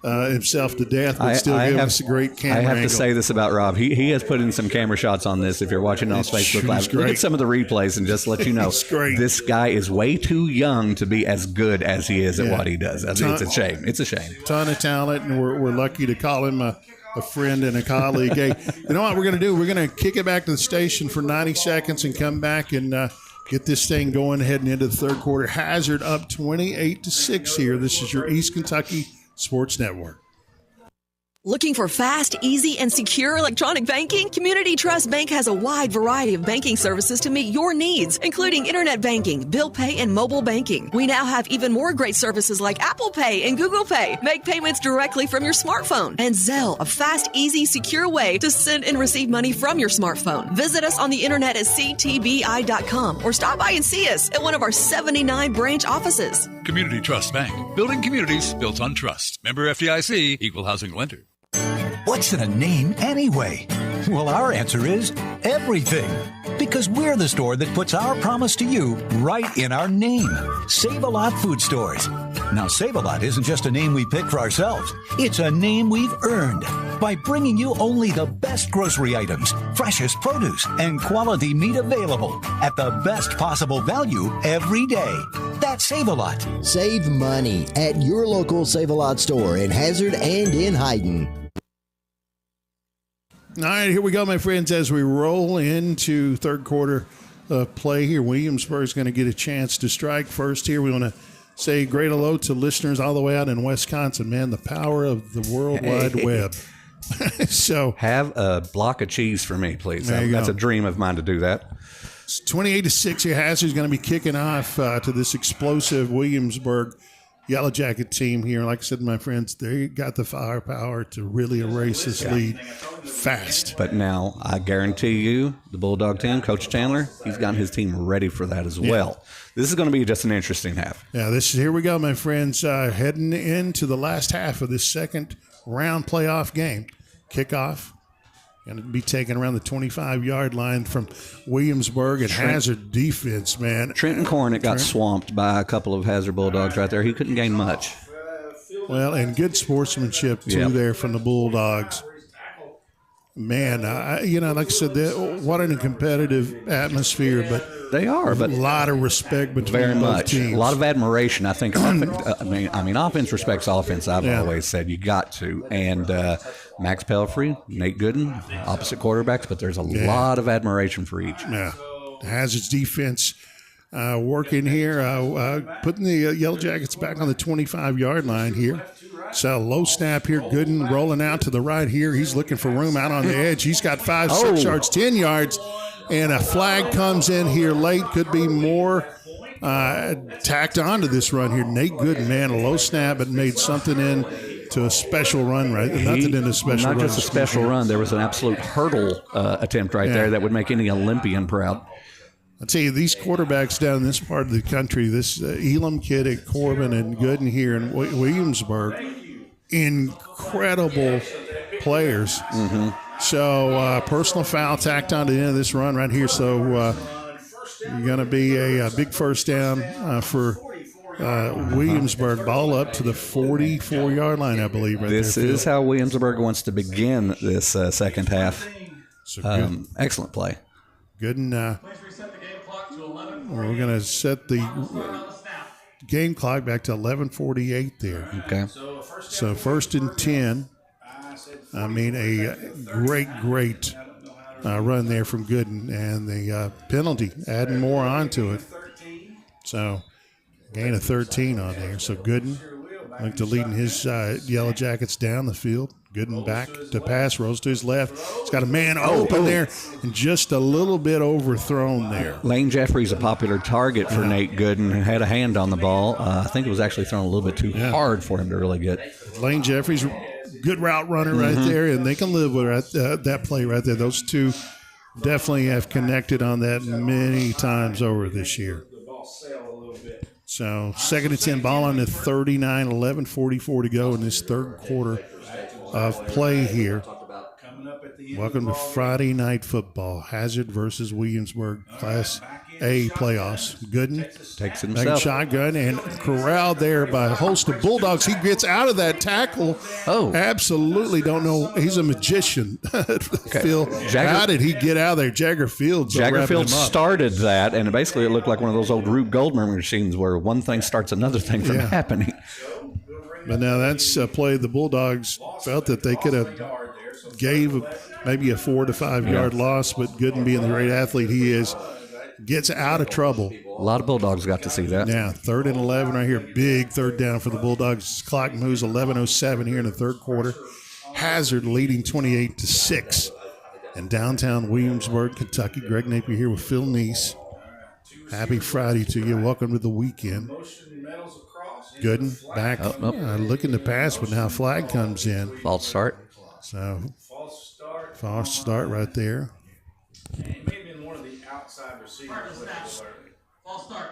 himself to death, but still giving us a great camera I have angle. to say this about Rob. He has put in some camera shots on this. If you're watching on Facebook Live, look at some of the replays and just let you know this guy is way too young to be as good as he is at what he does. It's a shame. It's a shame. Ton of talent, and we're lucky to call him a friend and a colleague. Hey, you know what we're going to do? We're going to kick it back to the station for 90 seconds and come back and get this thing going heading into the third quarter. Hazard up 28-6 here. This is your East Kentucky Sports Network. Looking for fast, easy, and secure electronic banking? Community Trust Bank has a wide variety of banking services to meet your needs, including internet banking, bill pay, and mobile banking. We now have even more great services like Apple Pay and Google Pay. Make payments directly from your smartphone. And Zelle, a fast, easy, secure way to send and receive money from your smartphone. Visit us on the internet at ctbi.com or stop by and see us at one of our 79 branch offices. Community Trust Bank. Building communities built on trust. Member FDIC, Equal Housing Lender. What's in a name anyway? Well, our answer is everything. Because we're the store that puts our promise to you right in our name. Save-A-Lot Food Stores. Now, Save-A-Lot isn't just a name we pick for ourselves. It's a name we've earned. by bringing you only the best grocery items, freshest produce, and quality meat available at the best possible value every day. That's Save-A-Lot. Save money at your local Save-A-Lot store in Hazard and in Hayden. All right, here we go, my friends, as we roll into third quarter of play here. Williamsburg's going to get a chance to strike first here. We want to say great hello to listeners all the way out in Wisconsin. Man, the power of the World Wide Web. So have a block of cheese for me, please. That's a dream of mine to do that. It's 28-6 here. Hazard's going to be kicking off to this explosive Williamsburg Yellow Jacket team here. Like I said, my friends, they got the firepower to really erase this lead fast. But now, I guarantee you, the Bulldog team, Coach Chandler, he's got his team ready for that as well. This is going to be just an interesting half. Yeah, here we go, my friends. Heading into the last half of this second round playoff game. Kickoff. Going to be taken around the 25-yard line from Williamsburg and Hazard defense, man. Trenton Cornet got swamped by a couple of Hazard Bulldogs right there. He couldn't gain much. Well, and good sportsmanship, too, there from the Bulldogs. Man, like I said, what a competitive atmosphere, but they are. But a lot of respect between very both much. teams. A lot of admiration. I think. Offense respects offense. I've always said you got to. And Max Pelfrey, Nate Gooden, opposite quarterbacks, but there's a lot of admiration for each. Yeah, Hazard's defense working here, putting the Yellow Jackets back on the 25-yard line here. So low snap here. Gooden rolling out to the right here. He's looking for room out on the edge. He's got 5, 6 yards, 10 yards, and a flag comes in here late. Could be more tacked onto this run here. Nate Gooden, man, a low snap, but made something in to a special run, right? Nothing in a special run. Not just a special run. There was an absolute hurdle attempt right there that would make any Olympian proud. I tell you, these quarterbacks down in this part of the country, this Elam kid at Corbin and Gooden here in Williamsburg, incredible players. Mm-hmm. So personal foul tacked on to the end of this run right here. So going to be a big first down for Williamsburg. Ball up to the 44-yard line, I believe. This is how Williamsburg wants to begin this second half. Excellent play. Gooden. We're going to set the game clock back to 11:48 there. Okay. So first and 10. I mean, a great run there from Gooden. And the penalty, adding more onto it. So gain of 13 on there. So Gooden, like to leading his Yellow Jackets down the field. Gooden back to pass, rolls to his left. He's got a man open there and just a little bit overthrown there. Lane Jeffries, a popular target for Nate Gooden, had a hand on the ball. I think it was actually thrown a little bit too hard for him to really get. Lane Jeffries, good route runner right there, and they can live with that play right there. Those two definitely have connected on that many times over this year. So second and 10, ball on the 39, 11:44 to go in this third quarter of play here. Welcome to Friday Night Football. Hazard versus Williamsburg Class A playoffs. Gooden takes it himself. Shotgun and corralled there by a host of Bulldogs. He gets out of that tackle. Absolutely don't know. He's a magician. Phil, how did he get out of there? Jagger Fields started that, and basically it looked like one of those old Rube Goldberg machines where one thing starts another thing from happening. But now that's a play the Bulldogs felt that they could have gave maybe a 4 to 5 yard loss, but Gooden, being the great athlete he is, gets out of trouble. A lot of Bulldogs got to see that. Yeah, 3rd and 11 right here. Big third down for the Bulldogs. Clock moves 11:07 here in the third quarter. Hazard leading 28-6 in downtown Williamsburg, Kentucky. Greg Napier here with Phil Neese. Happy Friday to you. Welcome to the weekend. Gooden back looking to pass, but now flag comes in. False start. So false start right there. False start.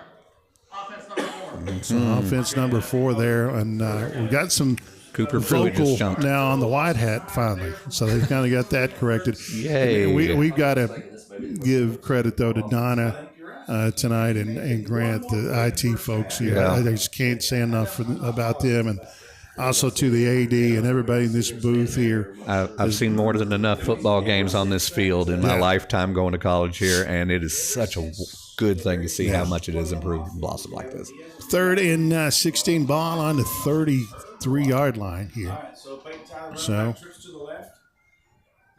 Offense number 4. So offense number 4 there, and we've got some Cooper vocal now on the wide hat finally. So they've kind of got that corrected. Yay! We've got to give credit though to Donna tonight and Grant, the IT folks here. I just can't say enough about them. And Also to the AD and everybody in this booth here. I've seen more than enough football games on this field in my lifetime going to college here, and it is such a good thing to see how much it has improved and blossomed like this. 3rd and 16, ball on the 33-yard line here. So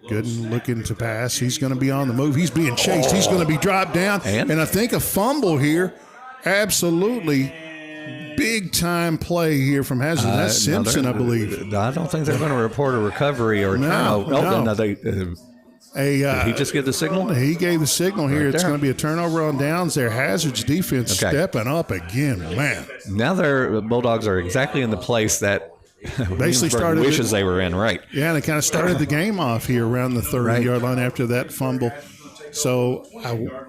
Gooden looking to pass. He's going to be on the move. He's being chased. He's going to be dropped down. And I think a fumble here. Absolutely big-time play here from Hazard. That's Simpson, I believe. I don't think they're going to report a recovery or turnover. Did he just give the signal? He gave the signal here. It's going to be a turnover on downs there. Hazard's defense stepping up again, man. Now their Bulldogs are exactly in the place that basically started wishes they were in, right? Yeah, they kind of started the game off here around the 30-yard line after that fumble. So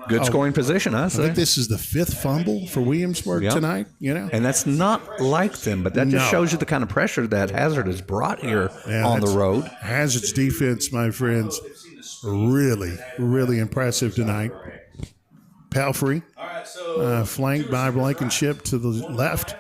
good scoring position, I say. I think this is the 5th fumble for Williamsburg tonight. And that's not like them, but that just shows you the kind of pressure that Hazard has brought here on the road. Hazard's defense, my friends, really, really impressive tonight. Palfrey, flanked by Blankenship to the left.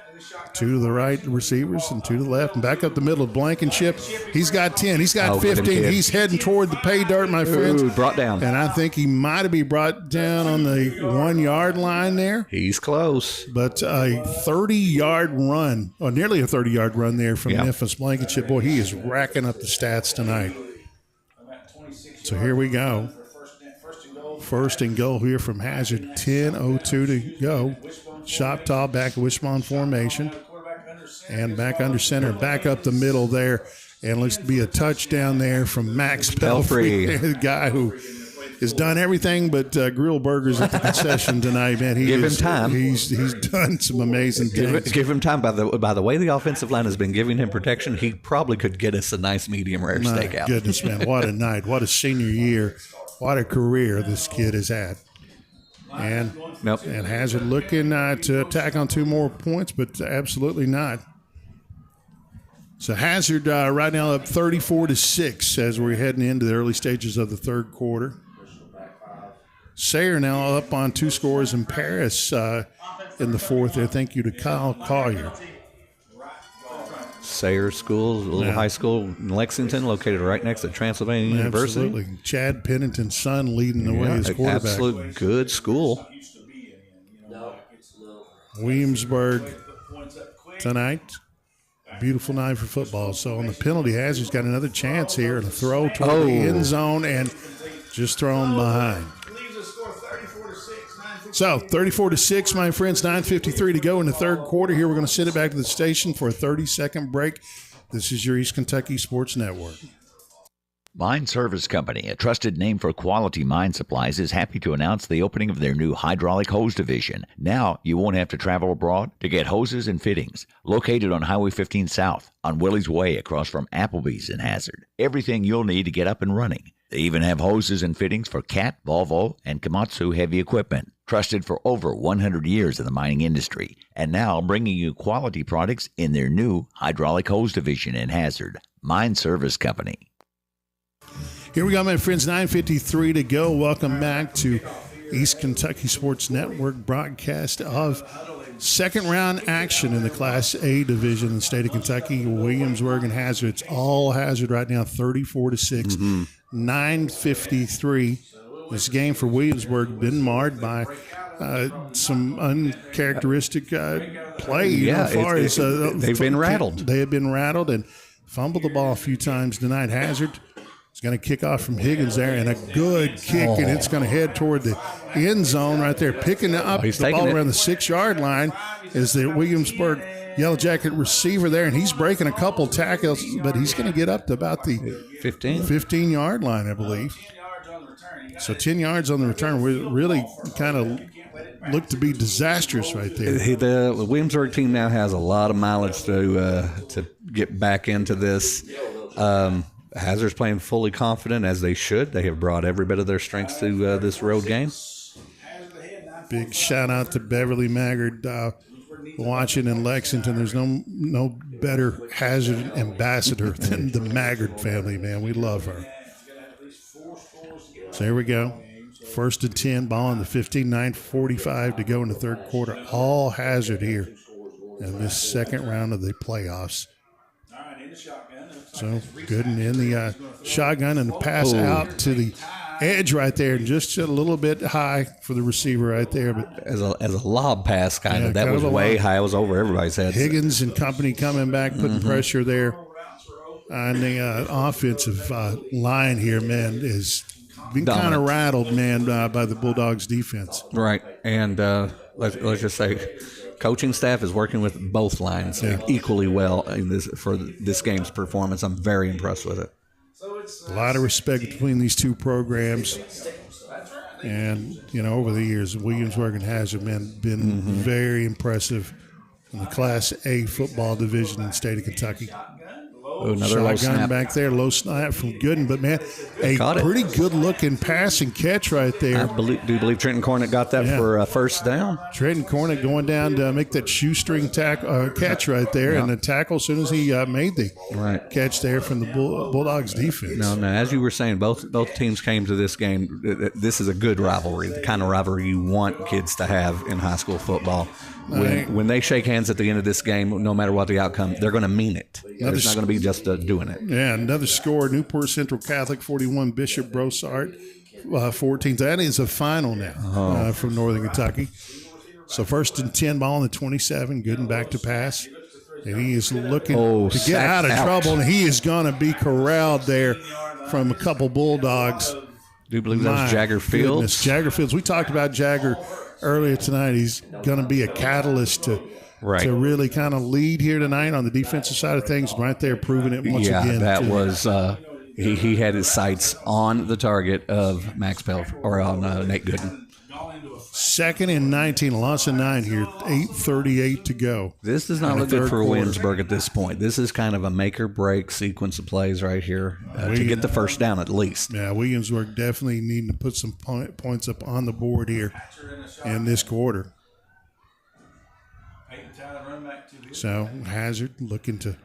2 to the right receivers and 2 to the left. And back up the middle of Blankenship. He's got 10. He's got 15. He's heading toward the pay dirt, my friends. Brought down. And I think he might have been brought down on the 1-yard line there. He's close. But a 30-yard run, or nearly a 30-yard run there from Memphis Blankenship. Boy, he is racking up the stats tonight. So here we go. 1st and goal here from Hazard. 10:02 to go. Shoptaw back wishbone formation. And back under center, back up the middle there. And looks to be a touchdown there from Max Pelfrey, the guy who has done everything but grill burgers at the concession tonight, man. Give him time. He's done some amazing things. Give him time. By the way the offensive line has been giving him protection, he probably could get us a nice medium rare steak out. Goodness, man. What a night. What a senior year. What a career this kid has had. And Hazard looking to attack on 2 more points, but absolutely not. So Hazard right now up 34-6 as we're heading into the early stages of the 3rd quarter. Sayre now up on 2 scores in Paris in the 4th there. Thank you to Kyle Collier. Sayre School, a little high school in Lexington, located right next to Transylvania University. Absolutely. Chad Pennington's son leading the way as quarterback. Absolute good school. Williamsburg tonight. Beautiful night for football. So on the penalty, Hazard's got another chance here and a throw toward the end zone and just thrown behind. So 34-6, my friends, 9:53 to go in the 3rd quarter. Here we're going to send it back to the station for a 30-second break. This is your East Kentucky Sports Network. Mine Service Company, a trusted name for quality mine supplies, is happy to announce the opening of their new hydraulic hose division. Now you won't have to travel abroad to get hoses and fittings. Located on Highway 15 South, on Willie's Way across from Applebee's in Hazard. Everything you'll need to get up and running. They even have hoses and fittings for Cat, Volvo, and Komatsu heavy equipment. Trusted for over 100 years in the mining industry. And now bringing you quality products in their new hydraulic hose division in Hazard. Mine Service Company. Here we go, my friends, 9:53 to go. Welcome back to East Kentucky Sports Network broadcast of 2nd round action in the Class A division in the state of Kentucky. Williamsburg and Hazard. It's all Hazard right now, 34-6. 9:53. This game for Williamsburg been marred by some uncharacteristic play. They've been rattled. They have been rattled and fumbled the ball a few times tonight. Hazard is going to kick off from Higgins there, and a good kick, and it's going to head toward the end zone right there. Picking up the ball around the 6-yard line is the Williamsburg Yellow Jacket receiver there, and he's breaking a couple tackles, but he's going to get up to about the 15-yard line, I believe. So 10 yards on the return. We really kind of looked to be disastrous right there. The Williamsburg team now has a lot of mileage to get back into this. Hazard's playing fully confident, as they should. They have brought every bit of their strengths to this road game. Big shout out to Beverly Maggard watching in Lexington. There's no better Hazard ambassador than the Maggard family, man. We love her. So here we go. 1st and 10, ball on the 15, 9:45 to go in the 3rd quarter. All Hazard here in this 2nd round of the playoffs. So Gooden in the shotgun and the pass out to the edge right there, just a little bit high for the receiver right there. But as a lob pass, kind of that was way high. It was over everybody's head. Higgins and company coming back, putting pressure there on the offensive line here. Man, is been kind of rattled, man, by the Bulldogs defense. Right, and let's just say, coaching staff is working with both lines equally well in for this game's performance. I'm very impressed with it. A lot of respect between these two programs. And, over the years, Williamsburg and Hazard, man, been very impressive in the Class A football division in the state of Kentucky. Another low snap back there, low snap from Gooden, but man, a pretty good-looking pass and catch right there. I do believe Trenton Cornett got that for a first down. Trenton Cornett going down to make that shoestring catch right there, and the tackle as soon as he made the catch there from the Bulldogs defense. No, as you were saying, both teams came to this game. This is a good rivalry, the kind of rivalry you want kids to have in high school football. When they shake hands at the end of this game, no matter what the outcome, they're going to mean it. It's not going to be just doing it. Yeah, another score, Newport Central Catholic 41, Bishop Brossart 14. That is a final now from Northern Kentucky. So 1st and 10, ball on the 27, Gooden back to pass. And he is looking to get out of trouble, and he is going to be corralled there from a couple Bulldogs. Do you believe that was Jagger Fields? Jagger Fields. We talked about Jagger earlier tonight. He's going to be a catalyst to really kind of lead here tonight on the defensive side of things. Right there, proving it once again. Yeah, that was he had his sights on the target of Max Pell or on Nate Gooden. 2nd and 19, loss of 9 here. 8:38 to go. This does not look good for Williamsburg at this point. This is kind of a make or break sequence of plays right here to get the first down at least. Yeah, Williamsburg definitely needing to put some points up on the board here in this quarter. So Hazard looking to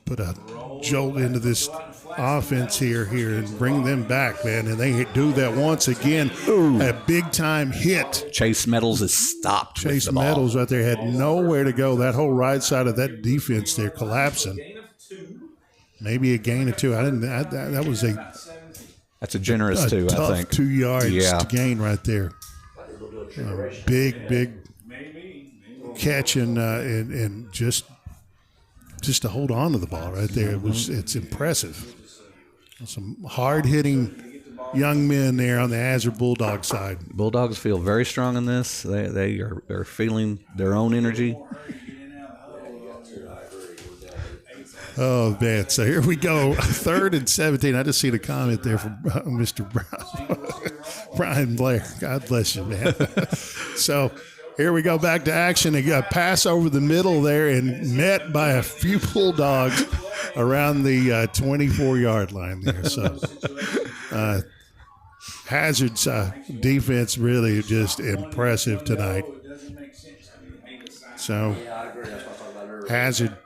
put a jolt into this offense here and bring them back, man. And they do that once again. A big-time hit. Chase Meadows is stopped. Chase Meadows right there had nowhere to go. That whole right side of that defense there collapsing. Maybe a gain of 2. That was that's a generous 2, tough I think. 2 yards to gain right there. Big catch and just to hold on to the ball right there. It's impressive. Some hard-hitting young men there on the Hazard Bulldog side. Bulldogs feel very strong in this. They are feeling their own energy. Oh, man. So here we go. 3rd and 17. I just seen a comment there from Mr. Brian Blair. God bless you, man. So here we go back to action. A pass over the middle there and met by a few Bulldogs around the 24-yard line there. So Hazard's defense really just impressive tonight. So Hazard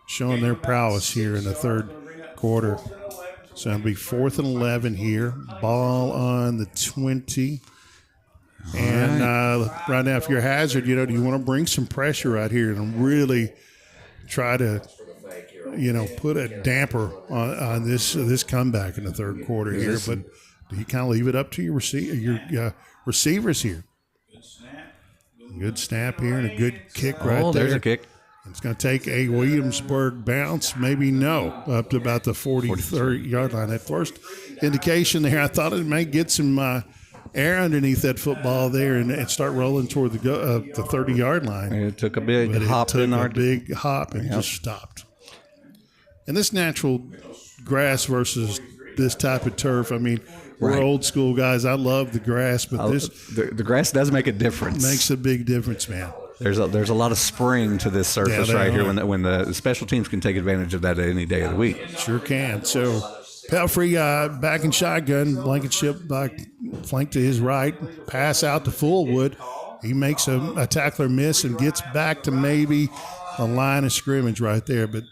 showing their prowess here in the third quarter. So it'll be 4th and 11 here. Ball on the 20. And right now, if you're Hazard, do you want to bring some pressure out here and really try to, put a damper on this comeback in the third quarter here? But do you kind of leave it up to your receivers here? Good snap here and a good kick right there. Oh, there's a kick. It's going to take a Williamsburg bounce, maybe up to about the 43-yard line. That first indication there, I thought it may get some air underneath that football there and start rolling toward the 30-yard line. It took a big hop and just stopped. And this natural grass versus this type of turf, I mean, we're old school guys. I love the grass, but the grass does make a difference. Makes a big difference, man. There's a lot of spring to this surface right here when the special teams can take advantage of that any day of the week. Sure can. So Pelfrey back in shotgun, Blankenship flank to his right, pass out to Fullwood. He makes a tackler miss and gets back to maybe a line of scrimmage right there, but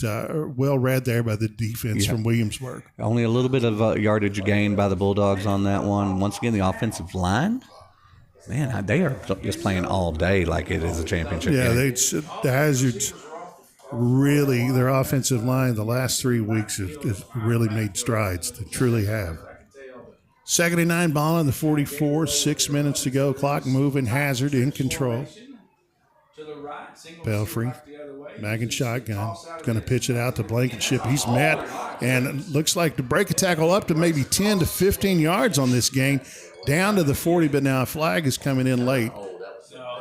well read there by the defense from Williamsburg. Only a little bit of yardage gained by the Bulldogs on that one. Once again, the offensive line. Man, they are just playing all day like it is a championship game. The Hazards really, their offensive line the last 3 weeks has really made strides. They truly have. 2nd and 9, ball on the 44, 6 minutes to go. Clock moving. Hazard in control. Pelfrey, back in shotgun. Going to pitch it out to Blankenship. He's met, and it looks like to break a tackle up to maybe 10 to 15 yards on this game, down to the 40, but now a flag is coming in late.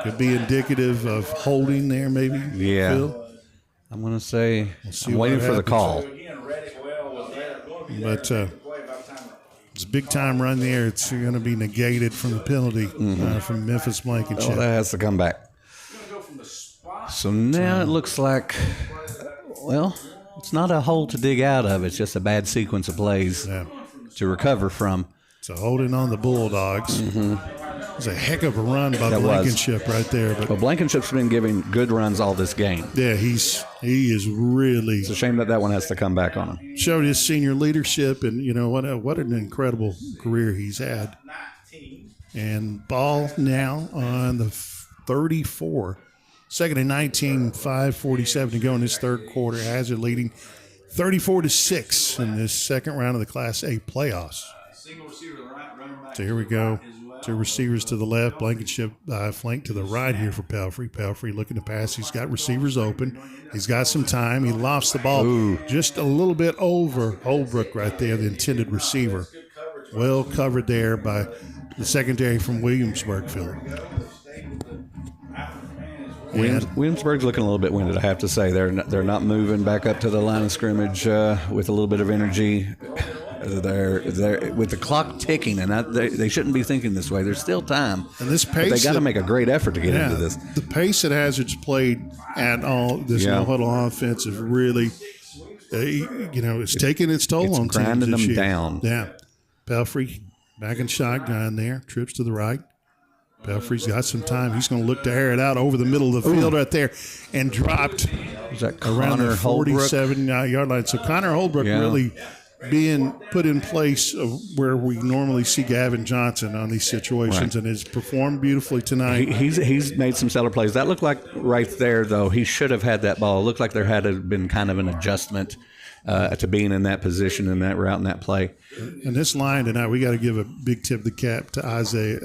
Could be indicative of holding there, maybe. Yeah. Phil? I'm going to say I'm waiting for the call. But it's a big-time run there. It's going to be negated from the penalty from Memphis Blankenship. Oh, that has to come back. So now it looks like, well, it's not a hole to dig out of. It's just a bad sequence of plays to recover from. So holding on the Bulldogs. It was a heck of a run by Blankenship right there. But well, Blankenship's been giving good runs all this game. Yeah, he is really. It's a shame that one has to come back on him. Showed his senior leadership, and you know what an incredible career he's had. And ball now on the 34. 2nd and 19, 5:47 to go in this third quarter. Hazard leading 34-6 in this second round of the Class A playoffs. So here we go. 2 receivers to the left. Blankenship flank to the right here for Pelfrey. Pelfrey looking to pass. He's got receivers open. He's got some time. He lofts the ball just a little bit over Holbrook right there, the intended receiver. Well covered there by the secondary from Williamsburg, Phil. Williamsburg's looking a little bit winded, I have to say. They're not moving back up to the line of scrimmage with a little bit of energy. They're with the clock ticking, and they shouldn't be thinking this way. There's still time. And this pace, they got to make a great effort to get into this. The pace that Hazard's played at all this no-huddle offense is really, it's taking its toll on teams. Grinding them year. down. Yeah. Pelfrey back in shotgun there, trips to the right. Pelfrey's got some time. He's going to look to air it out over the middle of the field right there, and dropped around the 47-yard line. So Connor Holbrook really being put in place of where we normally see Gavin Johnson on these situations, and has performed beautifully tonight. He's made some stellar plays. That looked like right there, though, he should have had that ball. It looked like there had been kind of an adjustment to being in that position, in that route, and that play. And this line tonight, we got to give a big tip of the cap to Isaac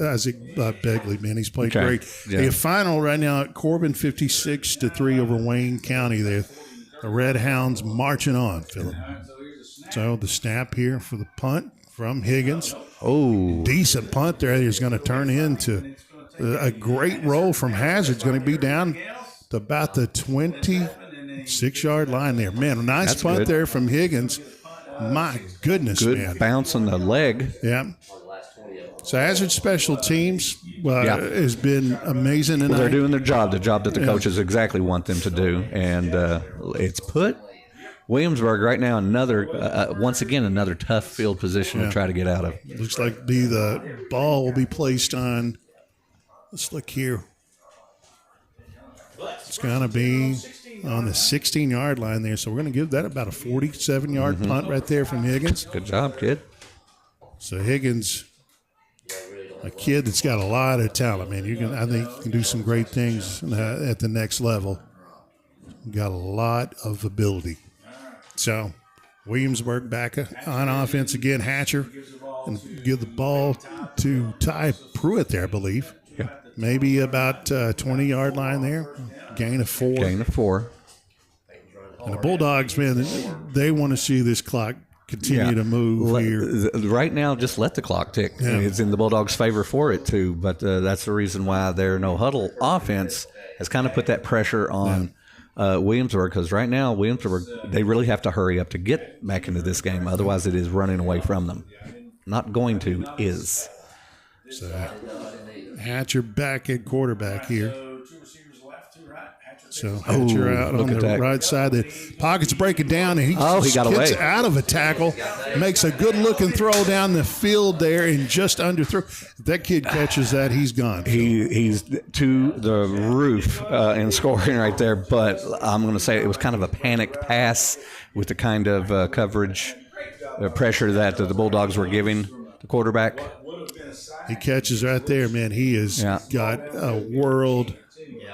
Begley, man. He's played great. Yeah. The final right now at Corbin, 56-3 over Wayne County there. The Red Hounds marching on, Philip. So the snap here for the punt from Higgins. Oh, decent punt there. Is going to turn into a great roll from Hazard. It's going to be down to about the 26-yard line there. Man, nice punt there from Higgins. My goodness, good man. Bounce on the leg. Yeah. So Hazard special teams has been amazing tonight. Well, they're doing their job, the job that the coaches exactly want them to do. And it's put Williamsburg right now once again another tough field position to try to get out of. Looks like the ball will be placed on, let's look here. It's going to be on the 16-yard line there. So we're going to give that about a 47-yard punt right there from Higgins. Good job, kid. So Higgins, a kid that's got a lot of talent, man. I think you can do some great things at the next level. Got a lot of ability. So Williamsburg back on offense again. Hatcher, and give the ball to Ty Pruitt there, I believe. Yeah. Maybe about 20-yard line there. Gain of 4. Gain of 4. And the Bulldogs, man, they want to see this clock continue to move here. Right now, just let the clock tick. Yeah. It's in the Bulldogs' favor for it, too. But that's the reason why their no-huddle offense has kind of put that pressure on Williamsburg, because right now, Williamsburg, they really have to hurry up to get back into this game. Otherwise, it is running away from them. Not going to is. So Hatcher back at quarterback here. So Hatcher out on the right side. The pocket's breaking down, and he got gets away out of a tackle, makes a good-looking throw down the field there, and just underthrow. If that kid catches that, he's gone. He's to the roof in scoring right there, but I'm going to say it was kind of a panicked pass with the kind of coverage pressure that the Bulldogs were giving the quarterback. He catches right there, man. He has got a world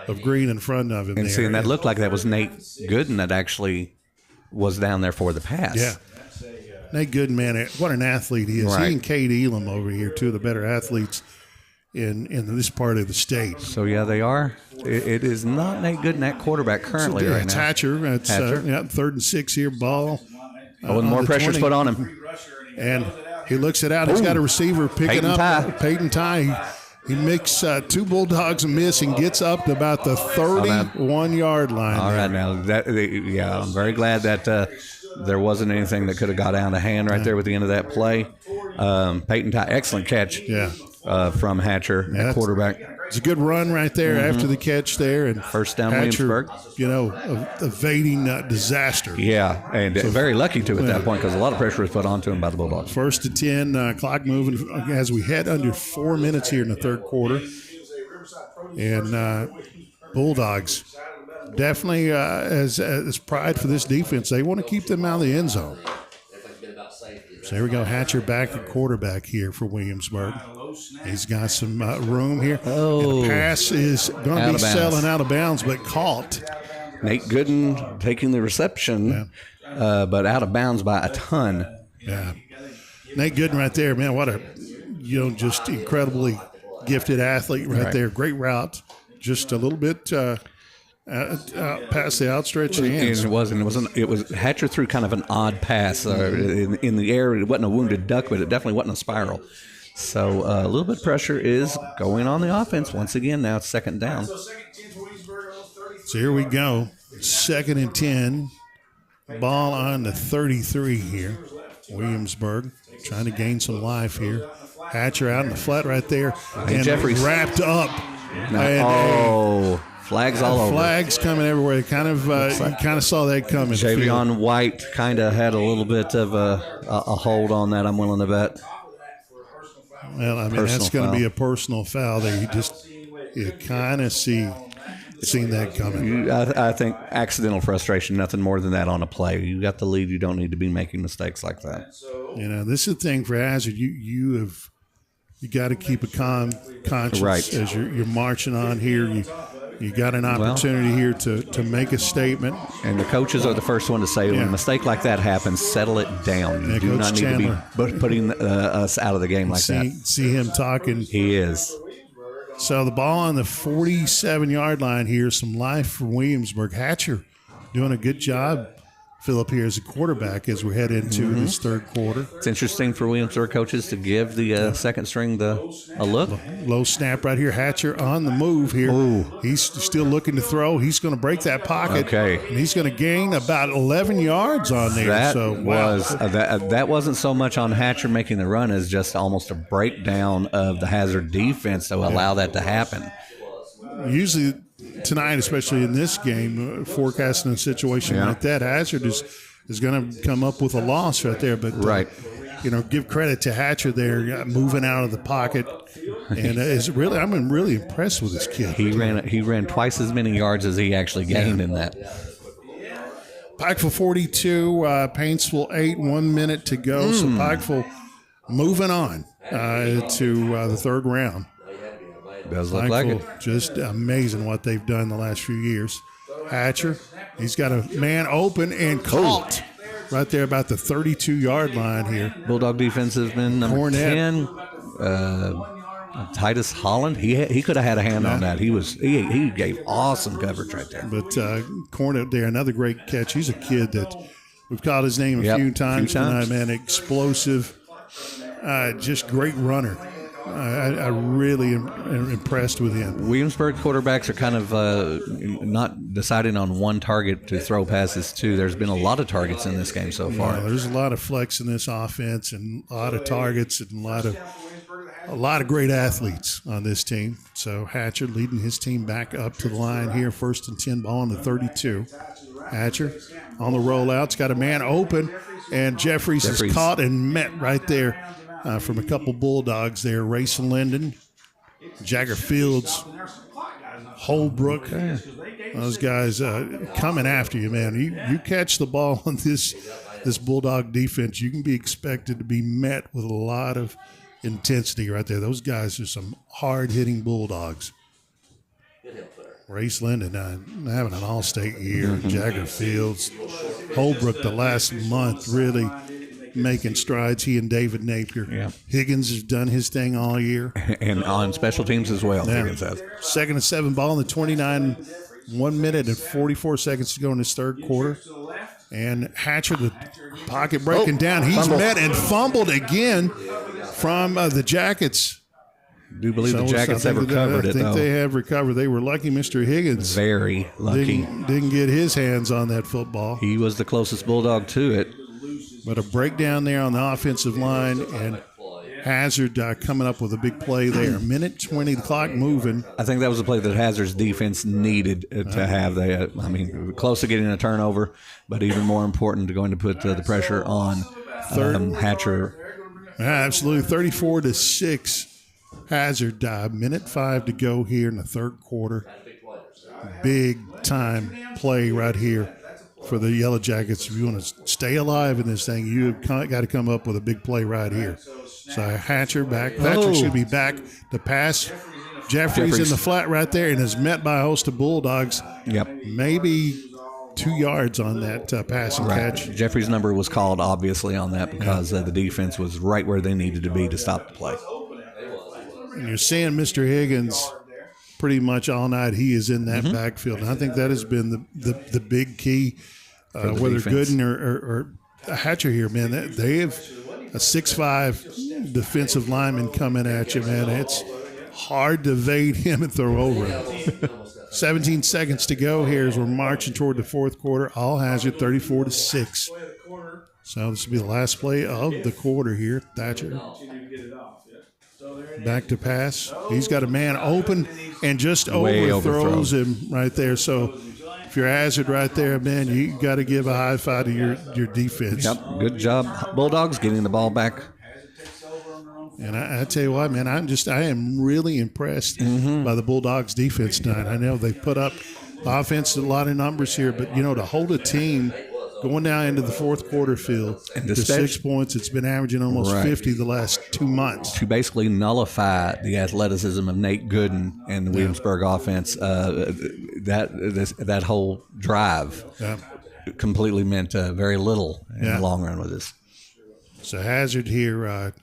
of green in front of him. And see, and that looked like that was Nate Gooden that actually was down there for the pass. Yeah. Nate Gooden, man, what an athlete he is. Right. He and Cade Elam over here, two of the better athletes in this part of the state. So, yeah, they are. It is not Nate Gooden at quarterback currently right it's now. Hatcher. It's 3rd and 6 here, ball. And more pressure's put on him. And he looks it out. He's got a receiver picking up. Peyton Ty. He makes 2 Bulldogs a miss and gets up to about the 31-yard line. All right, now, I'm very glad that there wasn't anything that could have got out of hand right there with the end of that play. Peyton Ty, excellent catch from Hatcher at quarterback. It's a good run right there after the catch there. And first down, Hatcher, Williamsburg. Evading disaster. Yeah, and very lucky to at that point because a lot of pressure was put onto him by the Bulldogs. 1st and 10, clock moving as we head under 4 minutes here in the third quarter. And Bulldogs definitely as pride for this defense. They want to keep them out of the end zone. So here we go. Hatcher back at quarterback here for Williamsburg. He's got some room here. And the pass is going to be selling out of bounds, but caught. Nate Gooden taking the reception, but out of bounds by a ton. Yeah. Nate Gooden right there, man. What a, just incredibly gifted athlete right there. Great route. Just a little bit past the outstretched hands. It was Hatcher threw kind of an odd pass in the air. It wasn't a wounded duck, but it definitely wasn't a spiral. So a little bit of pressure is going on the offense once again. Now it's 2nd down. So here we go. 2nd and 10. Ball on the 33 here. Williamsburg trying to gain some life here. Hatcher out in the flat right there. And Jeffries wrapped up. Flags all over. Flags coming everywhere. You kind of saw that coming. Javion White kind of had a little bit of a hold on that, I'm willing to bet. Well, I mean, that's going to be a personal foul there. You kind of seen that coming. I think accidental frustration, nothing more than that on a play. You got the lead. You don't need to be making mistakes like that. This is the thing for Hazard. You got to keep a calm conscience as you're marching on here. You got an opportunity here to make a statement. And the coaches are the first one to say, when a mistake like that happens, settle it down. You do not need to be putting us out of the game like that. See him talking. He is. So the ball on the 47-yard line here. Some life for Williamsburg. Hatcher doing a good job, Phillip, here as a quarterback as we head into this third quarter. It's interesting for Williamsburg coaches to give the second string a look. Low snap right here. Hatcher on the move here. Ooh. He's still looking to throw. He's going to break that pocket. Okay. And he's going to gain about 11 yards on there. That wasn't so much on Hatcher making the run as just almost a breakdown of the Hazard defense to allow that to happen. Usually tonight, especially in this game, forecasting a situation like that, Hazard is going to come up with a loss right there. But give credit to Hatcher there, moving out of the pocket, and I'm really impressed with this kid. He ran twice as many yards as he actually gained in that. Pikeville 42, Paintsville 8, 1 minute to go. So Pikeville moving on to the third round. Does look like it. Just amazing what they've done the last few years. Hatcher, he's got a man open and caught right there about the 32-yard line here. Bulldog defense has been number 10. Titus Holland, he could have had a hand on that. He gave awesome coverage right there. But Cornett there, another great catch. He's a kid that we've called his name a few times tonight, man. Explosive, just great runner. I really am impressed with him. Williamsburg quarterbacks are kind of not deciding on one target to throw passes to. There's been a lot of targets in this game so far. There's a lot of flex in this offense and a lot of targets and a lot of great athletes on this team. So Hatcher leading his team back up to the line here. 1st and 10, ball on the 32. Hatcher on the rollouts, got a man open, and Jeffries is caught and met right there. From a couple Bulldogs there, Rayson Linden, Jagger Fields, Holbrook. Those guys coming after you, man. You catch the ball on this Bulldog defense, you can be expected to be met with a lot of intensity right there. Those guys are some hard-hitting Bulldogs. Race Linden having an all-state year. Jagger Fields. Holbrook the last month really making strides, he and David Napier. Yeah. Higgins has done his thing all year. And on special teams as well, Yeah. Higgins has. 2nd and 7 ball in the 29, 1 minute and 44 seconds to go in this third quarter. And Hatcher, the pocket breaking down. He's fumble. met and fumbled again from the Jackets. Do believe the Jackets have recovered it, I think though. they have recovered. They were lucky Mr. Higgins. Very lucky. Didn't get his hands on that football. He was the closest Bulldog to it. But a breakdown there on the offensive line, and Hazard coming up with a big play there. Minute 20, the clock moving. I think that was a play that Hazard's defense needed to have. Close to getting a turnover, but even more important to going to put the pressure on Hatcher. Yeah, absolutely. 34-6. Hazard, minute 5 to go here in the third quarter. Big time play right here for the Yellow Jackets. If you want to stay alive in this thing, you've got to come up with a big play right here. So Hatcher back. Patrick should be back to pass. Jeffries in the flat right there and is met by a host of Bulldogs. Yep. Maybe 2 yards on that passing catch. Jeffries' number was called, obviously, on that because the defense was right where they needed to be to stop the play. And you're seeing Mr. Higgins pretty much all night. He is in that backfield. And I think that has been the big key, whether defense. Gooden or Hatcher here, man. They have a 6'5" defensive lineman coming at you, man. It's hard to evade him and throw over him. 17 seconds to go here as we're marching toward the fourth quarter. All Hazard 34-6. So this will be the last play of the quarter here. Thatcher. Back to pass. He's got a man open and just overthrows him right there. So if you're Hazard right there, man, you got to give a high five to your defense. Yep, good job, Bulldogs, getting the ball back. And I tell you what, man, I am really impressed by the Bulldogs defense tonight. I know they put up offense, a lot of numbers here, but, to hold a team going down into the fourth quarter field to 6 points, it's been averaging almost 50 the last 2 months. To basically nullify the athleticism of Nate Gooden and the Williamsburg offense, that whole drive completely meant very little in the long run with this. So Hazard here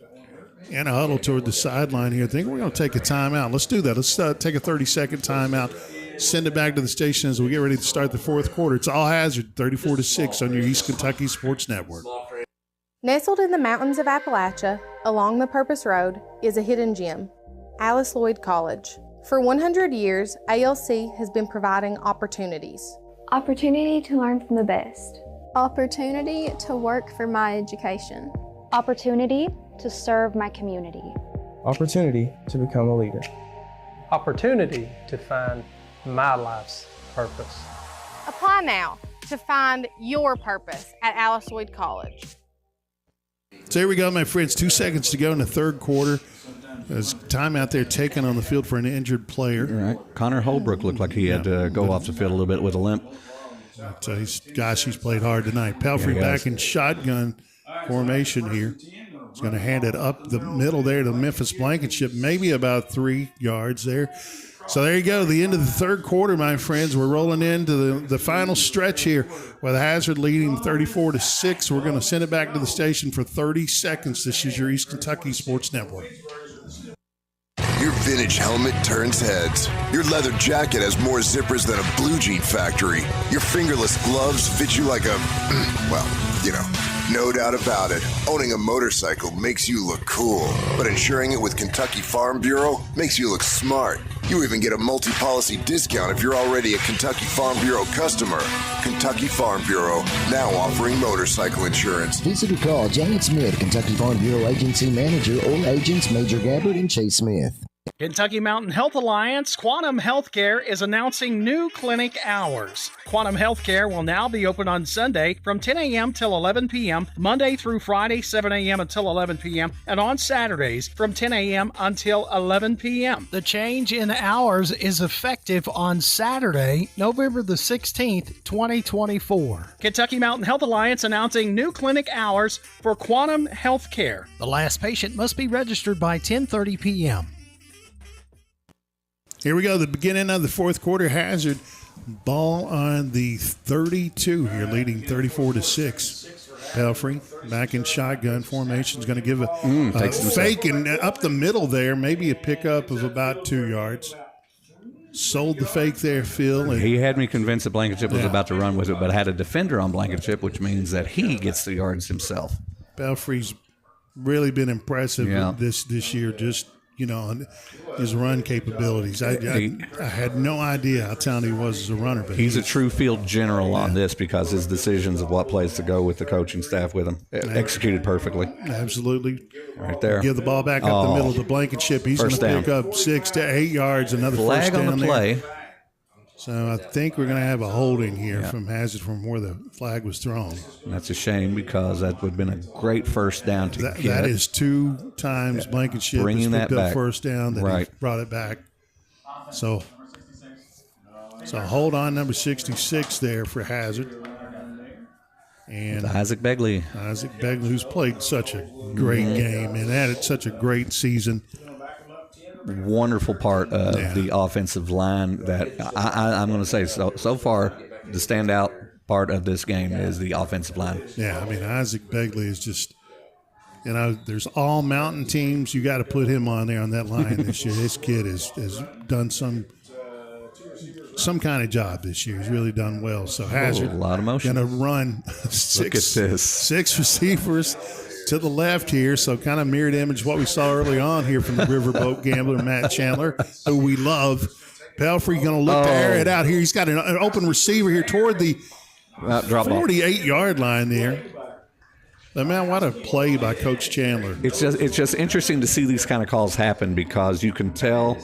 in a huddle toward the sideline here. I think we're going to take a timeout. Let's do that. Let's take a 30-second timeout. Send it back to the station as we get ready to start the fourth quarter. It's all Hazard, 34-6 on your East Kentucky Sports Network. Nestled in the mountains of Appalachia, along the Purpose Road, is a hidden gem, Alice Lloyd College. For 100 years, ALC has been providing opportunities. Opportunity to learn from the best. Opportunity to work for my education. Opportunity to serve my community. Opportunity to become a leader. Opportunity to find my life's purpose. Apply now to find your purpose at Alice Lloyd College. So here we go, my friends. 2 seconds to go in the third quarter. There's time out there taken on the field for an injured player. All right. Connor Holbrook looked like he had to go off the field a little bit with a limp. But, he's played hard tonight. Pelfrey back in shotgun formation here. He's going to hand it up the middle there to Memphis Blankenship, maybe about 3 yards there. So there you go, the end of the third quarter, my friends. We're rolling into the final stretch here with Hazard leading 34-6. We're going to send it back to the station for 30 seconds. This is your East Kentucky Sports Network. Your vintage helmet turns heads. Your leather jacket has more zippers than a blue jean factory. Your fingerless gloves fit you like a, no doubt about it. Owning a motorcycle makes you look cool, but insuring it with Kentucky Farm Bureau makes you look smart. You even get a multi-policy discount if you're already a Kentucky Farm Bureau customer. Kentucky Farm Bureau, now offering motorcycle insurance. Visit or call Janet Smith, Kentucky Farm Bureau Agency Manager, or agents Major Gabbard and Chase Smith. Kentucky Mountain Health Alliance Quantum Healthcare is announcing new clinic hours. Quantum Healthcare will now be open on Sunday from 10 a.m. till 11 p.m., Monday through Friday, 7 a.m. until 11 p.m., and on Saturdays from 10 a.m. until 11 p.m. The change in hours is effective on Saturday, November the 16th, 2024. Kentucky Mountain Health Alliance announcing new clinic hours for Quantum Healthcare. The last patient must be registered by 10:30 p.m. Here we go, the beginning of the fourth quarter. Hazard ball on the 32 here, leading 34-6. Pelfrey back in shotgun formation is going to give a fake and up the middle there, maybe a pickup of about 2 yards. Sold the fake there, Phil. And he had me convinced that Blankenship was about to run with it, but had a defender on Blankenship, which means that he gets the yards himself. Pelfrey's really been impressive this year, just on his run capabilities. I had no idea how talented he was as a runner. But he's a true field general on this because his decisions of what plays to go with the coaching staff with him executed perfectly. Absolutely. Right there. Give the ball back up the middle of the Blankenship. He's going to pick up 6 to 8 yards. Another flag first down on the play. There. So I think we're going to have a holding here from Hazard from where the flag was thrown. And that's a shame because that would have been a great first down to get. That is 2 times Blankenship bringing has picked that up back. First down that he brought it back. So hold on, number 66 there for Hazard. And Isaac Begley. Isaac Begley, who's played such a great game and had such a great season. Wonderful part of the offensive line that I'm going to say so far the standout part of this game is the offensive line. Yeah, I mean, Isaac Begley is just, there's all mountain teams. You got to put him on there on that line this year. This kid has done some kind of job this year. He's really done well. So Hazard, a lot of motion. Going to run six receivers to the left here, so kind of mirrored image what we saw early on here from the Riverboat Gambler, Matt Chandler, who we love. Pelfrey going to look to air it out here. He's got an open receiver here toward the 48-yard line there. But man, what a play by Coach Chandler. It's just interesting to see these kind of calls happen because you can tell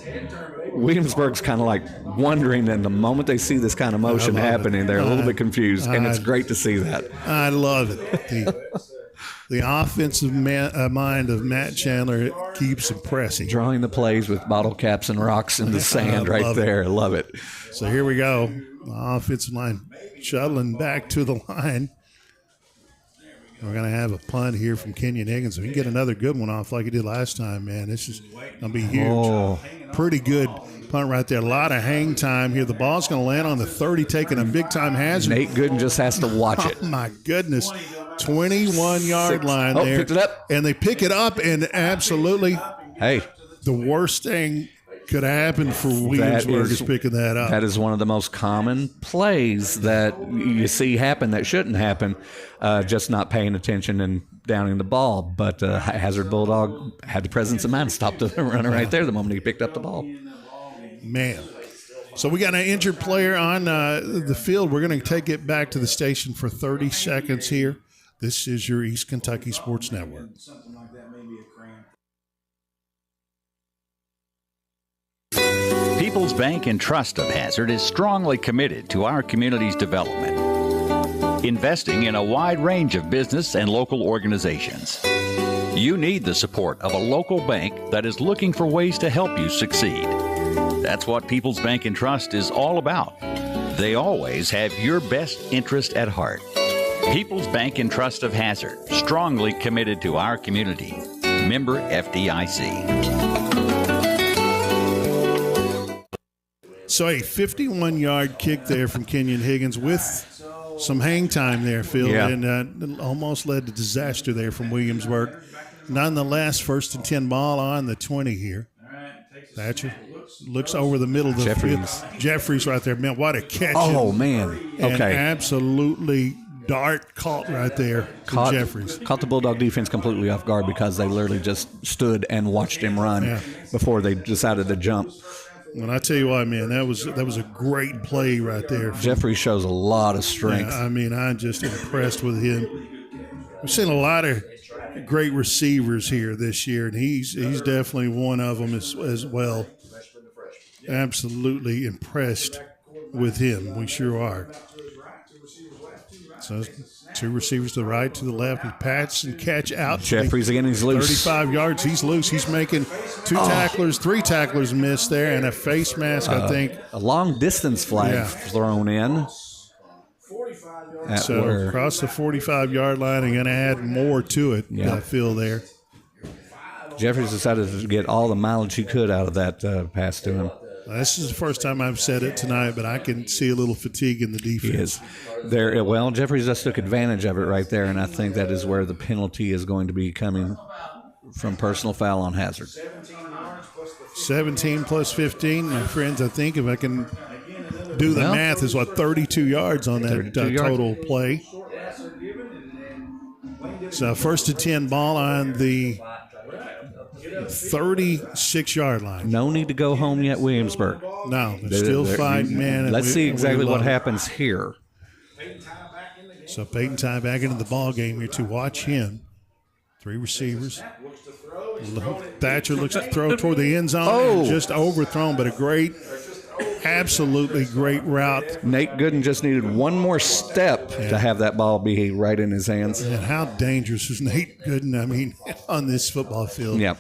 Williamsburg's kind of like wondering, and the moment they see this kind of motion happening, they're a little bit confused, and it's great to see that. I love it. The offensive mind of Matt Chandler keeps impressing. Drawing the plays with bottle caps and rocks in the sand right there. I love it. So here we go. The offensive line shuttling back to the line. We're going to have a punt here from Kenyon Higgins. If we can get another good one off like he did last time, man, this is going to be huge. Pretty good punt right there. A lot of hang time here. The ball's going to land on the 30, taking a big-time hazard. Nate Gooden just has to watch it. Oh, my goodness. 21-yard line there. Picked it up. And they pick it up, and absolutely the worst thing could happen for Williamsburg is picking that up. That is one of the most common plays that you see happen that shouldn't happen, just not paying attention and downing the ball. But Hazard Bulldog had the presence of mind, stopped the runner right there the moment he picked up the ball. Man. So we got an injured player on the field. We're going to take it back to the station for 30 seconds here. This is your East Kentucky Sports Network. People's Bank and Trust of Hazard is strongly committed to our community's development, investing in a wide range of business and local organizations. You need the support of a local bank that is looking for ways to help you succeed. That's what People's Bank and Trust is all about. They always have your best interest at heart. People's Bank and Trust of Hazard, strongly committed to our community. Member FDIC. So a 51-yard kick there from Kenyon Higgins with some hang time there, Phil, and almost led to disaster there from Williamsburg. Nonetheless, 1st and 10 ball on the 20 here. Thatcher looks over the middle of the field. Jeffries right there. Man, what a catch. Oh, man. And absolutely dart caught right there for Jeffries. Caught the Bulldog defense completely off guard because they literally just stood and watched him run before they decided to jump. When I tell you what, man, that was a great play right there. Jeffries shows a lot of strength. Yeah, I mean, I'm just impressed with him. We've seen a lot of great receivers here this year, and he's definitely one of them as well. Absolutely impressed with him. We sure are. So 2 receivers to the right, to the left. He patch and catch out. Jeffries again, he's loose. 35 yards, he's loose. He's making 3 tacklers miss there, and a face mask, I think. A long distance flag thrown in. So across the 45-yard line, and going to add more to it, I feel there. Jeffries decided to get all the mileage he could out of that pass to him. This is the first time I've said it tonight, but I can see a little fatigue in the defense. Well, Jeffries just took advantage of it right there, and I think that is where the penalty is going to be coming from personal foul on Hazard. 17 plus 15, my friends, I think if I can do the math, is 32 yards on that total play. So first and 10 ball on the 36-yard line. No need to go home yet, Williamsburg. No, they're still fighting, man. Let's see exactly what happens here. So Peyton Ty back into the ball game here to watch him. 3 receivers. Thatcher looks to throw toward the end zone. Just overthrown, but absolutely great route. Nate Gooden just needed one more step to have that ball be right in his hands. And how dangerous is Nate Gooden, on this football field? Yeah.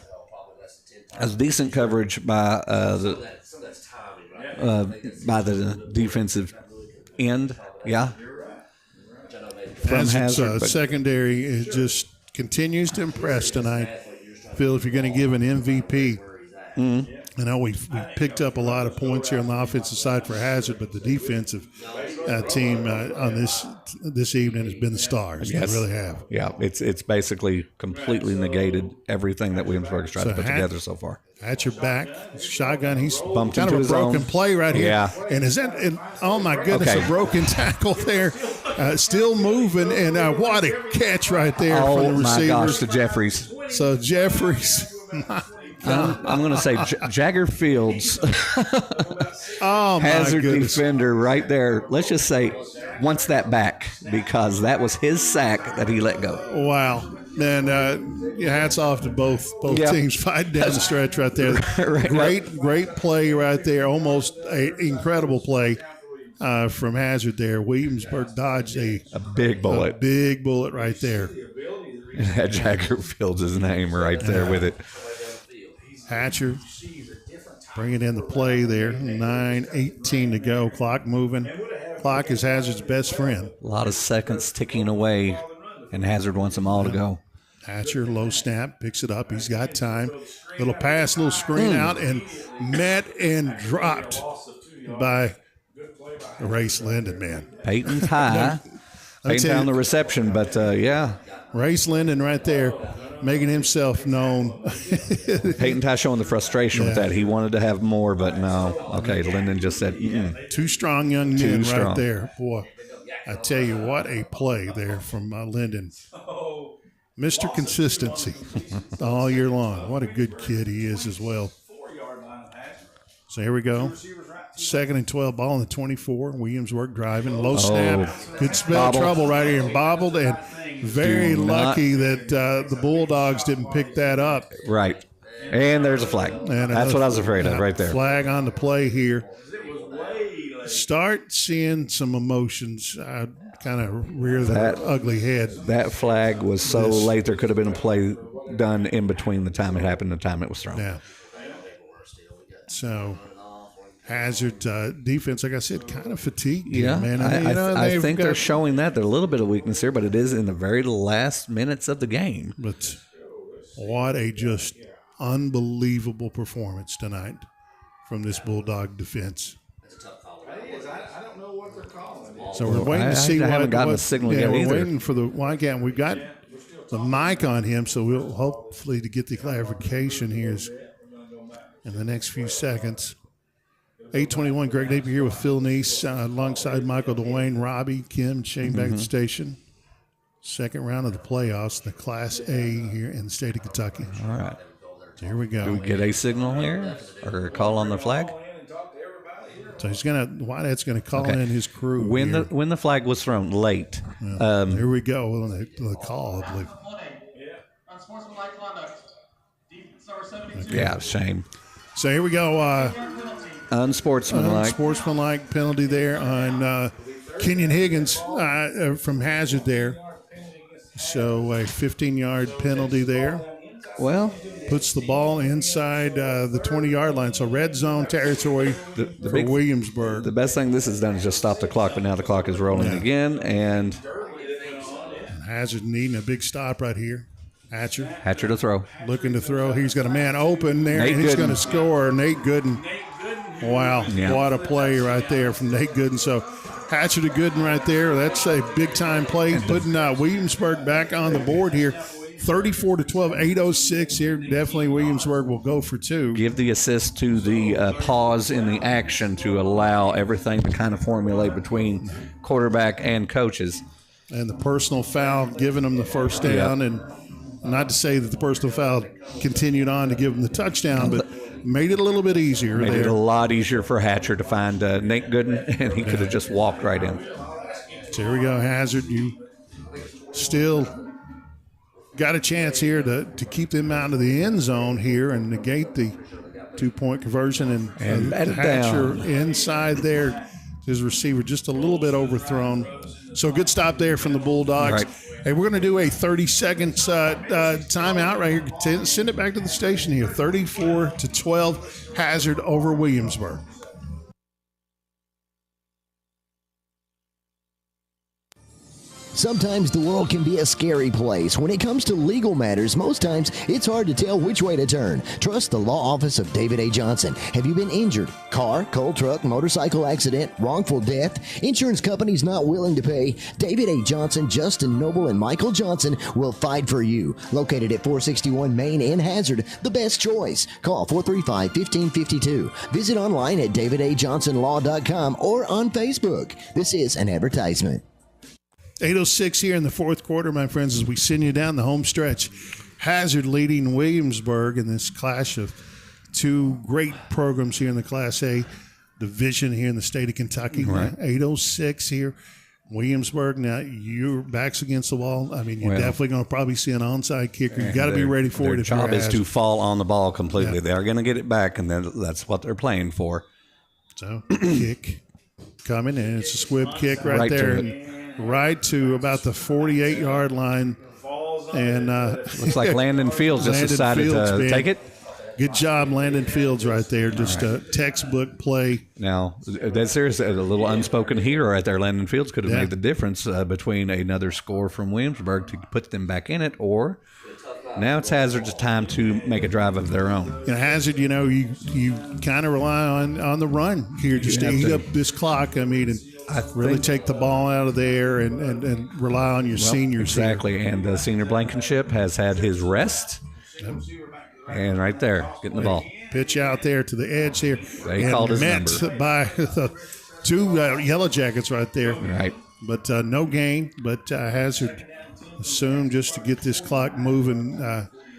As decent coverage by the defensive end. Yeah. From Hazard. Secondary is just continues to impress tonight. Phil, if you're going to give an MVP, I know we've picked up a lot of points here on the offensive side for Hazard, but the defensive team on this evening has been the stars. Yes. They really have. Yeah, it's basically completely negated everything that Williamsburg's tried to put together so far. Hatcher back, shotgun. He's bumped kind into of a broken his own play right here. Yeah. And is that? And, oh my goodness, a broken tackle there. Still moving, and what a catch right there from the receivers. Oh my gosh, to Jeffries. So Jeffries. I'm going to say Jagger Fields. Hazard defender right there. Let's just say wants that back because that was his sack that he let go. Wow. And hats off to both teams fighting down the stretch right there. Great play right there. Almost an incredible play from Hazard there. Williamsburg dodged a big bullet. A big bullet right there. It had Jagger Fields' name right there with it. Hatcher bringing in the play there. 9:18 to go. Clock moving. Clock is Hazard's best friend. A lot of seconds ticking away, and Hazard wants them all to go. Hatcher, low snap, picks it up. He's got time. Little pass, little screen out, and met and dropped by Race Linden, man. Peyton Ty. Peyton Ty on the reception, but Race Linden right there, making himself known. Peyton Ty showing the frustration with that. He wanted to have more, but no. Okay, Linden just said, Two strong young men right there. Boy, I tell you what, a play there from Linden. Mr. Consistency all year long. What a good kid he is as well. So here we go. 2nd and 12, ball on the 24. Williamsburg driving. Low snap. Could spell trouble right here. And bobbled, and very lucky that the Bulldogs didn't pick that up. Right. And there's a flag. And that's what I was afraid of right there. Flag on the play here. Start seeing some emotions kind of rear that ugly head. That flag was so late there could have been a play done in between the time it happened and the time it was thrown. Yeah. So Hazard defense, like I said, kind of fatigued. Yeah, man. I think they're showing that. There's a little bit of weakness here, but it is in the very last minutes of the game. But what a just unbelievable performance tonight from this Bulldog defense. So we're waiting to see I haven't gotten a signal yet either. We're waiting for the Wildcat. We've got the mic on him, so we'll hopefully to get the clarification here in the next few seconds. 8:21, Greg Napier here with Phil Neese alongside Michael Dwayne, Robbie, Kim, Shane back at the station. Second round of the playoffs, the Class A here in the state of Kentucky. All right. So here we go. Do we get a signal here or a call on the flag? So Whitehead's gonna call in his crew. When the flag was thrown late. Here we go. The call, I believe. Unsportsmanlike conduct. Defense number 72. Yeah, shame. So here we go. Unsportsmanlike penalty there on Kenyon Higgins from Hazard there. So a 15-yard penalty there. Well, puts the ball inside the 20-yard line. So red zone territory for Williamsburg. The best thing this has done is just stop the clock, but now the clock is rolling again. And Hazard needing a big stop right here. Hatcher to throw. Looking to throw. He's got a man open there, Nate and he's Gooden. going to score. Nate Gooden. Wow. Yeah. What a play right there from Nate Gooden. So Hatcher to Gooden right there. That's a big-time play, putting Williamsburg back on the board here. 34-12, 8:06 here. Definitely Williamsburg will go for 2. Give the assist to the pause in the action to allow everything to kind of formulate between quarterback and coaches. And the personal foul giving them the first down. And not to say that the personal foul continued on to give them the touchdown, but made it a little bit easier. Made it a lot easier for Hatcher to find Nate Gooden, and he could have just walked right in. So here we go, Hazard. You still got a chance here to keep them out of the end zone here and negate the 2-point conversion. And Hatcher inside there, his receiver just a little bit overthrown. So good stop there from the Bulldogs. Right. Hey, we're going to do a 30-second timeout right here. Send it back to the station here. 34-12, Hazard over Williamsburg. Sometimes the world can be a scary place. When it comes to legal matters, most times it's hard to tell which way to turn. Trust the law office of David A. Johnson. Have you been injured? Car, coal truck, motorcycle accident, wrongful death? Insurance companies not willing to pay? David A. Johnson, Justin Noble, and Michael Johnson will fight for you. Located at 461 Main in Hazard, the best choice. Call 435-1552. Visit online at davidajohnsonlaw.com or on Facebook. This is an advertisement. 8:06 here in the fourth quarter, my friends, as we send you down the home stretch. Hazard leading Williamsburg in this clash of two great programs here in the Class A division here in the state of Kentucky. Right. 8:06 here. Williamsburg, now your back's against the wall. I mean, you're definitely going to probably see an onside kicker. You got to be ready for it. Their job is to fall on the ball completely. Yeah. They're going to get it back, and then that's what they're playing for. So, kick coming, and it's a squib kick right there. Right to about the 48-yard line. And looks like Landon Fields just decided to take it. Good job, Landon Fields, right there. Just a textbook play. Now, that's serious. A little unspoken hero right there. Landon Fields could have made the difference between another score from Williamsburg to put them back in it, or now it's Hazard's time to make a drive of their own. Hazard, you kind of rely on the run here just to eat up this clock. I mean, and really take the ball out of there and rely on your seniors. Exactly, here. And Senior Blankenship has had his rest. Yep. And right there, getting the ball. Pitch out there to the edge here. They called his number. By the two Yellow Jackets right there. Right. But no gain. But Hazard assumed just to get this clock moving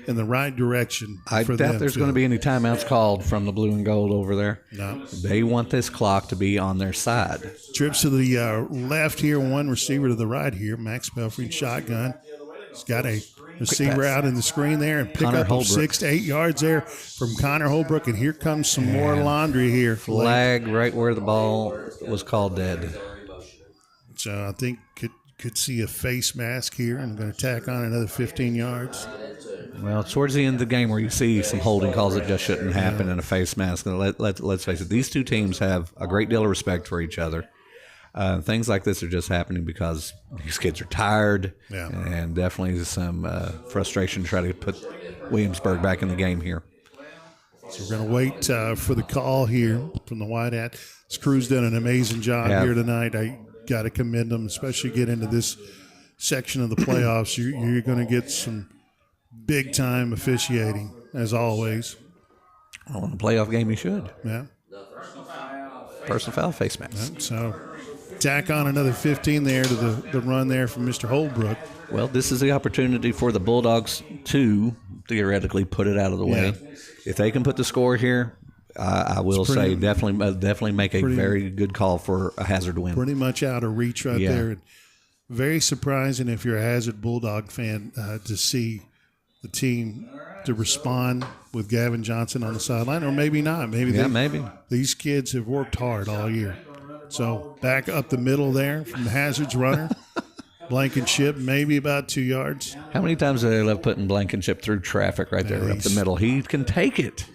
in the right direction. I doubt there's going to be any timeouts called from the blue and gold over there. No. They want this clock to be on their side. Trips to the left here, one receiver to the right here. Max Belfry shotgun. He's got a receiver out in the screen there and pick up of 6 to 8 yards there from Connor Holbrook. And here comes some more laundry here. Flag right where the ball was called dead. So I think could see a face mask here and going to tack on another 15 yards. Well, towards the end of the game where you see some holding calls that just shouldn't happen in a face mask. Let's face it, these two teams have a great deal of respect for each other. Things like this are just happening because these kids are tired and definitely some frustration to try to put Williamsburg back in the game here. So we're going to wait for the call here from the White Hat. This crew's done an amazing job here tonight. I got to commend them, especially get into this section of the playoffs. You're going to get some big-time officiating, as always. Well, in a playoff game, you should. Yeah. Personal foul, face mask. Yeah, so tack on another 15 there to the run there from Mr. Holbrook. Well, this is the opportunity for the Bulldogs to theoretically put it out of the way. If they can put the score here, I will say definitely make a very good call for a Hazard win. Pretty much out of reach there. And very surprising if you're a Hazard Bulldog fan to see the team to respond with Gavin Johnson on the sideline, or maybe not. Maybe these kids have worked hard all year. So back up the middle there from the Hazards runner. Blankenship, maybe about 2 yards. How many times do they love putting Blankenship through traffic right there up the middle? He can take it.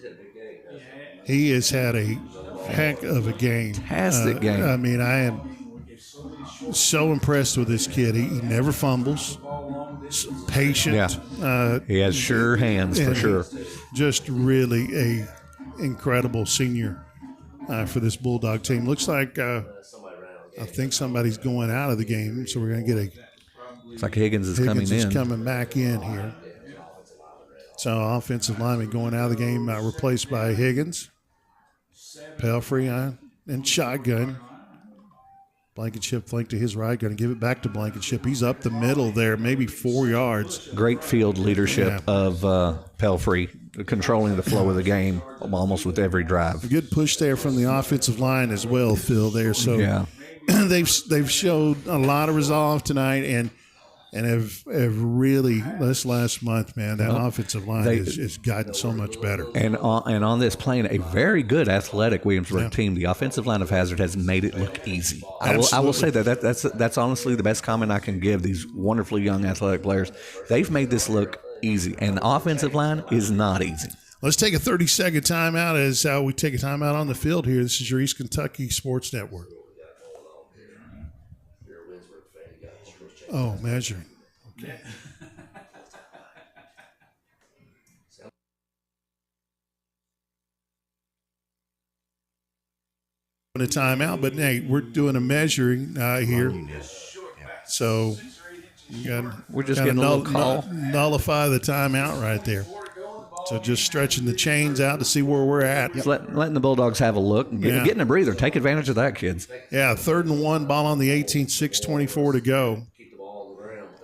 He has had a heck of a game. Fantastic game. I mean, I am so impressed with this kid. He never fumbles. Patient. Yeah. He has sure hands for sure. Just really a incredible senior for this Bulldog team. Looks like I think somebody's going out of the game, so we're going to get It's like Higgins is coming in. Higgins is coming back in here. So offensive lineman going out of the game, replaced by Higgins. Pelfrey and shotgun. Blankenship flank to his right, going to give it back to Blankenship. He's up the middle there, maybe 4 yards. Great field leadership of Pelfrey, controlling the flow of the game almost with every drive. A good push there from the offensive line as well, Phil, there. So they've showed a lot of resolve tonight and have really, this last month, man, that offensive line has gotten so much better. And on this, playing a very good athletic Williamsburg team, the offensive line of Hazard has made it look easy. I will say that's honestly the best comment I can give these wonderfully young athletic players. They've made this look easy, and the offensive line is not easy. Let's take a 30-second timeout as we take a timeout on the field here. This is your East Kentucky Sports Network. Oh, measuring. Okay. A timeout, but hey, we're doing a measuring here. So we're just getting a little call. Nullify the timeout right there. So just stretching the chains out to see where we're at. Just letting the Bulldogs have a look, getting a breather. Take advantage of that, kids. Yeah, 3rd and 1, ball on the 18, 6:24 to go.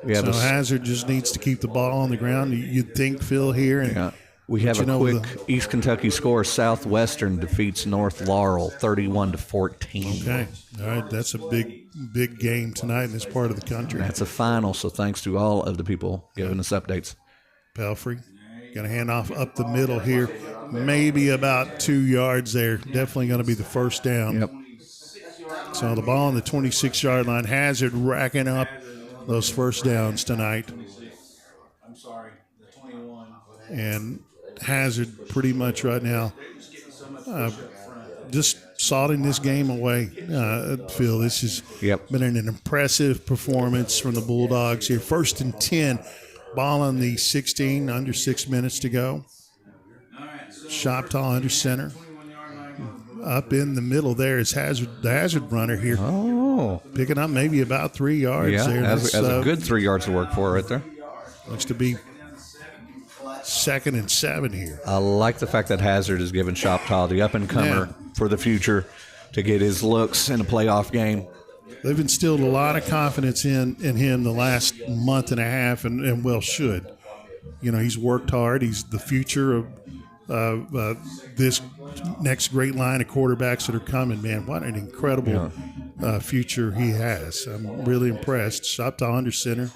So Hazard just needs to keep the ball on the ground. You'd think, Phil, here. And we have a quick East Kentucky score. Southwestern defeats North Laurel 31-14. Okay. All right. That's a big game tonight in this part of the country. That's a final, so thanks to all of the people giving us updates. Pelfrey. Going to hand off up the middle here. Maybe about 2 yards there. Definitely going to be the first down. Yep. So the ball on the 26-yard line. Hazard racking up those first downs tonight. I'm sorry, the 21. And Hazard pretty much right now just sawing this game away. Phil, this has been an impressive performance from the Bulldogs here. 1st and 10, ball on the 16, under 6 minutes to go. Shoptaw under center. Up in the middle there is Hazard, the Hazard runner here. Oh. Picking up maybe about 3 yards there. That's a good 3 yards to work for right there. Looks to be 2nd and 7 here. I like the fact that Hazard is giving Shoptaw the up-and-comer for the future to get his looks in a playoff game. They've instilled a lot of confidence in him the last month and a half, and well should. You know, he's worked hard. He's the future of this next great line of quarterbacks that are coming, man. What an incredible future he has. I'm really impressed. Shoptaw under center.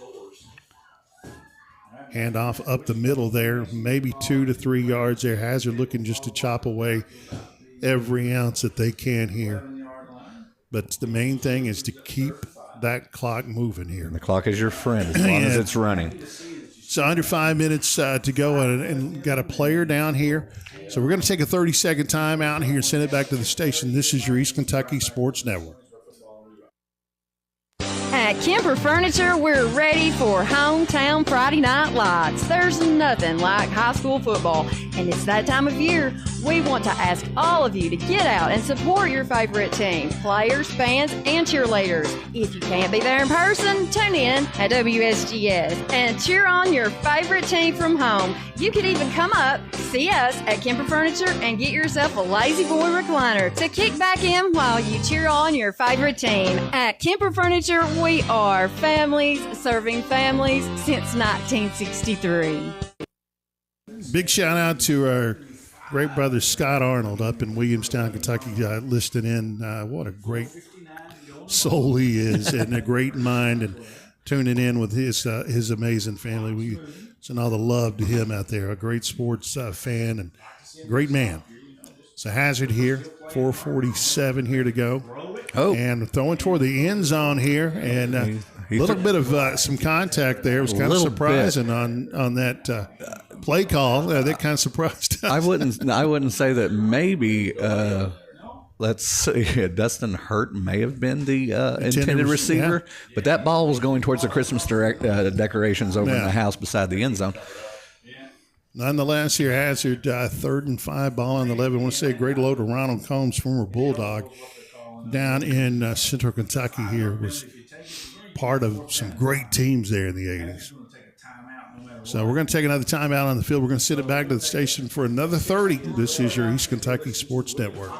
Handoff up the middle there, maybe 2 to 3 yards there. Hazard looking just to chop away every ounce that they can here. But the main thing is to keep that clock moving here. And the clock is your friend as long as it's running. So under 5 minutes to go, and got a player down here. So we're going to take a 30-second time out here and send it back to the station. This is your East Kentucky Sports Network. At Kemper Furniture, we're ready for hometown Friday night lights. There's nothing like high school football, and it's that time of year. We want to ask all of you to get out and support your favorite team, players, fans, and cheerleaders. If you can't be there in person, tune in at WSGS and cheer on your favorite team from home. You could even come up, see us at Kemper Furniture, and get yourself a Lazy Boy recliner to kick back in while you cheer on your favorite team. At Kemper Furniture, we are families serving families since 1963. Big shout out to our great brother Scott Arnold up in Williamstown, Kentucky, listening in. What a great soul he is and a great mind, and tuning in with his amazing family. We send all the love to him out there. A great sports fan and great man. So Hazard here, 4:47 here to go. Oh. And throwing toward the end zone here. And a little bit of some contact there. It was kind of surprising on that play call. That kind of surprised us. I wouldn't say that maybe let's see, Dustin Hurt may have been the intended receiver, but that ball was going towards the Christmas decorations over in the house beside the end zone. Nonetheless, here Hazard, 3rd and 5, ball on the 11. I want to say a great hello to Ronald Combs, former Bulldog, down in Central Kentucky here. Was part of some great teams there in the 80s. So we're going to take another time out on the field. We're going to send it back to the station for another 30. This is your East Kentucky Sports Network.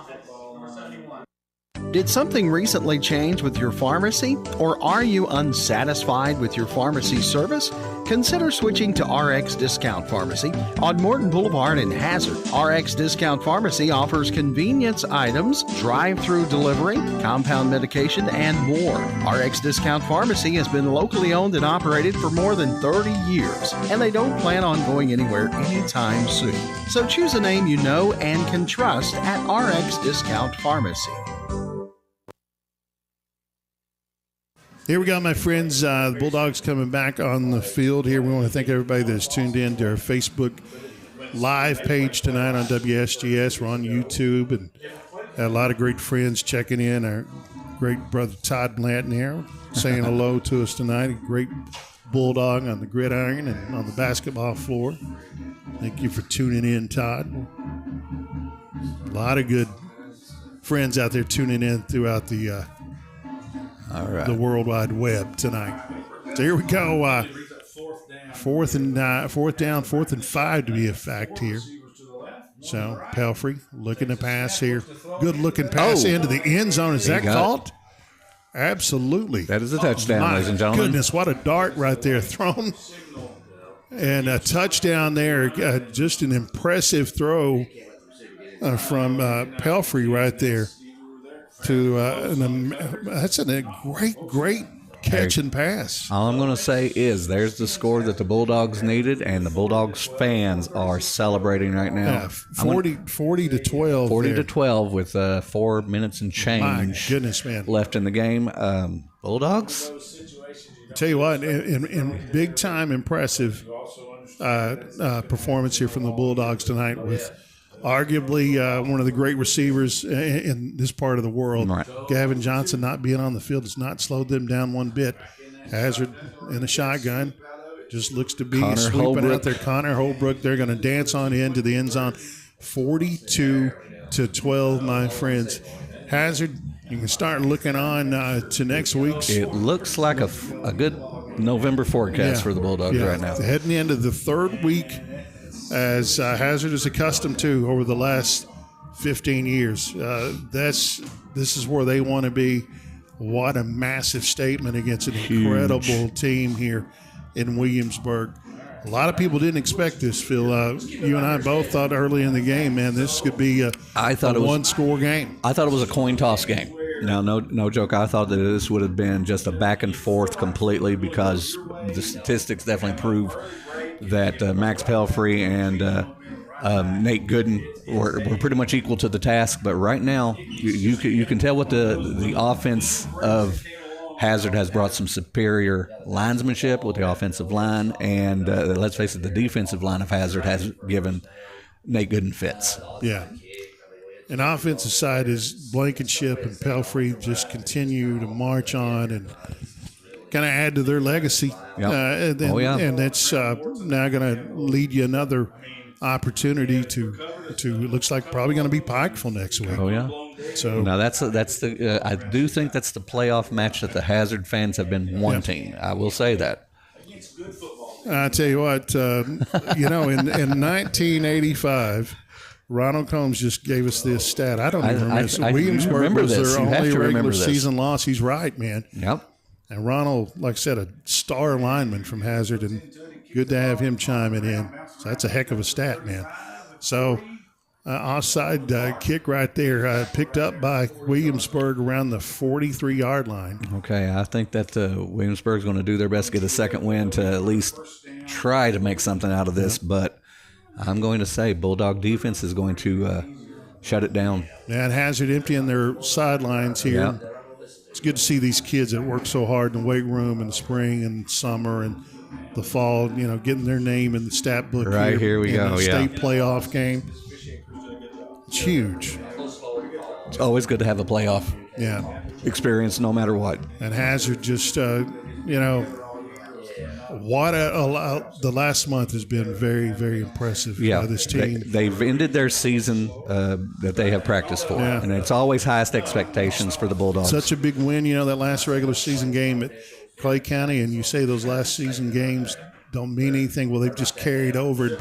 Did something recently change with your pharmacy? Or are you unsatisfied with your pharmacy service? Consider switching to RX Discount Pharmacy on Morton Boulevard in Hazard. RX Discount Pharmacy offers convenience items, drive-through delivery, compound medication, and more. RX Discount Pharmacy has been locally owned and operated for more than 30 years, and they don't plan on going anywhere anytime soon. So choose a name you know and can trust at RX Discount Pharmacy. Here we go, my friends. The Bulldogs coming back on the field here. We want to thank everybody that's tuned in to our Facebook Live page tonight on WSGS. We're on YouTube and had a lot of great friends checking in. Our great brother Todd Blanton here saying hello to us tonight. A great Bulldog on the gridiron and on the basketball floor. Thank you for tuning in, Todd. A lot of good friends out there tuning in throughout the the World Wide Web tonight. So here we go. 4th down, 4th and 5 to be a fact here. So Pelfrey looking to pass here. Good looking pass into the end zone. Is that caught? Absolutely. That is a touchdown, ladies and gentlemen. Goodness, what a dart right there thrown. And a touchdown there. Just an impressive throw from Pelfrey right there. That's a great catch and pass. All I'm going to say is there's the score that the Bulldogs needed, and the Bulldogs fans are celebrating right now. Yeah, 40 to 12. 40 to 12 with 4 minutes and change. My goodness, man. Left in the game. Bulldogs? I'll tell you what, in big time impressive performance here from the Bulldogs tonight with arguably one of the great receivers in this part of the world. Right. Gavin Johnson not being on the field has not slowed them down one bit. Hazard in a shotgun just looks to be sweeping out there. Connor Holbrook, they're going to dance on into the end zone. 42 to 12, my friends. Hazard, you can start looking on to next week's. It looks like a good November forecast for the Bulldogs right now. Heading into the 3rd week, as Hazard is accustomed to over the last 15 years. This is where they want to be. What a massive statement against an incredible team here in Williamsburg. A lot of people didn't expect this, Phil. You and I both thought early in the game, man, this could be a one-score game. I thought it was a coin toss game. Now, no joke. I thought that this would have been just a back and forth completely because the statistics definitely prove that Max Pelfrey and Nate Gooden were pretty much equal to the task. But right now, you can tell what the offense of Hazard has brought some superior linesmanship with the offensive line, and let's face it, the defensive line of Hazard has given Nate Gooden fits. Yeah. And offensive side is Blankenship and Pelfrey just continue to march on and kind of add to their legacy. Yep. And that's now going to lead you another opportunity to it looks like probably going to be Pikeville next week. Oh yeah. So now that's the I do think that's the playoff match that the Hazard fans have been wanting. I will say that. I tell you what, in 1985. Ronald Combs just gave us this stat. I don't even remember this. Williamsburg was their only regular season loss. He's right, man. Yep. And Ronald, like I said, a star lineman from Hazard, and good to have him chiming in. So that's a heck of a stat, man. So Offside kick right there, picked up by Williamsburg around the 43-yard line. Okay, I think that Williamsburg's going to do their best to get a second win to at least try to make something out of this, but I'm going to say Bulldog defense is going to shut it down. Yeah, and Hazard emptying their sidelines here. Yeah. It's good to see these kids that work so hard in the weight room in the spring and summer and the fall, getting their name in the stat book. Right, here we go, the state playoff game. It's huge. It's always good to have a playoff experience no matter what. And Hazard just, the last month has been very, very impressive by this team. They've ended their season that they have practiced for, and it's always highest expectations for the Bulldogs. Such a big win, that last regular season game at Clay County, and you say those last season games don't mean anything. Well, they've just carried over and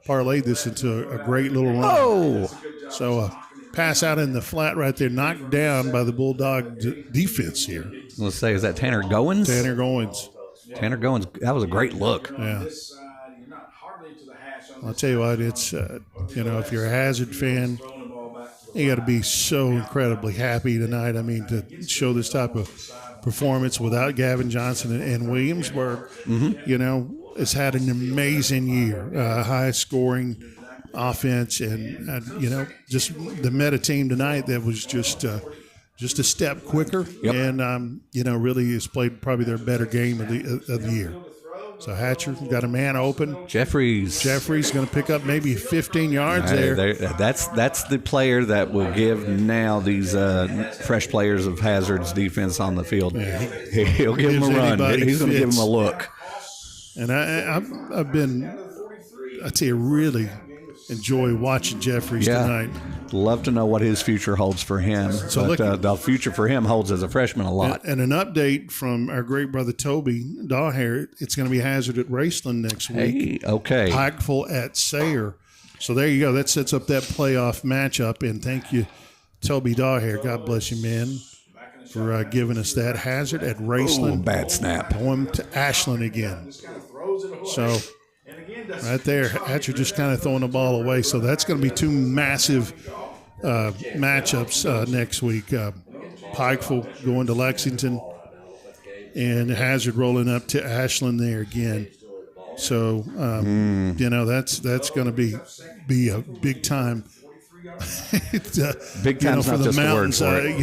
parlayed this into a great little run. Oh! So pass out in the flat right there, knocked down by the Bulldog defense here. Let's say, is that Tanner Goins? Tanner Goins. That was a great look. Yeah. I'll tell you what, it's, if you're a Hazard fan, you got to be so incredibly happy tonight. I mean, to show this type of performance without Gavin Johnson and Williamsburg, has had an amazing year, high scoring offense, and just the Meta team tonight that was just a step quicker, and really has played probably their better game of the year. So Hatcher got a man open. Jeffries going to pick up maybe 15 yards there. That's the player that will give now these fresh players of Hazard's defense on the field. Yeah, he'll give them a run. He's going to give them a look. And I've been, I tell you, really enjoy watching Jeffries tonight. Love to know what his future holds for him. So the future for him holds as a freshman a lot. And an update from our great brother Toby Daugher. It's going to be Hazard at Raceland next week. Hey, okay. Pikeville at Sayre. So there you go. That sets up that playoff matchup. And thank you, Toby Daugher. God bless you, man, for giving us that. Hazard at Raceland. Ooh, bad snap. Going to Ashland again. So right there, Hatcher just kind of throwing the ball away. So that's going to be two massive matchups next week. Pikeville going to Lexington, and Hazard rolling up to Ashland there again. So that's going to be a big time. Big time's for not the just mountains. a word for it.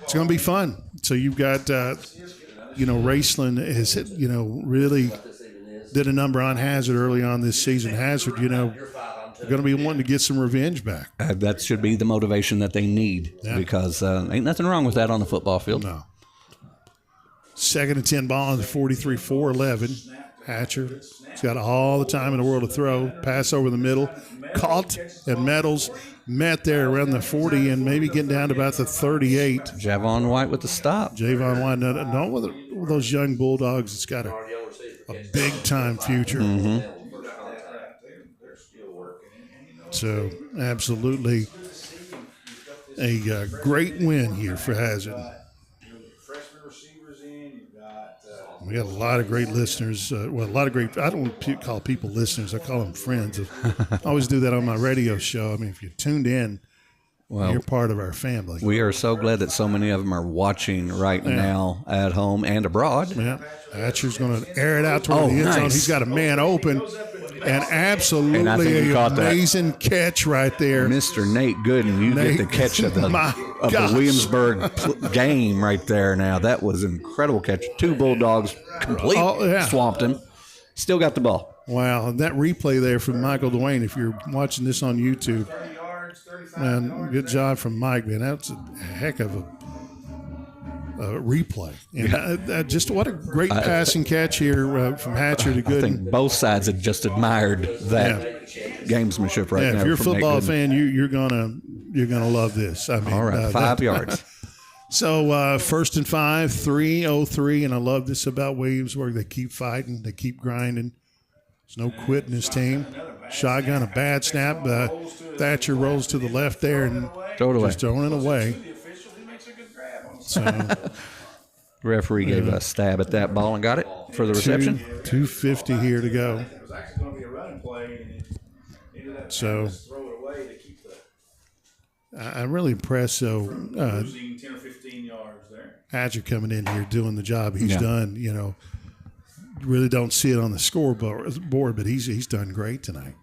It's going to be fun. So you've got Raceland has really did a number on Hazard early on this season. Hazard, they're going to be wanting to get some revenge back. That should be the motivation that they need because ain't nothing wrong with that on the football field. No. 2nd and 10 ball on the 43-4-11. Hatcher, he's got all the time in the world to throw. Pass over the middle. Caught, and Metals met there around the 40 and maybe getting down to about the 38. Javon White with the stop. Javon White, no, with those young Bulldogs, it's got a big-time future. Mm-hmm. So, absolutely a great win here for Hazard. We got a lot of great listeners. I don't want to call people listeners. I call them friends. I always do that on my radio show. I mean, if you tuned in, you're part of our family. We are so glad that so many of them are watching right now at home and abroad. Yeah. Hatcher's going to air it out toward the end zone. He's got a man open. And absolutely an amazing catch right there. Mr. Nate Gooden, you get the catch of the Williamsburg game right there now. That was an incredible catch. Two Bulldogs swamped him. Still got the ball. Wow. And that replay there from Michael Dwayne, if you're watching this on YouTube, man, good job from Mike, man. That's a heck of a replay. And just what a great passing catch here from Hatcher to Gooden. I think both sides have just admired that gamesmanship right now. If you're a football fan, you're gonna love this. I mean, all right, 5 yards. So 1st and 5, 3:03, and I love this about Williamsburg. They keep fighting, they keep grinding. There's no quitting this team. Shotgun, a bad snap. Thatcher rolls to the left there and just throwing it away. So, referee gave a stab at that ball and got it for the reception. 2:50 here to go. So I'm really impressed. So, losing 10 or 15 yards there. Hatcher coming in here doing the job he's done. You know, really don't see it on the scoreboard, but he's done great tonight.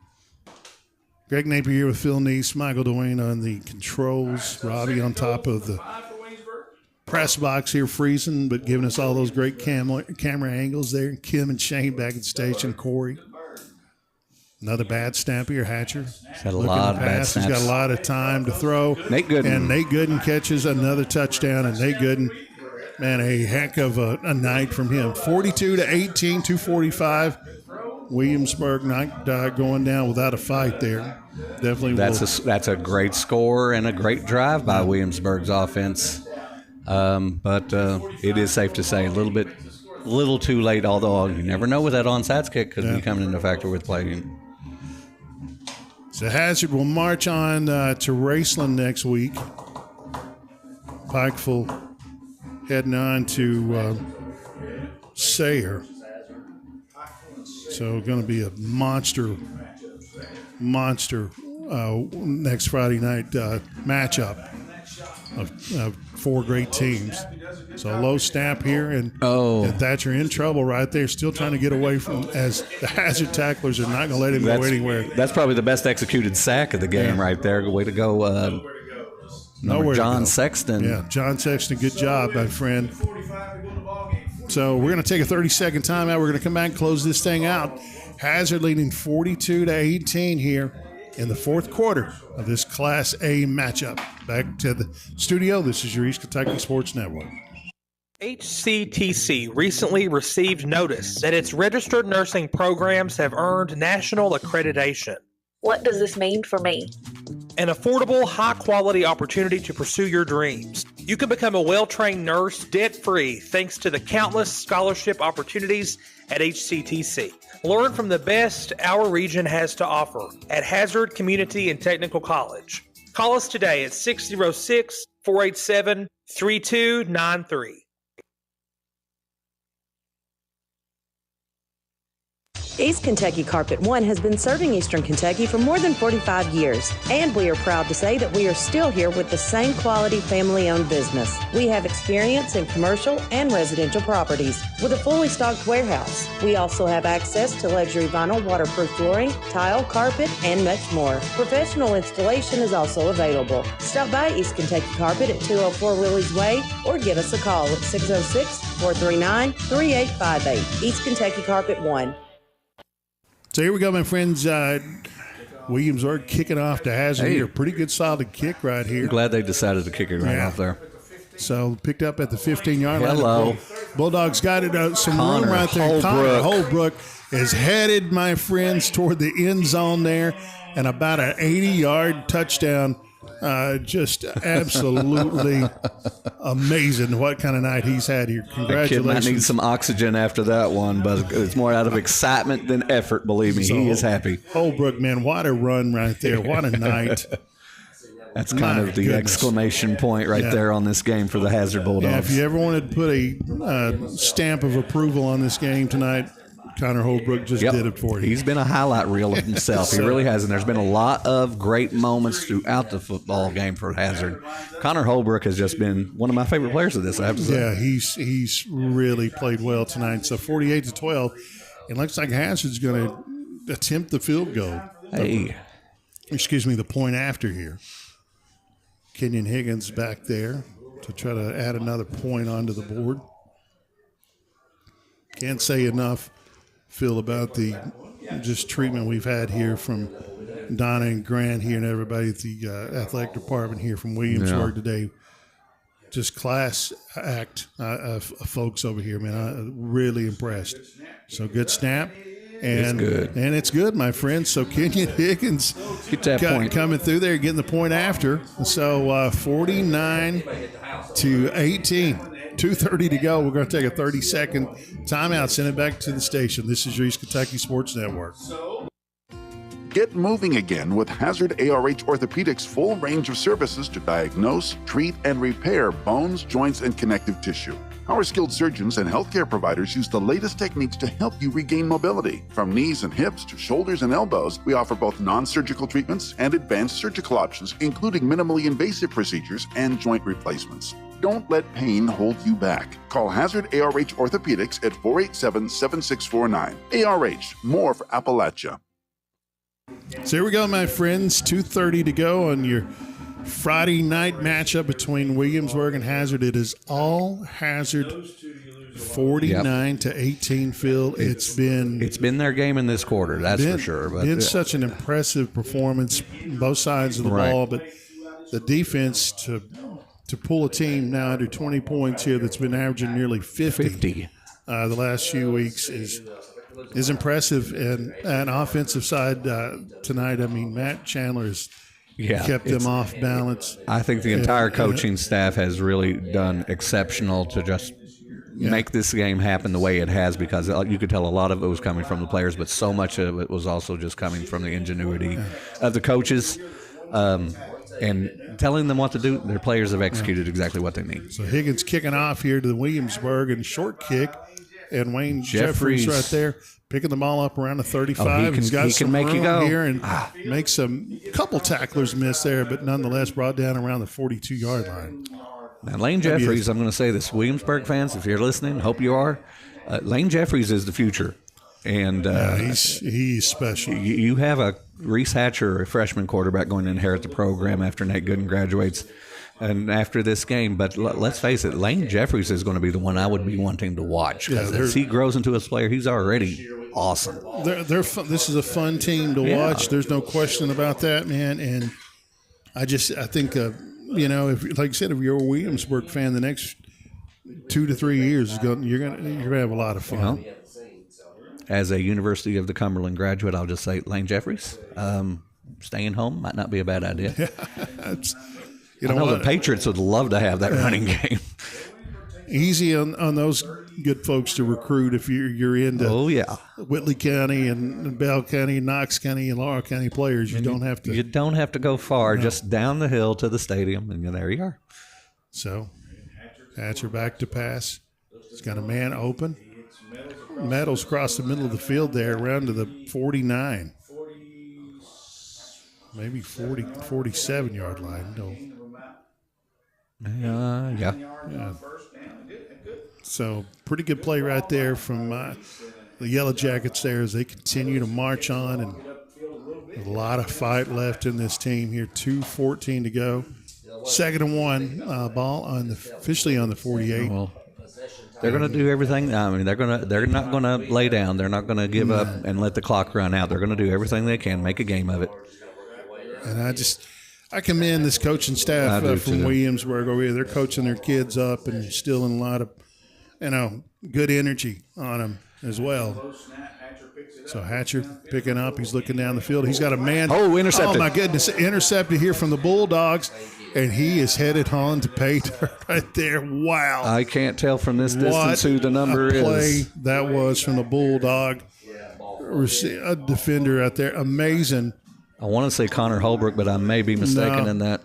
Greg Napier here with Phil Neese, Michael Dwayne on the controls, Robbie on top of the press box here, freezing, but giving us all those great camera angles there. Kim and Shane back at the station, Corey. Another bad snap here, Hatcher. He's had a lot of bad snaps. He's got a lot of time to throw. Nate Gooden. And Nate Gooden catches another touchdown, and Nate Gooden, man, a heck of a night from him. 42-18, 2:45. Williamsburg not going down without a fight there. Definitely. That's a great score and a great drive by Williamsburg's offense. But it is safe to say a little too late, although you never know with that onside kick could be coming into factor with playing. So Hazard will march on to Raceland next week. Pikeville heading on to Sayre. So going to be a monster next Friday night matchup of four great teams. So low snap here, and Thatcher in trouble right there, still trying to get away from, as the Hazard tacklers are not going to let him go anywhere. That's probably the best executed sack of the game right there. Way to go. John Sexton. Yeah, John Sexton, good job, my friend. So we're going to take a 30-second timeout. We're going to come back and close this thing out. Hazard leading 42-18 here in the fourth quarter of this Class A matchup. Back to the studio. This is your East Kentucky Sports Network. HCTC recently received notice that its registered nursing programs have earned national accreditation. What does this mean for me? An affordable, high-quality opportunity to pursue your dreams. You can become a well-trained nurse debt-free thanks to the countless scholarship opportunities at HCTC. Learn from the best our region has to offer at Hazard Community and Technical College. Call us today at 606-487-3293. East Kentucky Carpet One has been serving Eastern Kentucky for more than 45 years, and we are proud to say that we are still here with the same quality family-owned business. We have experience in commercial and residential properties with a fully stocked warehouse. We also have access to luxury vinyl waterproof flooring, tile, carpet, and much more. Professional installation is also available. Stop by East Kentucky Carpet at 204 Willie's Way or give us a call at 606-439-3858. East Kentucky Carpet One. So here we go, my friends. Williamsburg kicking off to Hazard here. Pretty good, solid kick right here. I'm glad they decided to kick it right off there. So picked up at the 15-yard line. Hello. Bulldogs got it some room right there. Connor Holbrook is headed, my friends, toward the end zone there, and about an 80-yard touchdown. Just absolutely amazing what kind of night he's had here. Congratulations. The kid might need some oxygen after that one, but it's more out of excitement than effort, believe me. He is happy. Holbrook, man, what a run right there. What a night. That's kind of the exclamation point right there on this game for the Hazard Bulldogs. Yeah, if you ever wanted to put a stamp of approval on this game tonight, Connor Holbrook just did it for you. He's been a highlight reel of himself. He really has, and there's been a lot of great moments throughout the football game for Hazard. Connor Holbrook has just been one of my favorite players of this, I have to say. Yeah, he's really played well tonight. So 48-12, it looks like Hazard's going to attempt the field goal. The point after here. Kenyon Higgins back there to try to add another point onto the board. Can't say enough, Phil, about the just treatment we've had here from Donna and Grant here and everybody at the athletic department here from Williamsburg today. Just class act of folks over here, man. I'm really impressed. So good snap. And it's good, my friend. So Kenyon Higgins coming through there, getting the point after. So 49-18. 2:30 to go. We're going to take a 30-second timeout, send it back to the station. This is your East Kentucky Sports Network. Get moving again with Hazard ARH Orthopedics' full range of services to diagnose, treat, and repair bones, joints, and connective tissue. Our skilled surgeons and healthcare providers use the latest techniques to help you regain mobility. From knees and hips to shoulders and elbows, we offer both non-surgical treatments and advanced surgical options, including minimally invasive procedures and joint replacements. Don't let pain hold you back. Call Hazard ARH Orthopedics at 487-7649. ARH, more for Appalachia. So here we go, my friends. 2:30 to go on your Friday night matchup between Williamsburg and Hazard. It is all Hazard, 49-18. Phil, it's been their game in this quarter. That's for sure. But been such an impressive performance, both sides of the ball. But the defense to pull a team now under 20 points here that's been averaging nearly 50 the last few weeks is impressive. And an offensive side tonight, I mean, Matt Chandler has kept them off balance. I think the entire coaching staff has really done exceptional to just make this game happen the way it has, because you could tell a lot of it was coming from the players, but so much of it was also just coming from the ingenuity of the coaches and telling them what to do. Their players have executed exactly what they need. So Higgins kicking off here to the Williamsburg and short kick, and Wayne Jeffries right there picking the ball up around the 35. He's got some make room you go here and makes a couple tacklers miss there, but nonetheless brought down around the 42-yard line. Now, Lane Jeffries, I'm going to say this, Williamsburg fans, if you're listening, hope you are, Lane Jeffries is the future. And he's special. You have a Reese Hatcher, a freshman quarterback, going to inherit the program after Nate Gooden graduates and after this game. But let's face it, Lane Jeffries is going to be the one I would be wanting to watch, because as he grows into a player, he's already awesome. This is a fun team to watch. There's no question about that, man. And I think if, like I said, if you're a Williamsburg fan, the next 2 to 3 years you're gonna have a lot of fun. As a University of the Cumberland graduate, I'll just say Lane Jeffries, staying home might not be a bad idea. I know the Patriots would love to have that running game. Easy on those good folks to recruit if you're into Whitley County and Bell County, Knox County, and Laurel County players. You don't have to go far, just down the hill to the stadium, and there you are. So Hatcher back to pass. He's got a man open. Meadows across the middle of the field there, around to the 49. Maybe 47-yard line. No. Yeah. So pretty good play right there from the Yellow Jackets there as they continue to march on, and a lot of fight left in this team here. 2:14 to go. 2nd and 1, ball officially on the 48. Well, they're going to do everything. I mean, they're not going to lay down. They're not going to give up and let the clock run out. They're going to do everything they can, make a game of it. And I commend this coaching staff from Williamsburg over here. They're coaching their kids up and instilling a lot of, good energy on them as well. So Hatcher picking up. He's looking down the field. He's got a man. Oh, intercepted. Oh, my goodness. Intercepted here from the Bulldogs. And he is headed on to pay dirt right there. Wow. I can't tell from this distance who the number is. Play that was from the Bulldog. A defender out there. Amazing. I want to say Connor Holbrook, but I may be mistaken in that.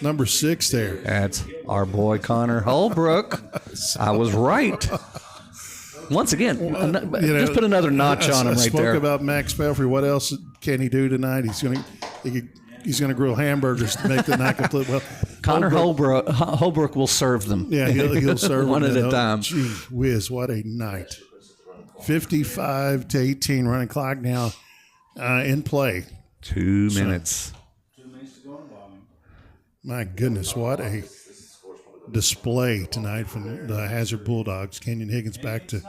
Number 6 there. That's our boy Connor Holbrook. I was right. Once again, just put another notch on him right there. I spoke about Max Pelfrey. What else can he do tonight? He's going to grill hamburgers to make the night complete. Well, Connor Holbrook will serve them. Yeah, he'll serve one them at a time. Gee whiz, what a night. 55-18 running clock now in play. 2 minutes. 2 minutes to go in the ball game. My goodness, what a display tonight from the Hazard Bulldogs. Kenyon Higgins back to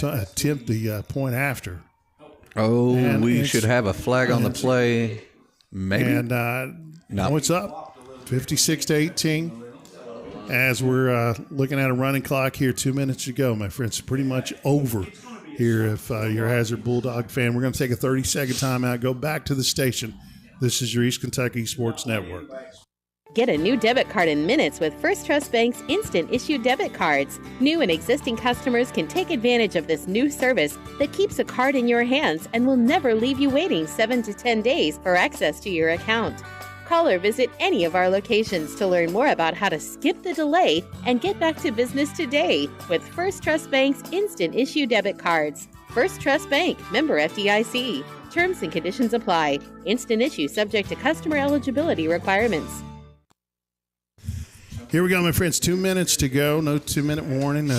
attempt the point after. Oh, and we should have a flag on the play. Maybe. And now it's up, 56-18. As we're looking at a running clock here, 2 minutes to go, my friends. Pretty much over here if you're a Hazard Bulldog fan. We're going to take a 30-second timeout, go back to the station. This is your East Kentucky Sports Network. Get a new debit card in minutes with First Trust Bank's instant issue debit cards. New and existing customers can take advantage of this new service that keeps a card in your hands and will never leave you waiting 7 to 10 days for access to your account. Call or visit any of our locations to learn more about how to skip the delay and get back to business today with First Trust Bank's instant issue debit cards. First Trust Bank, member FDIC. Terms and conditions apply. Instant issue subject to customer eligibility requirements. Here we go, my friends. 2 minutes to go. No 2-minute warning.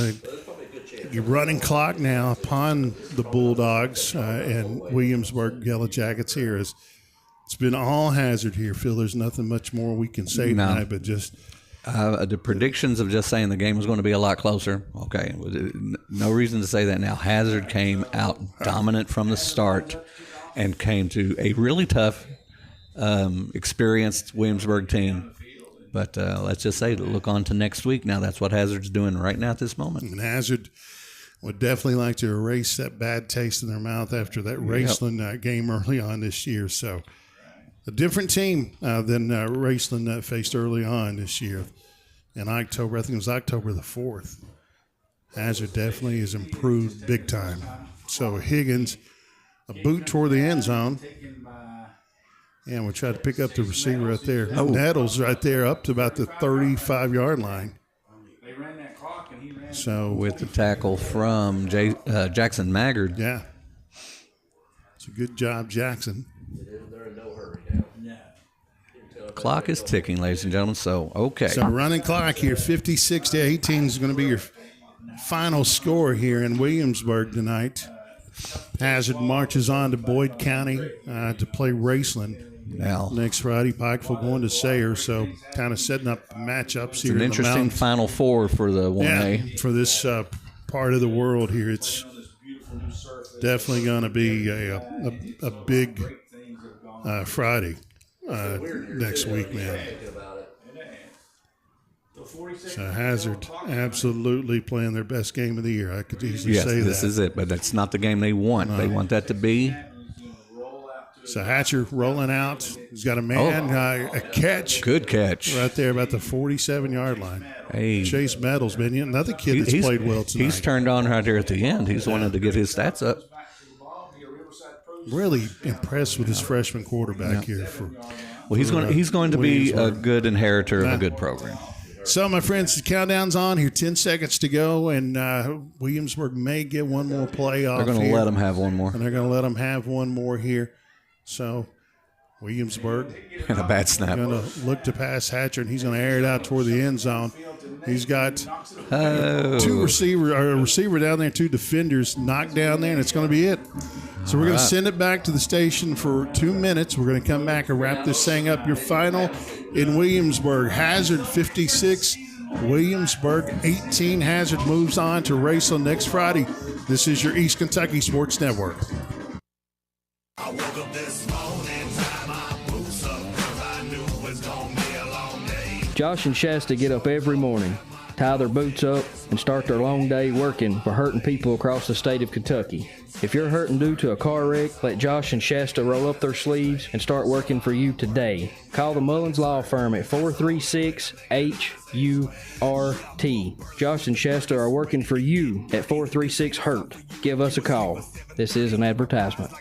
Your running clock now upon the Bulldogs and Williamsburg Yellow Jackets here. It's been all hazard here, Phil. There's nothing much more we can say tonight, but just the predictions of just saying the game was going to be a lot closer. Okay, no reason to say that now. Hazard came out dominant from the start and came to a really tough, experienced Williamsburg team. But let's just say, look on to next week now. That's what Hazard's doing right now at this moment. And Hazard would definitely like to erase that bad taste in their mouth after that Raceland game early on this year. So a different team than Raceland faced early on this year in October. I think it was October the 4th. Hazard definitely has improved big time. So Higgins, a boot toward the end zone. And we'll try to pick up the receiver right there. Oh. Nettles right there up to about the 35-yard line. So with the tackle from Jackson Maggard. Yeah. It's a good job, Jackson. Clock is ticking, ladies and gentlemen. So, okay. So running clock here, 56-18 is going to be your final score here in Williamsburg tonight. Hazard marches on to Boyd County to play Raceland next Friday. Pikeville going to Sayre, so kind of setting up matchups here. It's an interesting Final Four for the 1A. Yeah, for this part of the world here. It's definitely going to be a big Friday next week, man. So Hazard absolutely playing their best game of the year. I could easily say that. Yes, this is it, but that's not the game they want. They want that to be. So Hatcher rolling out. He's got a man, a catch. Good catch. Right there about the 47-yard line. Hey. Chase Meadows, man. Another kid that's played well tonight. He's turned on right there at the end. He's wanted to get his stats up. Really impressed with his freshman quarterback here. Well, he's going to be a good inheritor of a good program. So, my friends, the countdown's on here. 10 seconds to go, and Williamsburg may get one more play off. They're going to let them have one more. And they're going to let them have one more here. So, Williamsburg. And a bad snap. Going to look to pass Hatcher, and he's going to air it out toward the end zone. He's got a receiver down there, 2 defenders knocked down there, and it's going to be it. So we're going to send it back to the station for 2 minutes. We're going to come back and wrap this thing up. Your final in Williamsburg. Hazard 56, Williamsburg 18. Hazard moves on to Raceland next Friday. This is your East Kentucky Sports Network. I woke up this morning, tied my boots up, 'cause I knew it was gonna be a long day. Josh and Shasta get up every morning, tie their boots up, and start their long day working for hurting people across the state of Kentucky. If you're hurting due to a car wreck, let Josh and Shasta roll up their sleeves and start working for you today. Call the Mullins Law Firm at 436-HURT. Josh and Shasta are working for you at 436-HURT. Give us a call. This is an advertisement.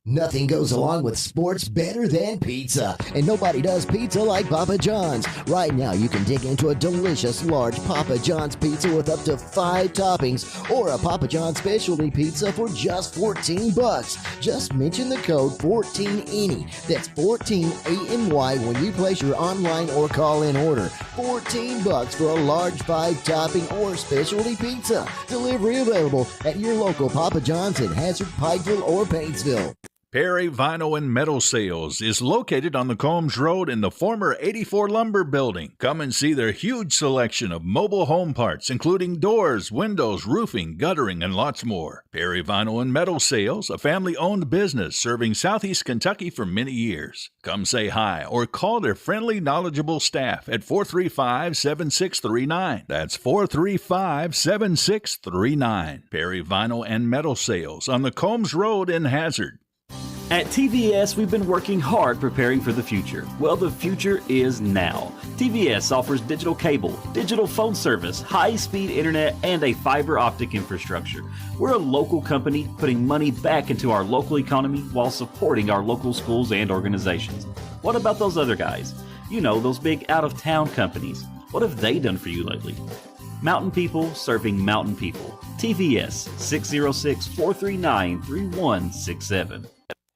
Nothing goes along with sports better than pizza, and nobody does pizza like Papa John's. Right now, you can dig into a delicious large Papa John's pizza with up to 5 toppings, or a Papa John's specialty pizza for just $14. Just mention the code 14ANY. That's 14ANY when you place your online or call-in order. $14 for a large 5-topping or specialty pizza. Delivery available at your local Papa John's in Hazard, Pikeville, or Paintsville. Perry Vinyl and Metal Sales is located on the Combs Road in the former 84 Lumber Building. Come and see their huge selection of mobile home parts, including doors, windows, roofing, guttering, and lots more. Perry Vinyl and Metal Sales, a family-owned business serving Southeast Kentucky for many years. Come say hi or call their friendly, knowledgeable staff at 435-7639. That's 435-7639. Perry Vinyl and Metal Sales on the Combs Road in Hazard. At TVS, we've been working hard preparing for the future. Well, the future is now. TVS offers digital cable, digital phone service, high-speed internet, and a fiber optic infrastructure. We're a local company putting money back into our local economy while supporting our local schools and organizations. What about those other guys? You know, those big out-of-town companies. What have they done for you lately? Mountain people serving mountain people. TVS 606-439-3167.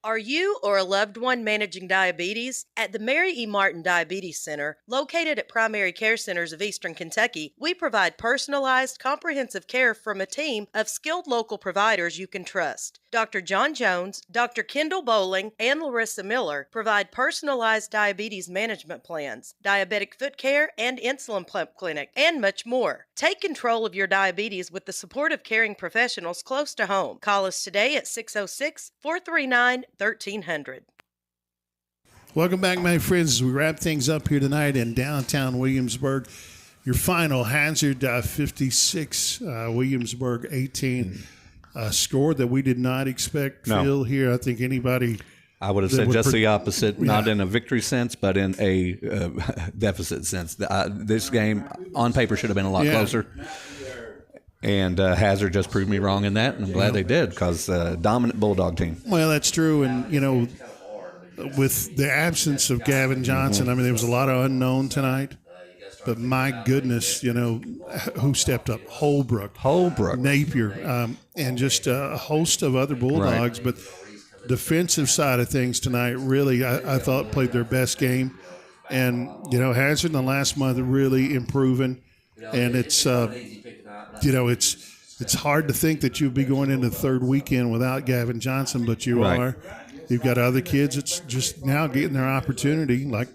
Are you or a loved one managing diabetes? At the Mary E. Martin Diabetes Center, located at Primary Care Centers of Eastern Kentucky, we provide personalized, comprehensive care from a team of skilled local providers you can trust. Dr. John Jones, Dr. Kendall Bowling, and Larissa Miller provide personalized diabetes management plans, diabetic foot care, and insulin pump clinic, and much more. Take control of your diabetes with the support of caring professionals close to home. Call us today at 606-439-1300. Welcome back, my friends, as we wrap things up here tonight in downtown Williamsburg. Your final Hazard 56, Williamsburg 18. Score that we did not expect, Phil, here. I think anybody... I would have said just the opposite, not in a victory sense, but in a deficit sense. This game, on paper, should have been a lot closer. And Hazard just proved me wrong in that, and I'm glad they did, because dominant Bulldog team. Well, that's true, and, you know, with the absence of Gavin Johnson, I mean, there was a lot of unknown tonight. But my goodness, you know, who stepped up? Holbrook, Napier, and just a host of other Bulldogs. Right. But defensive side of things tonight, really, I thought played their best game. And, you know, Hazard in the last month really improving. And it's, you know, it's hard to think that you'd be going into the third weekend without Gavin Johnson, but you are. You've got other kids that's just now getting their opportunity, like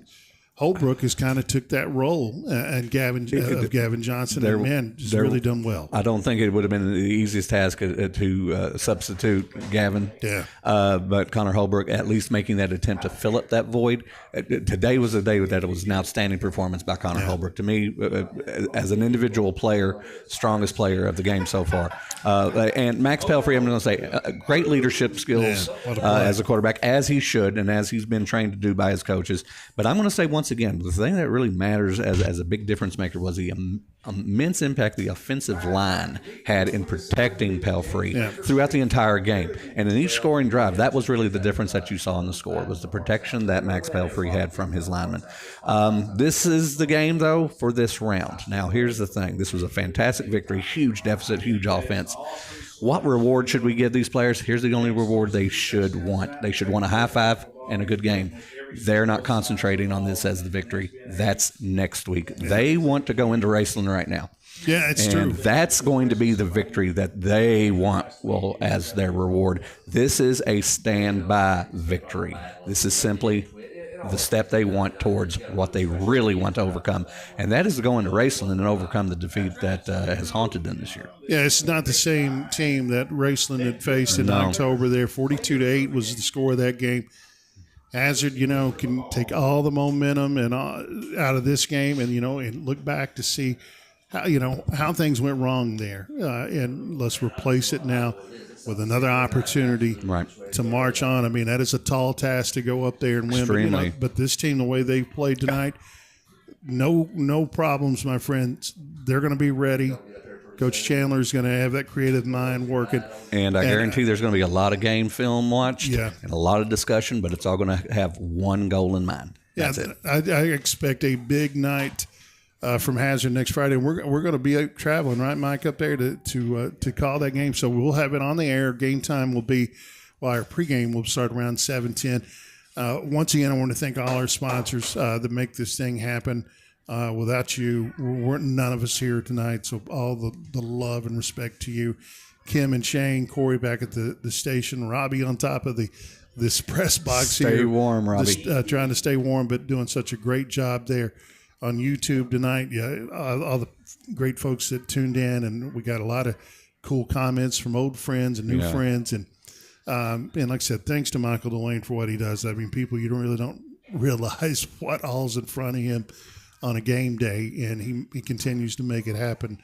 Holbrook has kind of took that role, and Gavin Johnson, and man, just really done well. I don't think it would have been the easiest task to substitute Gavin. Yeah. But Connor Holbrook at least making that attempt to fill up that void. Today was a day that it was an outstanding performance by Connor Holbrook. To me, as an individual player, strongest player of the game so far. And Max Pelfrey, I'm going to say, great leadership skills as a quarterback, as he should, and as he's been trained to do by his coaches. But I'm going to say once again, the thing that really matters as a big difference maker was the immense impact the offensive line had in protecting Pelfrey throughout the entire game. And in each scoring drive, that was really the difference that you saw in the score, was the protection that Max Pelfrey had from his linemen. This is the game, though, for this round. Now, here's the thing. This was a fantastic victory, huge deficit, huge offense. What reward should we give these players? Here's the only reward they should want. They should want a high five and a good game. They're not concentrating on this as the victory. That's next week. They want to go into Raceland right now. Yeah, it's true. That's going to be the victory that they want, well, as their reward. This is a standby victory. This is simply the step they want towards what they really want to overcome, and that is to go into Raceland and overcome the defeat that has haunted them this year. Yeah, it's not the same team that Raceland had faced in October there. 42-8 was the score of that game. Hazard, you know, can take all the momentum and out of this game, and, you know, and look back to see how, you know, how things went wrong there, and let's replace it now with another opportunity to march on. I mean, that is a tall task to go up there and win. But, you know, but this team, the way they played tonight, no problems, my friends. They're going to be ready. Coach Chandler is going to have that creative mind working. And I guarantee there's going to be a lot of game film watched and a lot of discussion, but it's all going to have one goal in mind. That's it. I expect a big night from Hazard next Friday. We're going to be traveling, right, Mike, up there to call that game. So we'll have it on the air. Game time will be, our pregame will start around 7:10. Once again, I want to thank all our sponsors that make this thing happen. Without you, none of us here tonight. So all the love and respect to you, Kim and Shane, Corey back at the station, Robbie on top of this press box here. Stay warm, Robbie. Just, trying to stay warm, but doing such a great job there on YouTube tonight. Yeah, all the great folks that tuned in, and we got a lot of cool comments from old friends and new friends, and like I said, thanks to Michael Delane for what he does. I mean, people, you don't realize what all's in front of him on a game day, and he continues to make it happen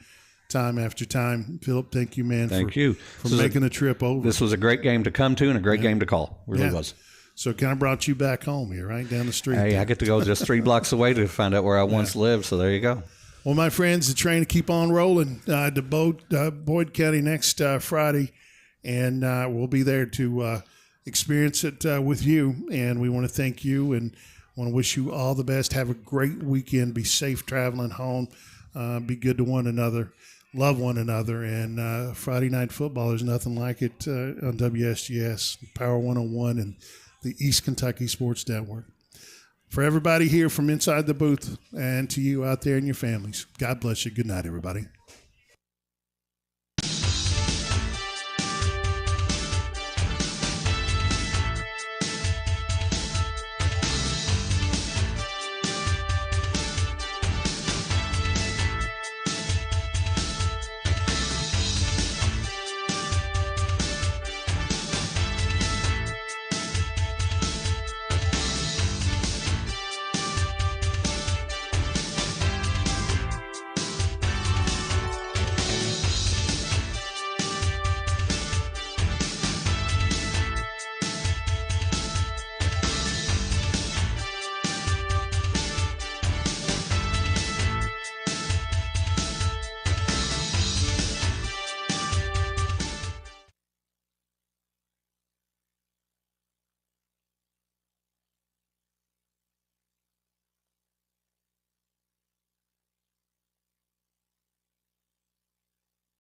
time after time. Philip, thank you, man. Thank you for making the trip over. This was a great game to come to and a great game to call. It really was. So it kind of brought you back home here, right down the street. Hey, I get to go just 3 blocks away to find out where I once lived, so there you go. Well, my friends, the train to keep on rolling to Boyd County next Friday, and we'll be there to experience it with you, and we want to thank you, and want to wish you all the best. Have a great weekend. Be safe traveling home. Be good to one another. Love one another. And Friday Night Football, there's nothing like it on WSGS, Power 101, and the East Kentucky Sports Network. For everybody here from inside the booth and to you out there and your families, God bless you. Good night, everybody.